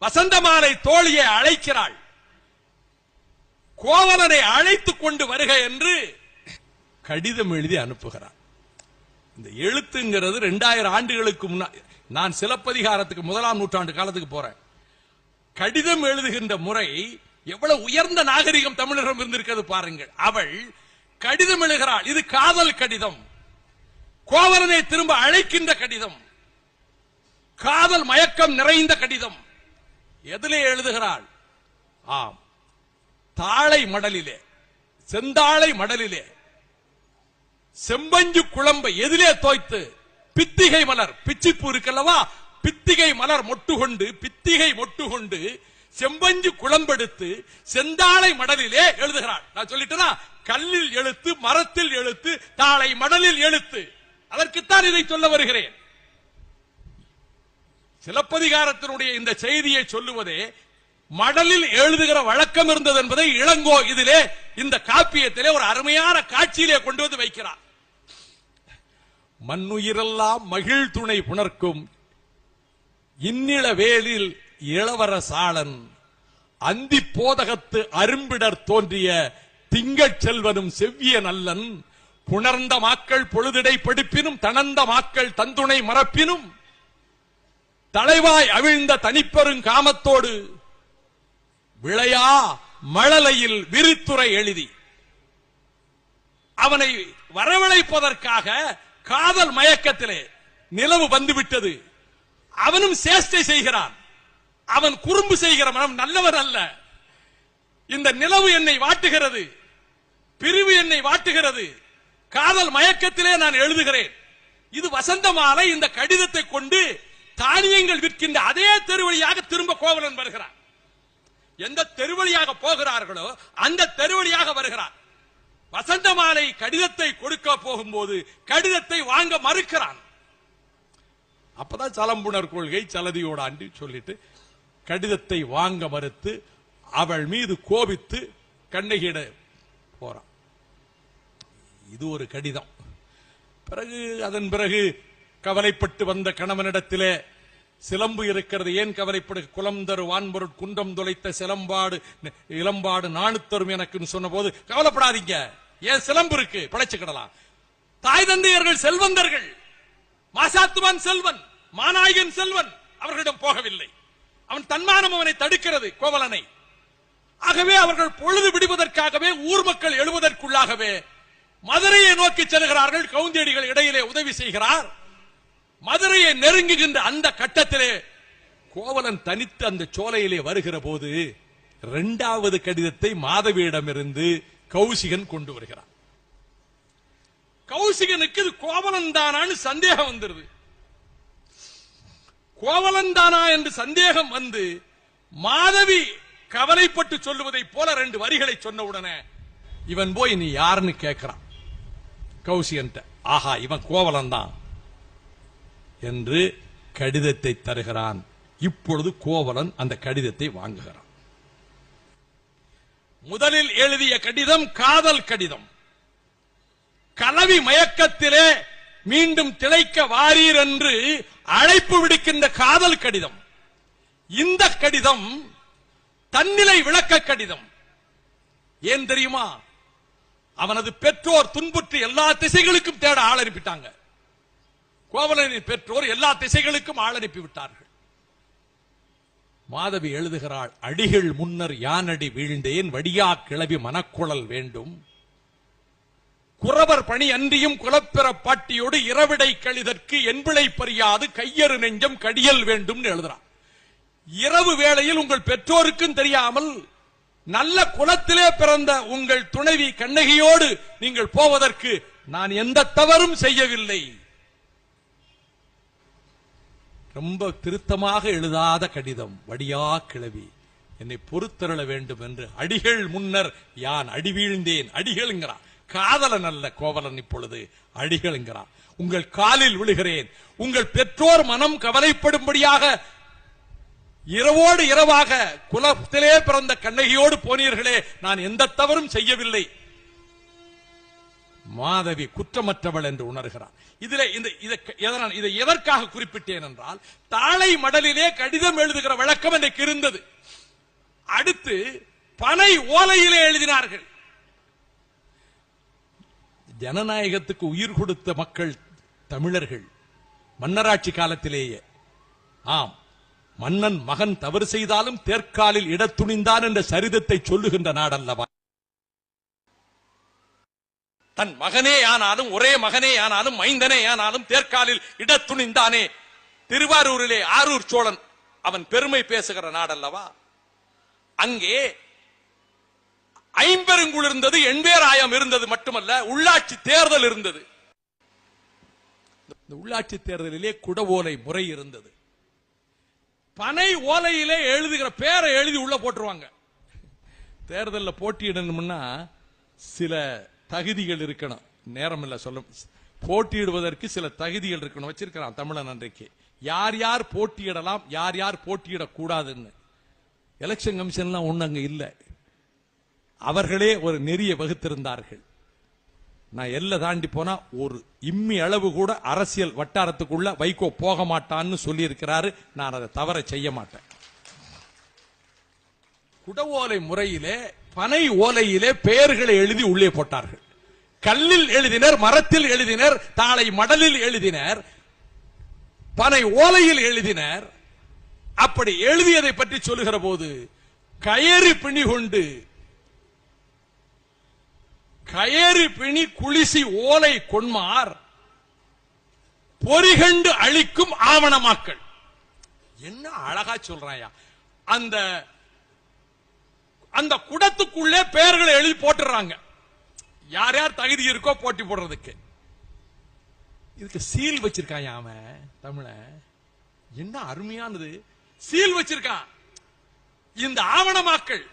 வசந்தமாலை தோழியை அழைக்கிறாள். கோவலனை அழைத்துக் கொண்டு வருக என்று கடிதம் எழுதி அனுப்புகிறார். இந்த எழுத்துங்கிறது 2000 ஆண்டுகளுக்கு முன்னாடி, நான் சிலப்பதிகாரத்துக்கு 1ஆம் நூற்றாண்டு காலத்துக்கு போறேன். கடிதம் எழுதுகின்ற முறை எவ்வளவு உயர்ந்த நாகரிகம் தமிழகம் இருந்திருக்கிறது பாருங்கள். அவள் கடிதம் எழுதுகிறாள். இது காதல் கடிதம், கோவலனை திரும்ப அழைக்கின்ற கடிதம், காதல் மயக்கம் நிறைந்த கடிதம். எதிலே எழுதுகிறாள்? ஆம், தாழை மடலிலே, செந்தாழை மடலிலே செம்பஞ்சு குழம்பை எதிலே தோய்த்து பித்திகை மலர், பிச்சிப்பூ இருக்கல்லவா, பித்திகை மலர் மொட்டு கொண்டு, பித்திகை மொட்டு கொண்டு செம்பஞ்சு குழம்பெடுத்து செந்தாழை மடலிலே எழுதுகிறாள். நான் சொல்லிட்டேனா, கல்லில் எழுத்து, மரத்தில் எழுத்து, தாழை மடலில் எழுத்து. அதற்குத்தான் இதை சொல்ல வருகிறேன். சிலப்பதிகாரத்தினுடைய இந்த செய்தியை சொல்லுவதே மடலில் எழுதுகிற வழக்கம் இருந்தது என்பதை இளங்கோ இதிலே இந்த காப்பியத்திலே ஒரு அருமையான காட்சியிலே கொண்டு வந்து வைக்கிறார். மண்ணுயிரெல்லாம் மகிழ் துணை புணர்க்கும் இன்னிள வேலில் இளவரசாளன், அந்தி போதகத்து அரும்பிடர் தோன்றிய திங்கட் செல்வனும் செவ்விய நல்லன், புணர்ந்த மாக்கள் பொழுதிடை படிப்பினும் தணந்த மாக்கள் தந்துணை மறப்பினும் தலைவாய் அவிழ்ந்த தனிப்பெருங் காமத்தோடு விளையா மழலையில் விரித்துரை எழுதி, அவனை வரவழைப்பதற்காக காதல் மயக்கத்திலே நிலவு வந்துவிட்டது. அவனும் சேஷ்டை செய்கிறான். அவன் குறும்பு செய்கிற மனம் நல்லவன் அல்ல. இந்த நிலவு என்னை வாட்டுகிறது, பிரிவு என்னை வாட்டுகிறது, காதல் மயக்கத்திலே நான் எழுதுகிறேன். இது வசந்த மாலை. இந்த கடிதத்தை கொண்டு தானியங்கள் விற்கின்ற அதே தெருவழியாக திரும்ப கோவலன் வருகிறார். எந்த தெருவழியாக போகிறார்களோ அந்த தெருவழியாக வருகிறார். வசந்த மாலை கடிதத்தை கொடுக்க போகும்போது கடிதத்தை வாங்க மறுக்கிறான். அப்பதான் சலம்புணர் கொள்கை சலதியோடாண்டி சொல்லிட்டு கடிதத்தை வாங்க மறுத்து அவள் மீது கோபித்து கண்ணகியிட போறான். இது ஒரு கடிதம். அதன் பிறகு கவலைப்பட்டு வந்த கணவனிடத்திலே சிலம்பு இருக்கிறது, ஏன் கவலைப்படு, குலம் தரு வான்பொருட் குன்றம் தொலைத்த சிலம்பாடு இளம்பாடு நாணுத்தரும் எனக்கு சொன்ன போது, கவலைப்படாதீங்க, ஏன் சிலம்பு இருக்கு, பிழைச்சுக்கிடலாம். தாய் தந்தையர்கள் செல்வந்தர்கள், மாசாத்துவான் செல்வன், மாநாயகன் செல்வன் அவர்களிடம் போகவில்லை. அவன் தன்மானம் அவனை தடுக்கிறது, கோவலனை. ஆகவே அவர்கள் பொழுது விடுவதற்காகவே ஊர் மக்கள் எழுவதற்குள்ளாகவே மதுரையை நோக்கி செல்கிறார்கள். கவுந்தேடிகள் இடையிலே உதவி செய்கிறார். மதுரையை நெருங்குகின்ற அந்த கட்டத்திலே கோவலன் தனித்து அந்த சோலையிலே வருகிற போது 2வது கடிதத்தை மாதவியிடமிருந்து கௌசிகன் கொண்டு வருகிறான். கௌசிகனுக்கு இது கோவலன் தானான்னு சந்தேகம் வந்துருது. கோவலன் தானா என்று சந்தேகம் வந்து மாதவி கவலைப்பட்டு சொல்லுவதை போல 2 வரிகளை சொன்ன உடனே இவன் போய் நீ யாருன்னு கேட்கிறான் கௌசிகன். ஆஹா, இவன் கோவலன் தான் என்று கடிதத்தை தருகிறான். இப்பொழுது கோவலன் அந்த கடிதத்தை வாங்குகிறான். முதலில் எழுதிய கடிதம் காதல் கடிதம். கலவி மயக்கத்திலே மீண்டும் திளைக்க வாரீர் என்று அழைப்பு விடுக்கின்ற காதல் கடிதம். இந்த கடிதம் தன்னிலை விளக்க கடிதம். ஏன் தெரியுமா? அவனது பெற்றோர் துன்புற்று எல்லா திசைகளுக்கும் தேட ஆள் அனுப்பிட்டாங்க. கோவலனின் பெற்றோர் எல்லா திசைகளுக்கும் ஆள் அனுப்பி விட்டார்கள். மாதவி எழுதுகிறாள், அடிகள் முன்னர் யானடி வீழ்ந்தேன், வடியா கிளவி மனக்குழல் வேண்டும், குறவர் பணி அன்றியும் குலப்பிற பாட்டியோடு இரவிடை கழிதற்கு என்பிளை பறியாது கையறு நெஞ்சம் கடியல் வேண்டும் எழுதுறான். இரவு வேளையில் உங்கள் பெற்றோருக்கும் தெரியாமல் நல்ல குலத்திலே பிறந்த உங்கள் துணைவி கண்ணகியோடு நீங்கள் போவதற்கு நான் எந்த தவறும் செய்யவில்லை. ரொம்ப திருத்தமாக எழுதாத கடிதம். வடியா கிளவி என்னை பொறுத்தருள வேண்டும் என்று அடிகள் முன்னர் யான் அடி வீழ்ந்தேன். அடிகள்ங்கிறான், காதலன் அல்ல கோவலன், இப்பொழுது அடிகள்ங்கிறான். உங்கள் காலில் விழுகிறேன். உங்கள் பெற்றோர் மனம் கவலைப்படும்படியாக இரவோடு இரவாக குலத்திலே பிறந்த கண்ணகியோடு போனீர்களே, நான் எந்த தவறும் செய்யவில்லை. மாதவி குற்றமற்றவள் என்று உணர்கிறார். இதை எதற்காக குறிப்பிட்டேன் என்றால், தாளை மடலிலே கடிதம் எழுதுகிற வழக்கம் எனக்கு இருந்தது. அடுத்து பனை ஓலையிலே எழுதினார்கள். ஜனநாயகத்துக்கு உயிர் கொடுத்த மக்கள் தமிழர்கள் மன்னராட்சி காலத்திலேயே. ஆம், மன்னன் மகன் தவறு செய்தாலும் தேர்காலில் இடத் துணிந்தான் என்ற சரிதத்தை சொல்லுகின்ற நாடல்லவா. தன் மகனே ஆனாலும், ஒரே மகனே ஆனாலும், மைந்தனே ஆனாலும் தேர்காலில் இடத் துணிந்தானே. திருவாரூரிலே ஆரூர் சோழன் அவன் பெருமை பேசுகிற நாடல்லவா. அங்கே ஐம்பெருங்குள் இருந்தது, எண்பேராயம் இருந்தது மட்டுமல்ல, உள்ளாட்சி தேர்தல் இருந்தது. இந்த உள்ளாட்சி தேர்தலிலே குடவோலை முறை இருந்தது. பனை ஓலையிலே எழுதுகிற பேரை எழுதி உள்ள போட்டுருவாங்க. தேர்தலில் போட்டியிடணும்னா சில தகுதிகள் இருக்கணும். நேரம் இல்ல சொல்ல, போட்டியிடுவதற்கு சில தகுதிகள் இருக்கணும். வச்சிருக்கிறான் தமிழன் அன்றைக்கு, யார் யார் போட்டியிடலாம், யார் யார் போட்டியிடக்கூடாதுன்னு. எலெக்ஷன் கமிஷன்லாம் ஒண்ணு அங்க இல்ல, அவர்களே ஒரு நெறிய வகுத்திருந்தார்கள். நான் எல்லை தாண்டி போனா ஒரு இம்மி அளவு கூட அரசியல் வட்டாரத்துக்குள்ள வைகோ போக மாட்டான்னு சொல்லி இருக்கிறாரு. நான் அதை தவற செய்ய மாட்டேன். குடவோலை முறையிலே பனை ஓலையிலே பெயர்களை எழுதி உள்ளே போட்டார்கள். கல்லில் எழுதினர், மரத்தில் எழுதினர், தாளை மடலில் எழுதினர், பனை ஓலையில் எழுதினர். அப்படி எழுதியதை பற்றி சொல்லுகிற போது, கயறு பிணி கொண்டு கயறு பிணி குளிசி ஓலை கொன்மார் பொறிகண்டு அழிக்கும் ஆவணமாக்கள். என்ன அழகா சொல்றாயா. அந்த அந்த குடத்துக்குள்ளே பெயர்களை எழுதி போட்டுறாங்க, யார் யார் தகுதி இருக்கோ போட்டி போடுறதுக்கு. இதுக்கு சீல் வச்சிருக்கான் அவன் தமிழ. என்ன அருமையானது, சீல் வச்சிருக்கான். இந்த ஆவணமாக்கள்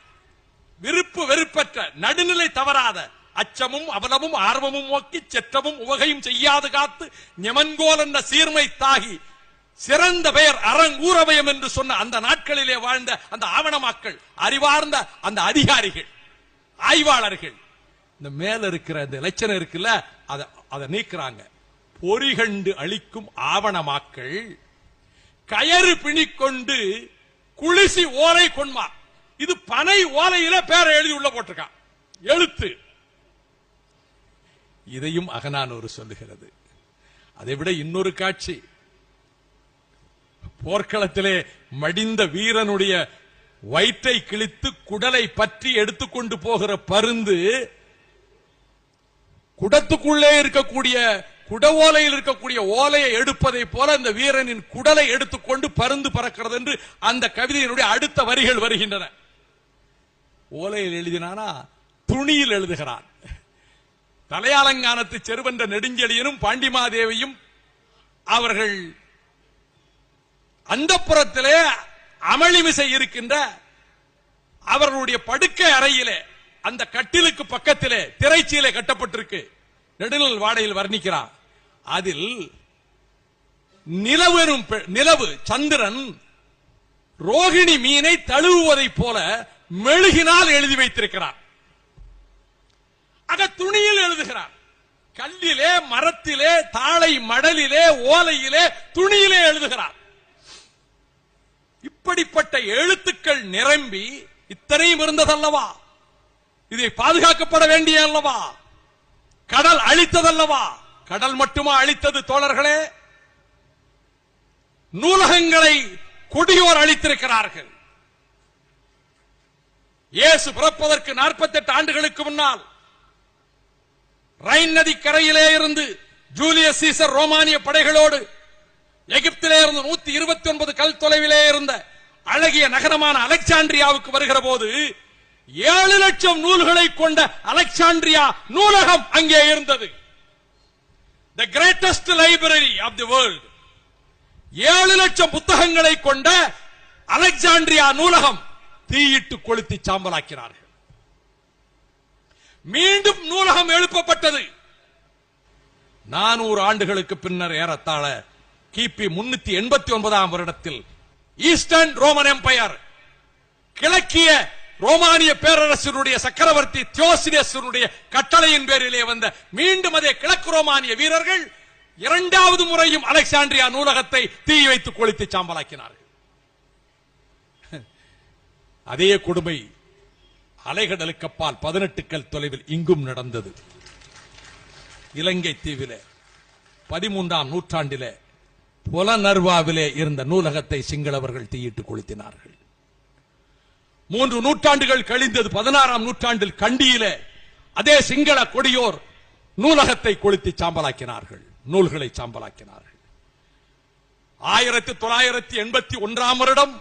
விருப்பு வெறுப்பற்ற, நடுநிலை தவறாத, அச்சமும் அவலமும் ஆர்வமும் நோக்கி செற்றமும் உவகையும் செய்யாது காத்து ஞமன்கோல் என்ற சீர்மை தாகி சிறந்த பெயர் அரங்கூரபயம் என்று சொன்ன அந்த நாட்களிலே வாழ்ந்த அந்த ஆவணமாக்கள், அறிவார்ந்த அந்த அதிகாரிகள், ஆய்வாளர்கள், இந்த மேல இருக்கிற இந்த இலட்சணம் இருக்குல்ல, அதை நீக்கிறாங்க. பொறிகண்டு அளிக்கும் ஆவணமாக்கள் கயறு பிணிக்கொண்டு குளிசி ஓலை கொன்மா. இது பனை ஓலையில பேரை எழுதி உள்ள போட்டிருக்கான், எழுத்து. இதையும் அகநானூறு சொல்லுகிறது. அதை விட இன்னொரு காட்சி, போர்க்களத்திலே மடிந்த வீரனுடைய வயிற்றை கிழித்து குடலை பற்றி எடுத்துக்கொண்டு போகிற பருந்து, குடத்துக்குள்ளே இருக்கக்கூடிய குடவோலையில் இருக்கக்கூடிய ஓலையை எடுப்பதை போல இந்த வீரனின் குடலை எடுத்துக்கொண்டு பருந்து பறக்கிறது என்று அந்த கவிதையினுடைய அடுத்த வரிகள் வருகின்றன. ஓலையில் எழுதினானா, துணியில் எழுதுகிறான். தலையாலங்கானத்து செருவென்ற நெடுஞ்செழியனும் பாண்டிமாதேவியும் அவர்கள் அந்தப்புறத்திலே அமளிமிசை இருக்கின்ற அவர்களுடைய படுக்கை அறையிலே அந்த கட்டிலுக்கு பக்கத்திலே திரைச்சீலை கட்டப்பட்டிருக்கு. நெடுநல் வாடையில் வர்ணிக்கிறார். அதில் நிலவு சந்திரன் ரோகிணி மீனை தழுவுவதைப் போல மெழுகினால் எழுதி வைத்திருக்கிறார். அக துணியில் எழுதுகிறார். கல்லிலே, மரத்திலே, தாளை மடலிலே, ஓலையிலே, துணியிலே எழுதுகிறார். இப்படிப்பட்ட எழுத்துக்கள் நிரம்பி இத்தனையும் இருந்ததல்லவா? இதை பாதுகாக்கப்பட வேண்டிய அல்லவா? கடல் அழித்ததல்லவா? கடல் மட்டுமா அழித்தது தோழர்களே? நூலகங்களை கொடியோர் அழித்திருக்கிறார்கள். இயேசு பிறப்பதற்கு 48 ஆண்டுகளுக்கு முன்னால் ரைன் நதி கரையிலே இருந்து ஜூலியஸ் சீசர் ரோமானிய படைகளோடு எகிப்திலே இருந்து 129 கல் தொலைவிலே இருந்த அழகிய நகரமான அலெக்சாண்ட்ரியாவுக்கு வருகிற போது 7 லட்சம் நூல்களை கொண்ட அலெக்சாண்ட்ரியா நூலகம் அங்கே இருந்தது. The greatest library of the world. 7 லட்சம் புத்தகங்களை கொண்ட அலெக்சாண்ட்ரியா நூலகம் தீயிட்டு கொளுத்தி சாம்பலாக்கினார்கள். மீண்டும் நூலகம் எழுப்பப்பட்டது. 400 ஆண்டுகளுக்கு பின்னர் ஏறத்தாழ கிபி 389 வருடத்தில் ஈஸ்டர்ன் ரோமன் எம்பையர், கிழக்கிய ரோமானிய பேரரசனுடைய சக்கரவர்த்தி தியோசிடேசுடைய கட்டளையின் பேரிலே வந்த மீண்டும் அதே கிழக்கு ரோமானிய வீரர்கள் இரண்டாவது முறையும் அலெக்சாண்ட்ரியா நூலகத்தை தீ வைத்து கொளுத்தி சாம்பலாக்கினார்கள். அதே கொடுமை அலைகடலுக்கு அப்பால் 18 கல் தொலைவில் இங்கும் நடந்தது. இலங்கை தீவிலே 13ஆம் நூற்றாண்டிலே புலனர்வாவிலே இருந்த நூலகத்தை சிங்களவர்கள் தீயிட்டு கொளுத்தினார்கள். 3 நூற்றாண்டுகள் கழிந்தது. 16ஆம் நூற்றாண்டில் கண்டியிலே அதே சிங்கள கொடியோர் நூலகத்தை கொளுத்தி சாம்பலாக்கினார்கள், நூல்களை சாம்பலாக்கினார்கள். 1981 வருடம்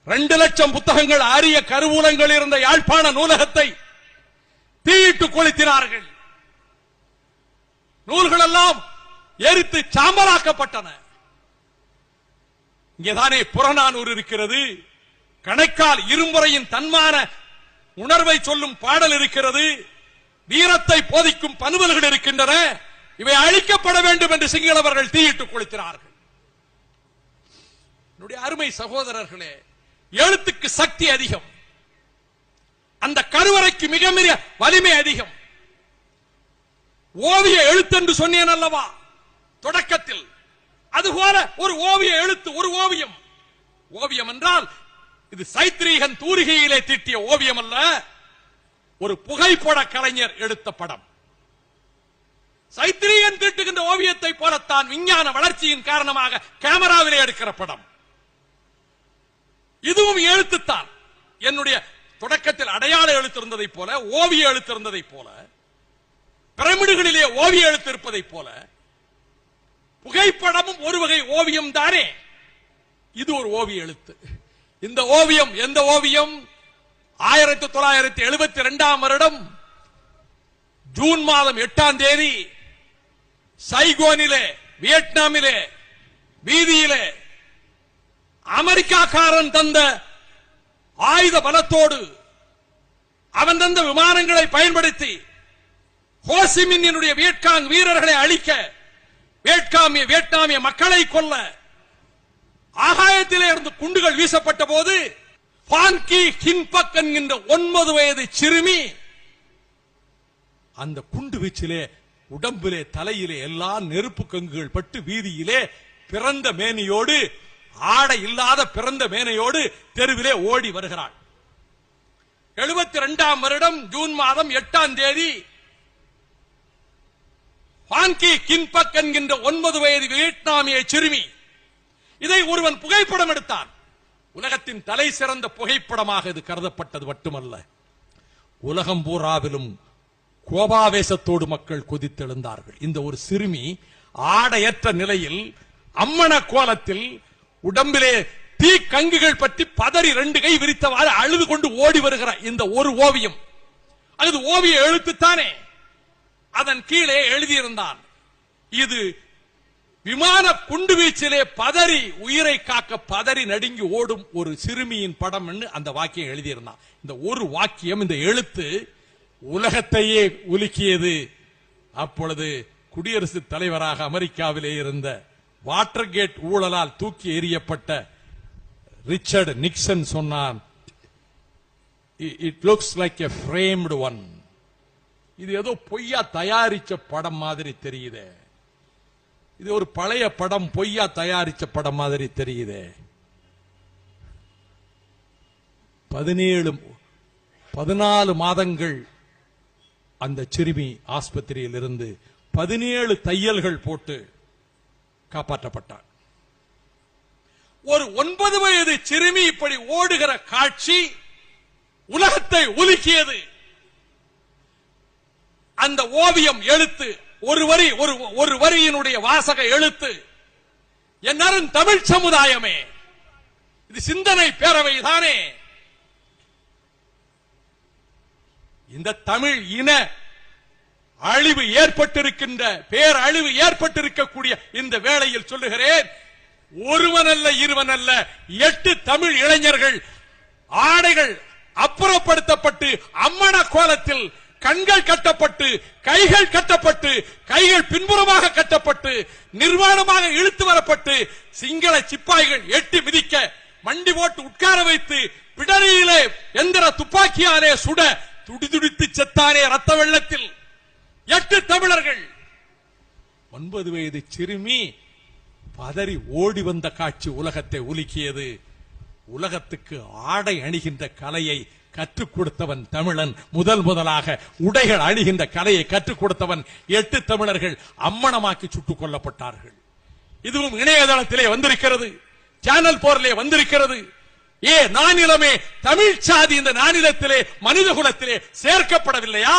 2 லட்சம் புத்தகங்கள் ஆரிய கருவூலங்கள் இருந்த யாழ்ப்பாண நூலகத்தை தீயிட்டு கொளுத்தினார்கள். நூல்கள் எல்லாம் எரித்து சாம்பலாக்கப்பட்டன. இங்கேதானே புறநானூறு இருக்கிறது, கணைக்கால் இருமுறையின் தன்மான உணர்வை சொல்லும் பாடல் இருக்கிறது, வீரத்தை போதிக்கும் பனுவல்கள் இருக்கின்றன. இவை அழிக்கப்பட வேண்டும் என்று சிங்களவர்கள் தீயிட்டு கொளுத்தினார்கள். என்னுடைய அருமை சகோதரர்களே, எழுத்துக்கு சக்தி அதிகம், அந்த கருவறைக்கு மிக மிக வலிமை அதிகம். ஓவிய எழுத்து என்று சொன்னேன் அல்லவா தொடக்கத்தில், அதுபோல ஒரு ஓவிய எழுத்து, ஒரு ஓவியம். ஓவியம் என்றால் இது சைத்ரீகன் தூரிகையிலே தீட்டிய ஓவியம் அல்ல, ஒரு புகைப்பட கலைஞர் எடுத்த படம். சைத்ரீகன் தீட்டுகின்ற ஓவியத்தை போலத்தான் விஞ்ஞான வளர்ச்சியின் காரணமாக கேமராவிலே எடுக்கிற படம். இதுவும் எழுத்துத்தான். என்னுடைய தொடக்கத்தில் அடையாள எழுத்து இருந்ததை போல, ஓவிய எழுத்து இருந்ததை போல, பிரமிடுகளிலே ஓவிய எழுத்து இருப்பதை போல, புகைப்படமும் ஒரு வகை ஓவியம் தானே. இது ஒரு ஓவிய எழுத்து. இந்த ஓவியம் எந்த ஓவியம்? 1972 வருடம் ஜூன் மாதம் 8ஆம் தேதி சைகோனிலே, வியட்நாமிலே வீதியிலே அமெரிக்காக்காரன் தந்த ஆயுத பலத்தோடு, அவன் தந்த விமானங்களை பயன்படுத்தி ஹோசிமின்னுடைய வியட்காங் வீரர்களை அழிக்க, வியட்நாமிய மக்களை கொல்ல ஆகாயத்திலே இருந்து குண்டுகள் வீசப்பட்ட போது பான் கி ஹின்பக் என்கின்ற 9 வயது சிறுமி அந்த குண்டு வீச்சிலே உடம்பிலே தலையிலே எல்லாம் நெருப்பு கங்குகள் பட்டு வீதியிலே பிறந்த மேனியோடு, ஆடை இல்லாத பிறந்த மேனையோடு தெருவிலே ஓடி வருகிறாள். 72ஆம் வருடம் ஜூன் மாதம் 8ஆம் தேதி பான்கி கின்பக் என்கின்ற 9 வயது வியட்நாமிய சிறுமி, இதை ஒருவன் புகைப்படம் எடுத்தான். உலகத்தின் தலை சிறந்த புகைப்படமாக இது கருதப்பட்டது மட்டுமல்ல, உலகம் பூராவிலும் கோபாவேசத்தோடு மக்கள் கொதித்தெழுந்தார்கள். இந்த ஒரு சிறுமி ஆடையற்ற நிலையில் அம்மன கோலத்தில் உடம்பிலே தீ கங்குகள் பற்றி பதறி 2 கை விரித்தவாறு அழுது கொண்டு ஓடி வருகிற இந்த ஒரு ஓவியம், அது ஓவிய எழுத்துத்தானே. அதன் கீழே எழுதியிருந்தான், இது விமான குண்டு வீச்சிலே பதறி உயிரை காக்க பதறி நடுங்கி ஓடும் ஒரு சிறுமியின் படம் என்று அந்த வாக்கியம் எழுதியிருந்தான். இந்த ஒரு வாக்கியம், இந்த எழுத்து உலகத்தையே உலுக்கியது. அப்பொழுது குடியரசுத் தலைவராக அமெரிக்காவிலே இருந்த வாட்டர்கேட் ஊழலால் தூக்கி எறியப்பட்ட ரிச்சர்ட் நிக்சன் சொன்னான், it looks like a framed one. இது ஏதோ பொய்யா தயாரிச்ச படம் மாதிரி தெரியுதே, இது ஒரு பழைய படம், பொய்யா தயாரிச்ச படம் மாதிரி தெரியுதே. 14 மாதங்கள் அந்த சிறுமி ஆஸ்பத்திரியில் இருந்து 17 தையல்கள் போட்டு காப்பாற்றப்பட்டார். ஒரு 9 வயது சிறுமி இப்படி ஓடுகிற காட்சி உலகத்தை உலுக்கியது. அந்த ஓவியம் எழுத்து, ஒரு வரியினுடைய வாசக எழுத்து, என் தமிழ் சமுதாயமே, இது சிந்தனை பேரவை தானே. இந்த தமிழ் இன அழிவு ஏற்பட்டிருக்கின்ற, பேரழிவு ஏற்பட்டிருக்கக்கூடிய இந்த வேளையில் சொல்லுகிறேன், ஒருவன் அல்ல, இருவன் அல்ல, 8 தமிழ் இளைஞர்கள் ஆடைகள் அப்புறப்படுத்தப்பட்டு அம்மன கோலத்தில் கண்கள் கட்டப்பட்டு கைகள் கட்டப்பட்டு கைகள் பின்புறமாக கட்டப்பட்டு நிர்வாணமாக இழுத்து வரப்பட்டு சிங்கள சிப்பாய்கள் எட்டி மிதிக்க மண்டி போட்டு உட்கார வைத்து பிடரியிலே எந்திர துப்பாக்கியாலே சுட துடிதுடித்து செத்தானே ரத்த வெள்ளத்தில் 8 தமிழர்கள் 9 வயது சிறுமி பதறி ஓடி வந்த காட்சி உலகத்தை உலுக்கியது. உலகத்துக்கு ஆடை அணிகின்ற கலையை கற்றுக் கொடுத்தவன் தமிழன். முதலாக உடைகள் அணிகின்ற கலையை கற்றுக் கொடுத்தவன் 8 தமிழர்கள் அம்மணமாக்கி சுட்டுக் கொல்லப்பட்டார்கள். இதுவும் இணையதளத்திலே வந்திருக்கிறது, சேனல் போரிலே வந்திருக்கிறது. நானிலமே தமிழ் சாதி இந்த நானிலத்திலே மனித குலத்திலே சேர்க்கப்படவில்லையா?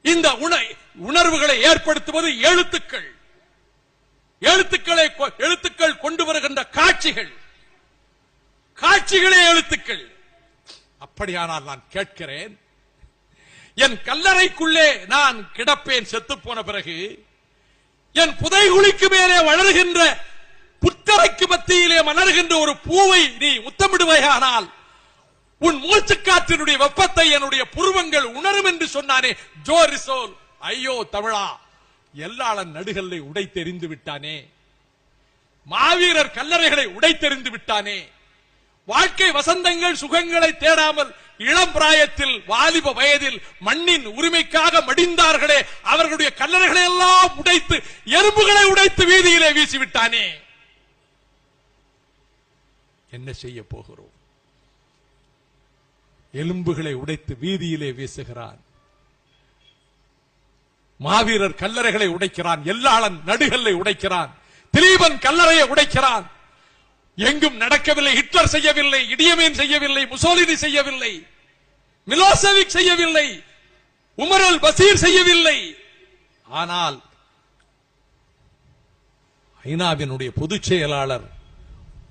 இந்த உணர்வுகளை ஏற்படுத்துவது எழுத்துக்கள். எழுத்துக்கள் கொண்டு வருகின்ற காட்சிகளே எழுத்துக்கள். அப்படியானால் நான் கேட்கிறேன், என் கல்லறைக்குள்ளே நான் கிடப்பேன் செத்து போன பிறகு, என் புதைகுழிக்கு மேலே வளர்கின்ற புத்தரைக்கு மத்தியிலே மலர்கின்ற ஒரு பூவை நீ முத்தமிடுவையானால் உன் மூச்சுக்காற்றினுடைய வெப்பத்தை என்னுடைய புருவங்கள் உணரும் என்று சொன்னானே ஜோரிசோல். ஐயோ தமிழா, எல்லாளன் நடுகளை உடைத்தெறிந்து விட்டானே, மாவீரர் கல்லறைகளை உடைத்தெறிந்து விட்டானே, வாழ்க்கை வசந்தங்கள் சுகங்களை தேடாமல் இளம் பிராயத்தில் வாலிப வயதில் மண்ணின் உரிமைக்காக மடிந்தார்களே அவர்களுடைய கல்லறைகளை எல்லாம் உடைத்து எறும்புகளை உடைத்து வீதியிலே வீசிவிட்டானே. என்ன செய்ய போகிறோம்? எலும்புகளை உடைத்து வீதியிலே வீசுகிறான். மாவீரர் கல்லறைகளை உடைக்கிறான், எல்லாளன் நடுகளை உடைக்கிறான், திலீபன் கல்லறையை உடைக்கிறான். எங்கும் நடக்கவில்லை. ஹிட்லர் செய்யவில்லை, இடியமீன் செய்யவில்லை, முசோலினி செய்யவில்லை, மிலோசெவிக் செய்யவில்லை, உமர் அல் பசீர் செய்யவில்லை. ஆனால் ஐநாவினுடைய பொதுச் செயலாளர்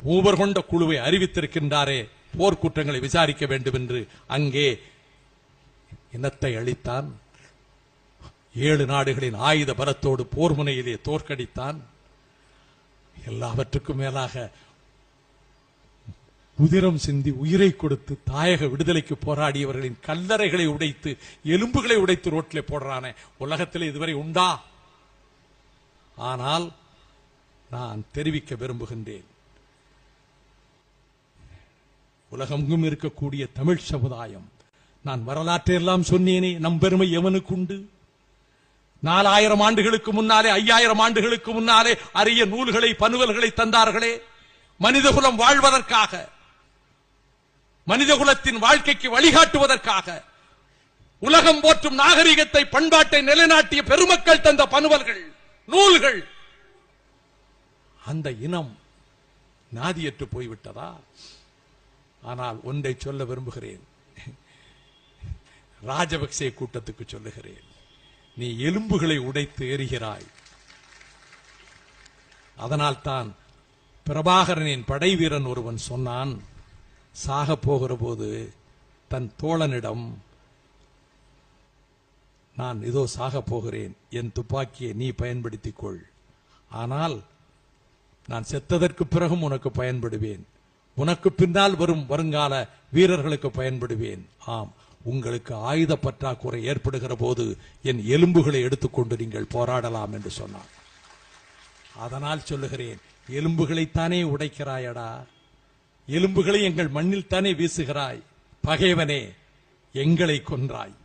மூவர் கொண்ட குழுவை அறிவித்திருக்கின்றாரே போர்க்குற்றங்களை விசாரிக்க வேண்டும் என்று. அங்கே இனத்தை அழித்தான், 7 நாடுகளின் ஆயுத பலத்தோடு போர் முனையிலே தோற்கடித்தான். எல்லாவற்றுக்கும் மேலாக உதிரம் சிந்தி உயிரை கொடுத்து தாயக விடுதலைக்கு போராடியவர்களின் கல்லறைகளை உடைத்து எலும்புகளை உடைத்து ரோட்டிலே போடுறானே, உலகத்தில் இதுவரை உண்டா? ஆனால் நான் தெரிவிக்க விரும்புகின்றேன், உலகெங்கும் இருக்கக்கூடிய தமிழ் சமுதாயம், நான் வரலாற்றை எல்லாம் சொன்னேனே, நம் பெருமை எவனுக்கு உண்டு? 4000 ஆண்டுகளுக்கு முன்னாலே 5000 ஆண்டுகளுக்கு முன்னாலே அரிய நூல்களை பனுவல்களை தந்தார்களே, மனிதகுலம் வாழ்வதற்காக, மனிதகுலத்தின் வாழ்க்கைக்கு வழிகாட்டுவதற்காக, உலகம் போற்றும் நாகரிகத்தை பண்பாட்டை நிலைநாட்டிய பெருமக்கள் தந்த பனுவல்கள் நூல்கள். அந்த இனம் நாதியற்று போய்விட்டதா? ஆனால் ஒன்றை சொல்ல விரும்புகிறேன், ராஜபக்சே கூட்டத்துக்கு சொல்லுகிறேன், நீ எலும்புகளை உடைத்து எறிகிறாய். அதனால்தான் பிரபாகரனின் படை வீரன் ஒருவன் சொன்னான், சாக போகிற போது தன் தோழனிடம், நான் இதோ சாக போகிறேன், என் துப்பாக்கியை நீ பயன்படுத்திக் கொள், ஆனால் நான் செத்ததற்கு பிறகும் உனக்கு பயன்படுவேன், உனக்கு பின்னால் வரும் வருங்கால வீரர்களுக்கு பயன்படுவேன். ஆம், உங்களுக்கு ஆயுத பற்றாக்குறை ஏற்படுகிற போது என் எலும்புகளை எடுத்துக்கொண்டு நீங்கள் போராடலாம் என்று சொன்னார். அதனால் சொல்லுகிறேன், எலும்புகளைத்தானே உடைக்கிறாயடா, எலும்புகளை எங்கள் மண்ணில் தானே வீசுகிறாய். பகைவனே, எங்களை கொன்றாய்,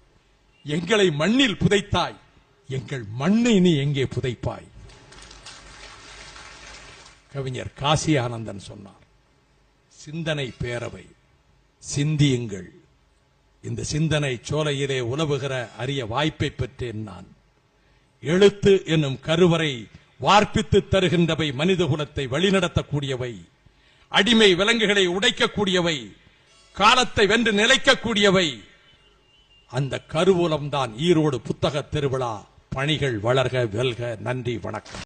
எங்களை மண்ணில் புதைத்தாய், எங்கள் மண்ணை நீ எங்கே புதைப்பாய்? கவிஞர் காசி ஆனந்தன் சொன்னார், சிந்தனை பேரவை, சிந்தியுங்கள். இந்த சிந்தனை சோலையிலே உலவுகிற அரிய வாய்ப்பை பெற்றேன் நான். எழுத்து என்னும் கருவறை வார்ப்பித்து தருகின்றவை மனிதகுலத்தை வழிநடத்தக்கூடியவை, அடிமை விலங்குகளை உடைக்கக்கூடியவை, காலத்தை வென்று நிலைக்கக்கூடியவை. அந்த கருவூலம்தான் ஈரோடு புத்தக திருவிழா. பணிகள் வளர்க, வெல்க. நன்றி, வணக்கம்.